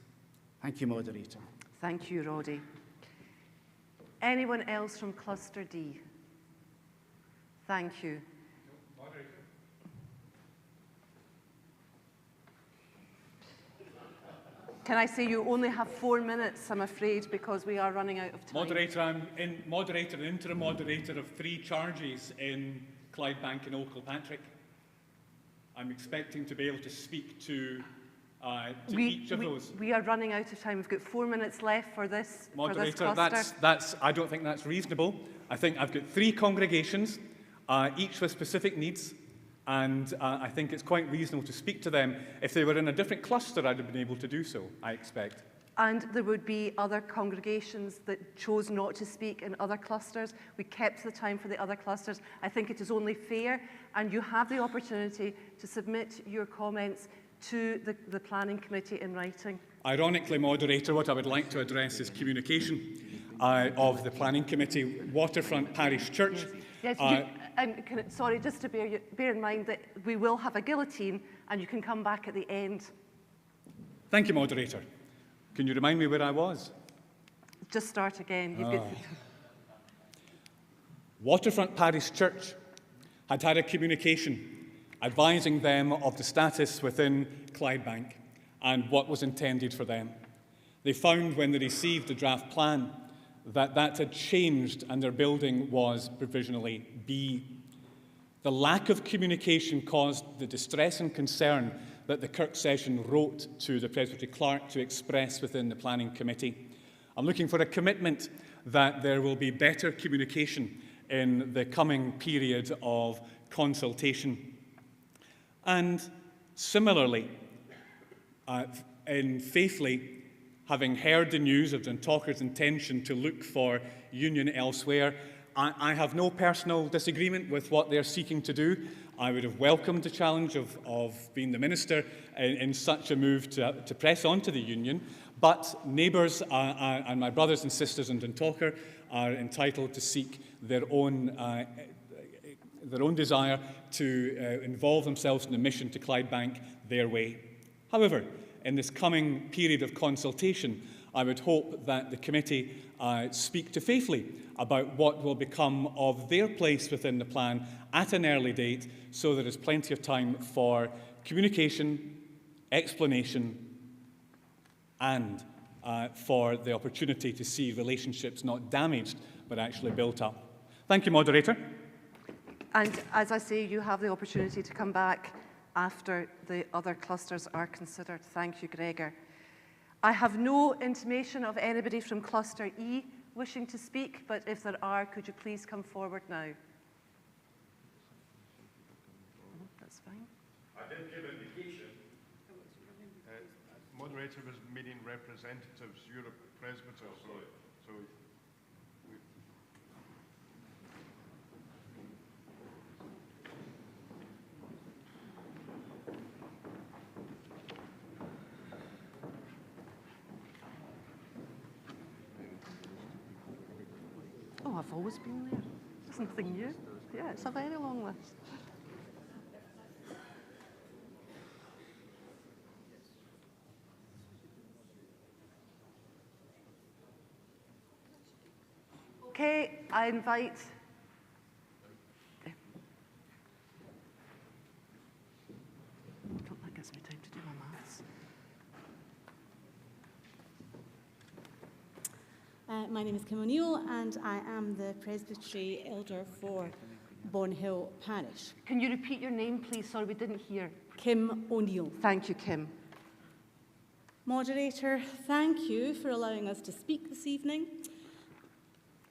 Thank you, Moderator. Thank you, Roddy. Anyone else from Cluster D? Thank you. Can I say you only have 4 minutes, I'm afraid, because we are running out of time. Moderator, I'm moderator and interim moderator of 3 charges in Clyde Bank and Old Kilpatrick. I'm expecting to be able to speak to each of those. We are running out of time. We've got 4 minutes left for this Moderator, cluster. I don't think that's reasonable. I think I've got 3 congregations, each with specific needs, and I think it's quite reasonable to speak to them. If they were in a different cluster, I'd have been able to do so, I expect. And there would be other congregations that chose not to speak in other clusters. We kept the time for the other clusters. I think it is only fair, and you have the opportunity to submit your comments to the Planning Committee in writing. Ironically, Moderator, what I would like to address is communication of the Planning Committee. Waterfront Parish Church. Yes, sorry, just to bear in mind that we will have a guillotine and you can come back at the end. Thank you, Moderator. Can you remind me where I was? Just start again. Waterfront Parish Church had a communication advising them of the status within Clydebank and what was intended for them. They found when they received the draft plan that had changed and their building was provisionally B. The lack of communication caused the distress and concern that the Kirk Session wrote to the Presbytery Clerk to express within the Planning Committee. I'm looking for a commitment that there will be better communication in the coming period of consultation. And similarly, in Faithfully, having heard the news of Dundalker's intention to look for union elsewhere, I have no personal disagreement with what they're seeking to do. I would have welcomed the challenge of being the minister in such a move to press on to the union, but neighbours and my brothers and sisters in Dundalker are entitled to seek their own their own desire to involve themselves in the mission to Clydebank their way. However, in this coming period of consultation, I would hope that the committee speak to Faithfully about what will become of their place within the plan at an early date, so there is plenty of time for communication, explanation, and for the opportunity to see relationships not damaged but actually built up. Thank you, Moderator. And as I say, you have the opportunity to come back after the other clusters are considered. Thank you, Gregor. I have no intimation of anybody from Cluster E wishing to speak, but if there are, could you please come forward now? That's fine. I did give indication. Moderator was meeting representatives, Europe Presbytery, so Oh, I've always been there. There's nothing new. Yeah, it's a very long list. Okay, I invite... That gives me time to do my maths. My name is Kim O'Neill and I am the Presbytery Elder for Bonhill Parish. Can you repeat your name, please? Sorry, we didn't hear. Kim O'Neill. Thank you, Kim. Moderator, thank you for allowing us to speak this evening.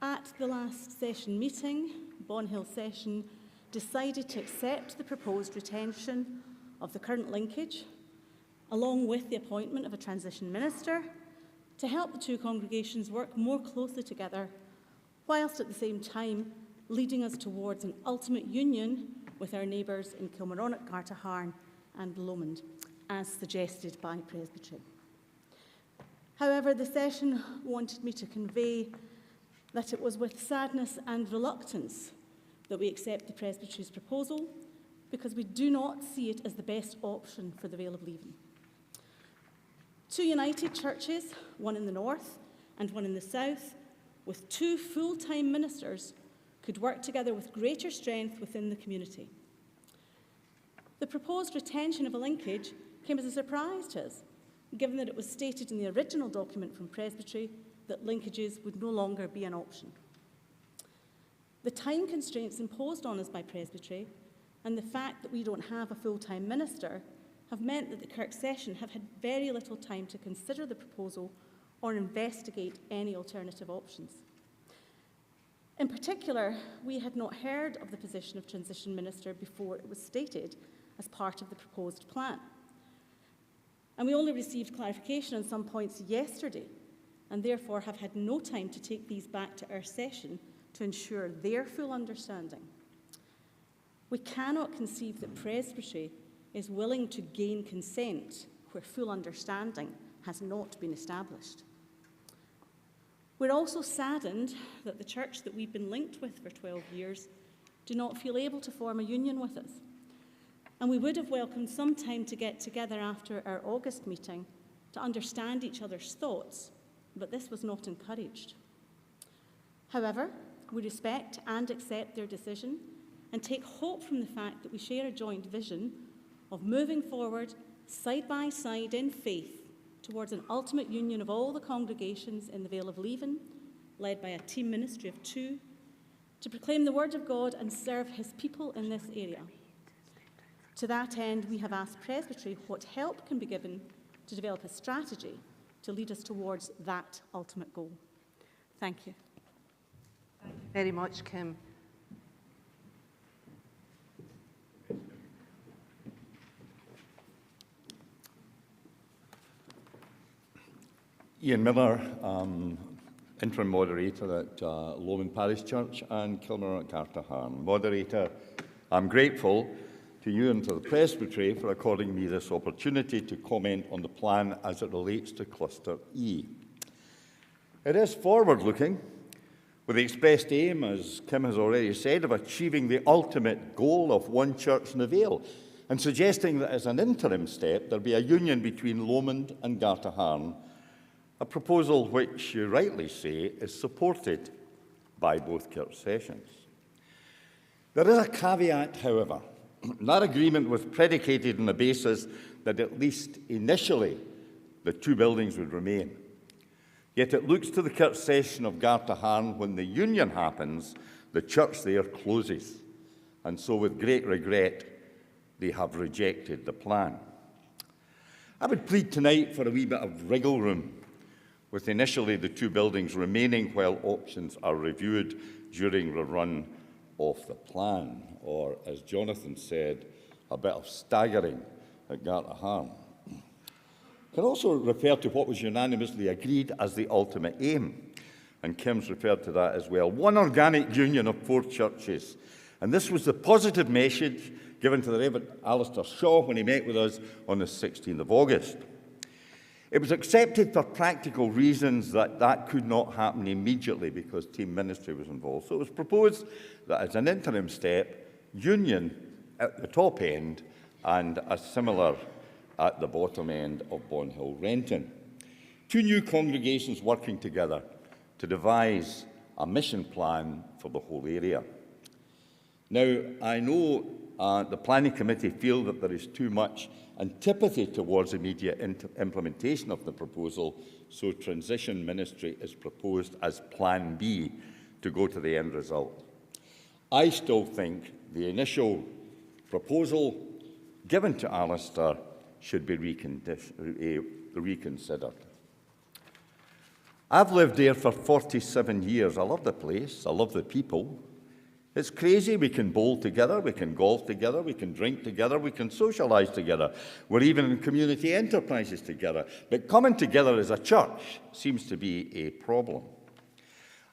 At the last session meeting, Bonhill Session decided to accept the proposed retention of the current linkage, along with the appointment of a transition minister, to help the two congregations work more closely together, whilst at the same time leading us towards an ultimate union with our neighbours in Kilmarnock, Cartaharn and Lomond, as suggested by Presbytery. However, the session wanted me to convey that it was with sadness and reluctance that we accept the Presbytery's proposal, because we do not see it as the best option for the Vale of Leven. Two united churches, one in the north and one in the south, with two full-time ministers, could work together with greater strength within the community. The proposed retention of a linkage came as a surprise to us, given that it was stated in the original document from Presbytery that linkages would no longer be an option. The time constraints imposed on us by Presbytery and the fact that we don't have a full-time minister have meant that the Kirk Session have had very little time to consider the proposal or investigate any alternative options. In particular, we had not heard of the position of transition minister before it was stated as part of the proposed plan. And we only received clarification on some points yesterday, and therefore have had no time to take these back to our session to ensure their full understanding. We cannot conceive that Presbytery is willing to gain consent where full understanding has not been established. We're also saddened that the church that we've been linked with for 12 years do not feel able to form a union with us. And we would have welcomed some time to get together after our August meeting to understand each other's thoughts, but this was not encouraged. However, we respect and accept their decision and take hope from the fact that we share a joint vision of moving forward side by side in faith towards an ultimate union of all the congregations in the Vale of Leven, led by a team ministry of two, to proclaim the word of God and serve his people in this area. To that end, we have asked Presbytery what help can be given to develop a strategy to lead us towards that ultimate goal. Thank you. Thank you very much, Kim. Ian Miller, interim moderator at Lomond Parish Church and Kilmarnock Cartaharn. Moderator, I'm grateful to you and to the Presbytery for according me this opportunity to comment on the plan as it relates to Cluster E. It is forward-looking, with the expressed aim, as Kim has already said, of achieving the ultimate goal of one church in the Vale, and suggesting that as an interim step there be a union between Lomond and Gartaharn, a proposal which, you rightly say, is supported by both Kirk sessions. There is a caveat, however. That agreement was predicated on the basis that at least initially the two buildings would remain. Yet it looks to the Kirk session of Gartaharn when the union happens, the church there closes. And so with great regret, they have rejected the plan. I would plead tonight for a wee bit of wriggle room, with initially the two buildings remaining while options are reviewed during the run of the plan, or, as Jonathan said, a bit of staggering at Gartaharn. I can also refer to what was unanimously agreed as the ultimate aim, and Kim's referred to that as well. One organic union of four churches. And this was the positive message given to the Reverend Alistair Shaw when he met with us on the 16th of August. It was accepted for practical reasons that that could not happen immediately because team ministry was involved. So it was proposed that as an interim step, union at the top end and a similar at the bottom end of Bonhill Renton. Two new congregations working together to devise a mission plan for the whole area. Now, I know the Planning Committee feel that there is too much antipathy towards immediate implementation of the proposal, so transition ministry is proposed as Plan B to go to the end result. I still think the initial proposal given to Alistair should be reconsidered. I've lived there for 47 years. I love the place. I love the people. It's crazy. We can bowl together. We can golf together. We can drink together. We can socialise together. We're even in community enterprises together. But coming together as a church seems to be a problem.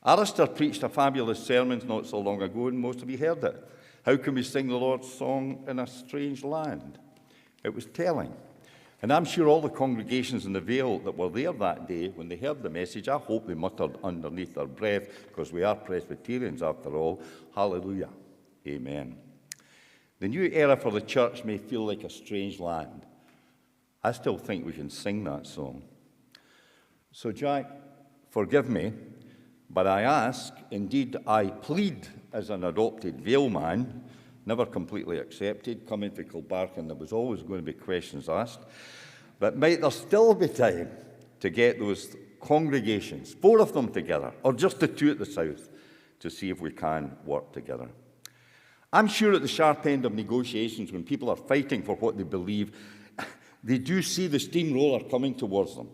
Alistair preached a fabulous sermon not so long ago, and most of you heard it. How can we sing the Lord's song in a strange land? It was telling. And I'm sure all the congregations in the Vale that were there that day, when they heard the message, I hope they muttered underneath their breath, because we are Presbyterians after all, hallelujah, amen. The new era for the church may feel like a strange land. I still think we can sing that song. So, Jack, forgive me, but I ask, indeed I plead as an adopted Vale man, never completely accepted. Coming to Kilbarchan, there was always going to be questions asked. But might there still be time to get those congregations, 4 of them together, or just the 2 at the south, to see if we can work together? I'm sure at the sharp end of negotiations, when people are fighting for what they believe, they do see the steamroller coming towards them.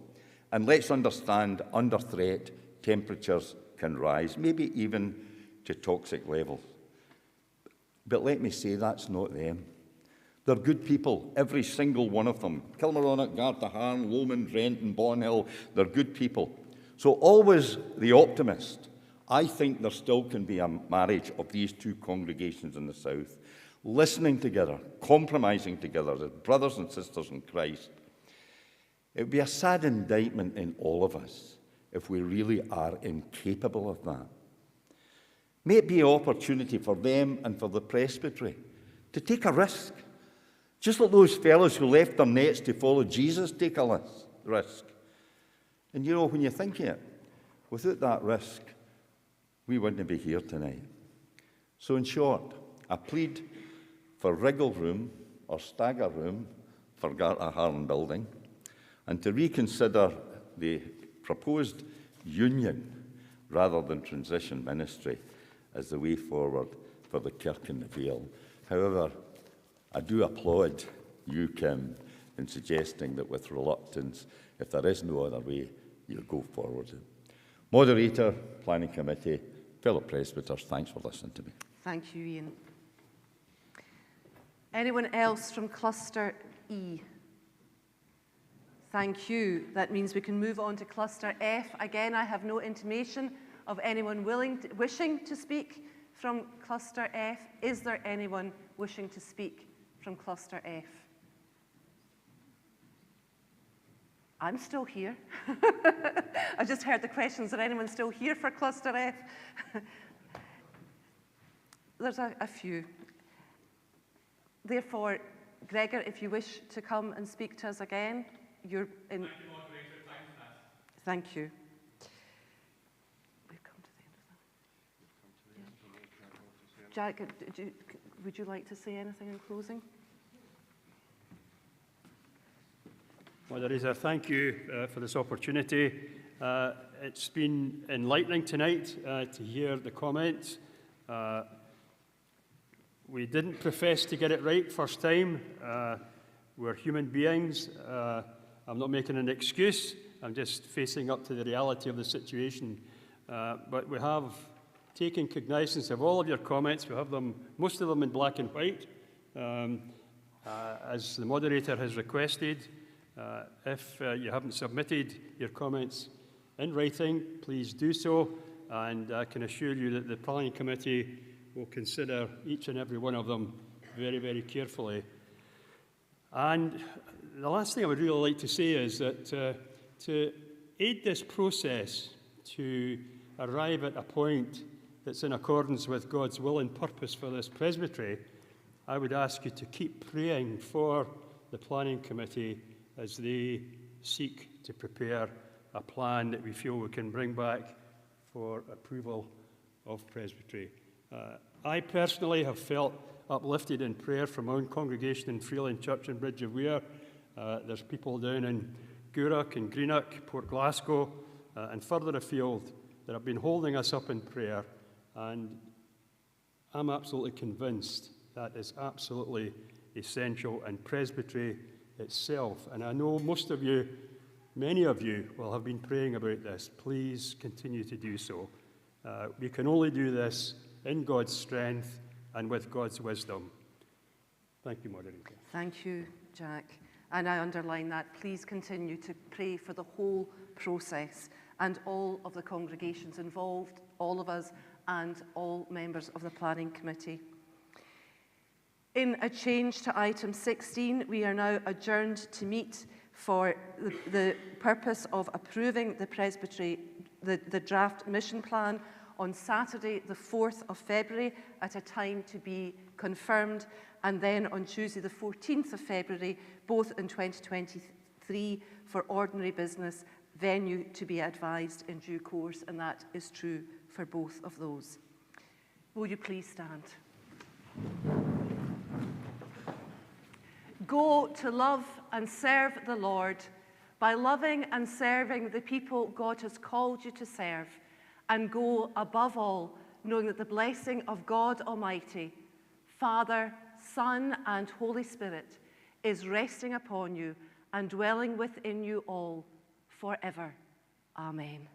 And let's understand, under threat, temperatures can rise, maybe even to toxic levels. But let me say, that's not them. They're good people, every single one of them. Kilmarnock, Gartaharn, Lomond, Renton, Bonhill, they're good people. So always the optimist. I think there still can be a marriage of these 2 congregations in the south, listening together, compromising together as brothers and sisters in Christ. It would be a sad indictment in all of us if we really are incapable of that. May it be an opportunity for them and for the presbytery to take a risk. Just like those fellows who left their nets to follow Jesus take a risk. And you know, when you think of it, without that risk, we wouldn't be here tonight. So in short, I plead for wriggle room or stagger room for Gartaharn building, and to reconsider the proposed union rather than transition ministry as the way forward for the Kirk and the Vale. However, I do applaud you, Kim, in suggesting that with reluctance, if there is no other way, you'll go forward. Moderator, Planning Committee, fellow presbyters, thanks for listening to me. Thank you, Ian. Anyone else from Cluster E? Thank you. That means we can move on to Cluster F. Again, I have no intimation of anyone wishing to speak from Cluster F. Is there anyone wishing to speak from Cluster F? I'm still here. I just heard the questions. Is anyone still here for Cluster F? There's a few. Therefore, Gregor, if you wish to come and speak to us again, you're in. Thank you, moderator. Time's passed. Thank you. We've come to the end of that. Jack, would you like to say anything in closing? Moderator, thank you for this opportunity. It's been enlightening tonight to hear the comments. We didn't profess to get it right first time. We're human beings. I'm not making an excuse. I'm just facing up to the reality of the situation. But we have taken cognizance of all of your comments. We have them, most of them in black and white, as the moderator has requested. If you haven't submitted your comments in writing, please do so. And I can assure you that the Planning Committee will consider each and every one of them very, very carefully. And the last thing I would really like to say is that to aid this process to arrive at a point that's in accordance with God's will and purpose for this presbytery, I would ask you to keep praying for the Planning Committee as they seek to prepare a plan that we feel we can bring back for approval of presbytery. I personally have felt uplifted in prayer from my own congregation in Freeland Church in Bridge of Weir. There's people down in Gourock and Greenock, Port Glasgow, and further afield that have been holding us up in prayer. And I'm absolutely convinced that is absolutely essential, and presbytery itself. And I know most of you, many of you, will have been praying about this. Please continue to do so. We can only do this in God's strength and with God's wisdom. Thank you, moderator. Thank you, Jack. And I underline that. Please continue to pray for the whole process and all of the congregations involved, all of us, and all members of the Planning Committee. In a change to item 16, we are now adjourned to meet for the purpose of approving the presbytery, the draft mission plan on Saturday, the 4th of February, at a time to be confirmed, and then on Tuesday, the 14th of February, both in 2023, for ordinary business, venue to be advised in due course, and that is true for both of those. Will you please stand? Go to love and serve the Lord by loving and serving the people God has called you to serve, and go above all, knowing that the blessing of God Almighty, Father, Son, and Holy Spirit is resting upon you and dwelling within you all forever. Amen.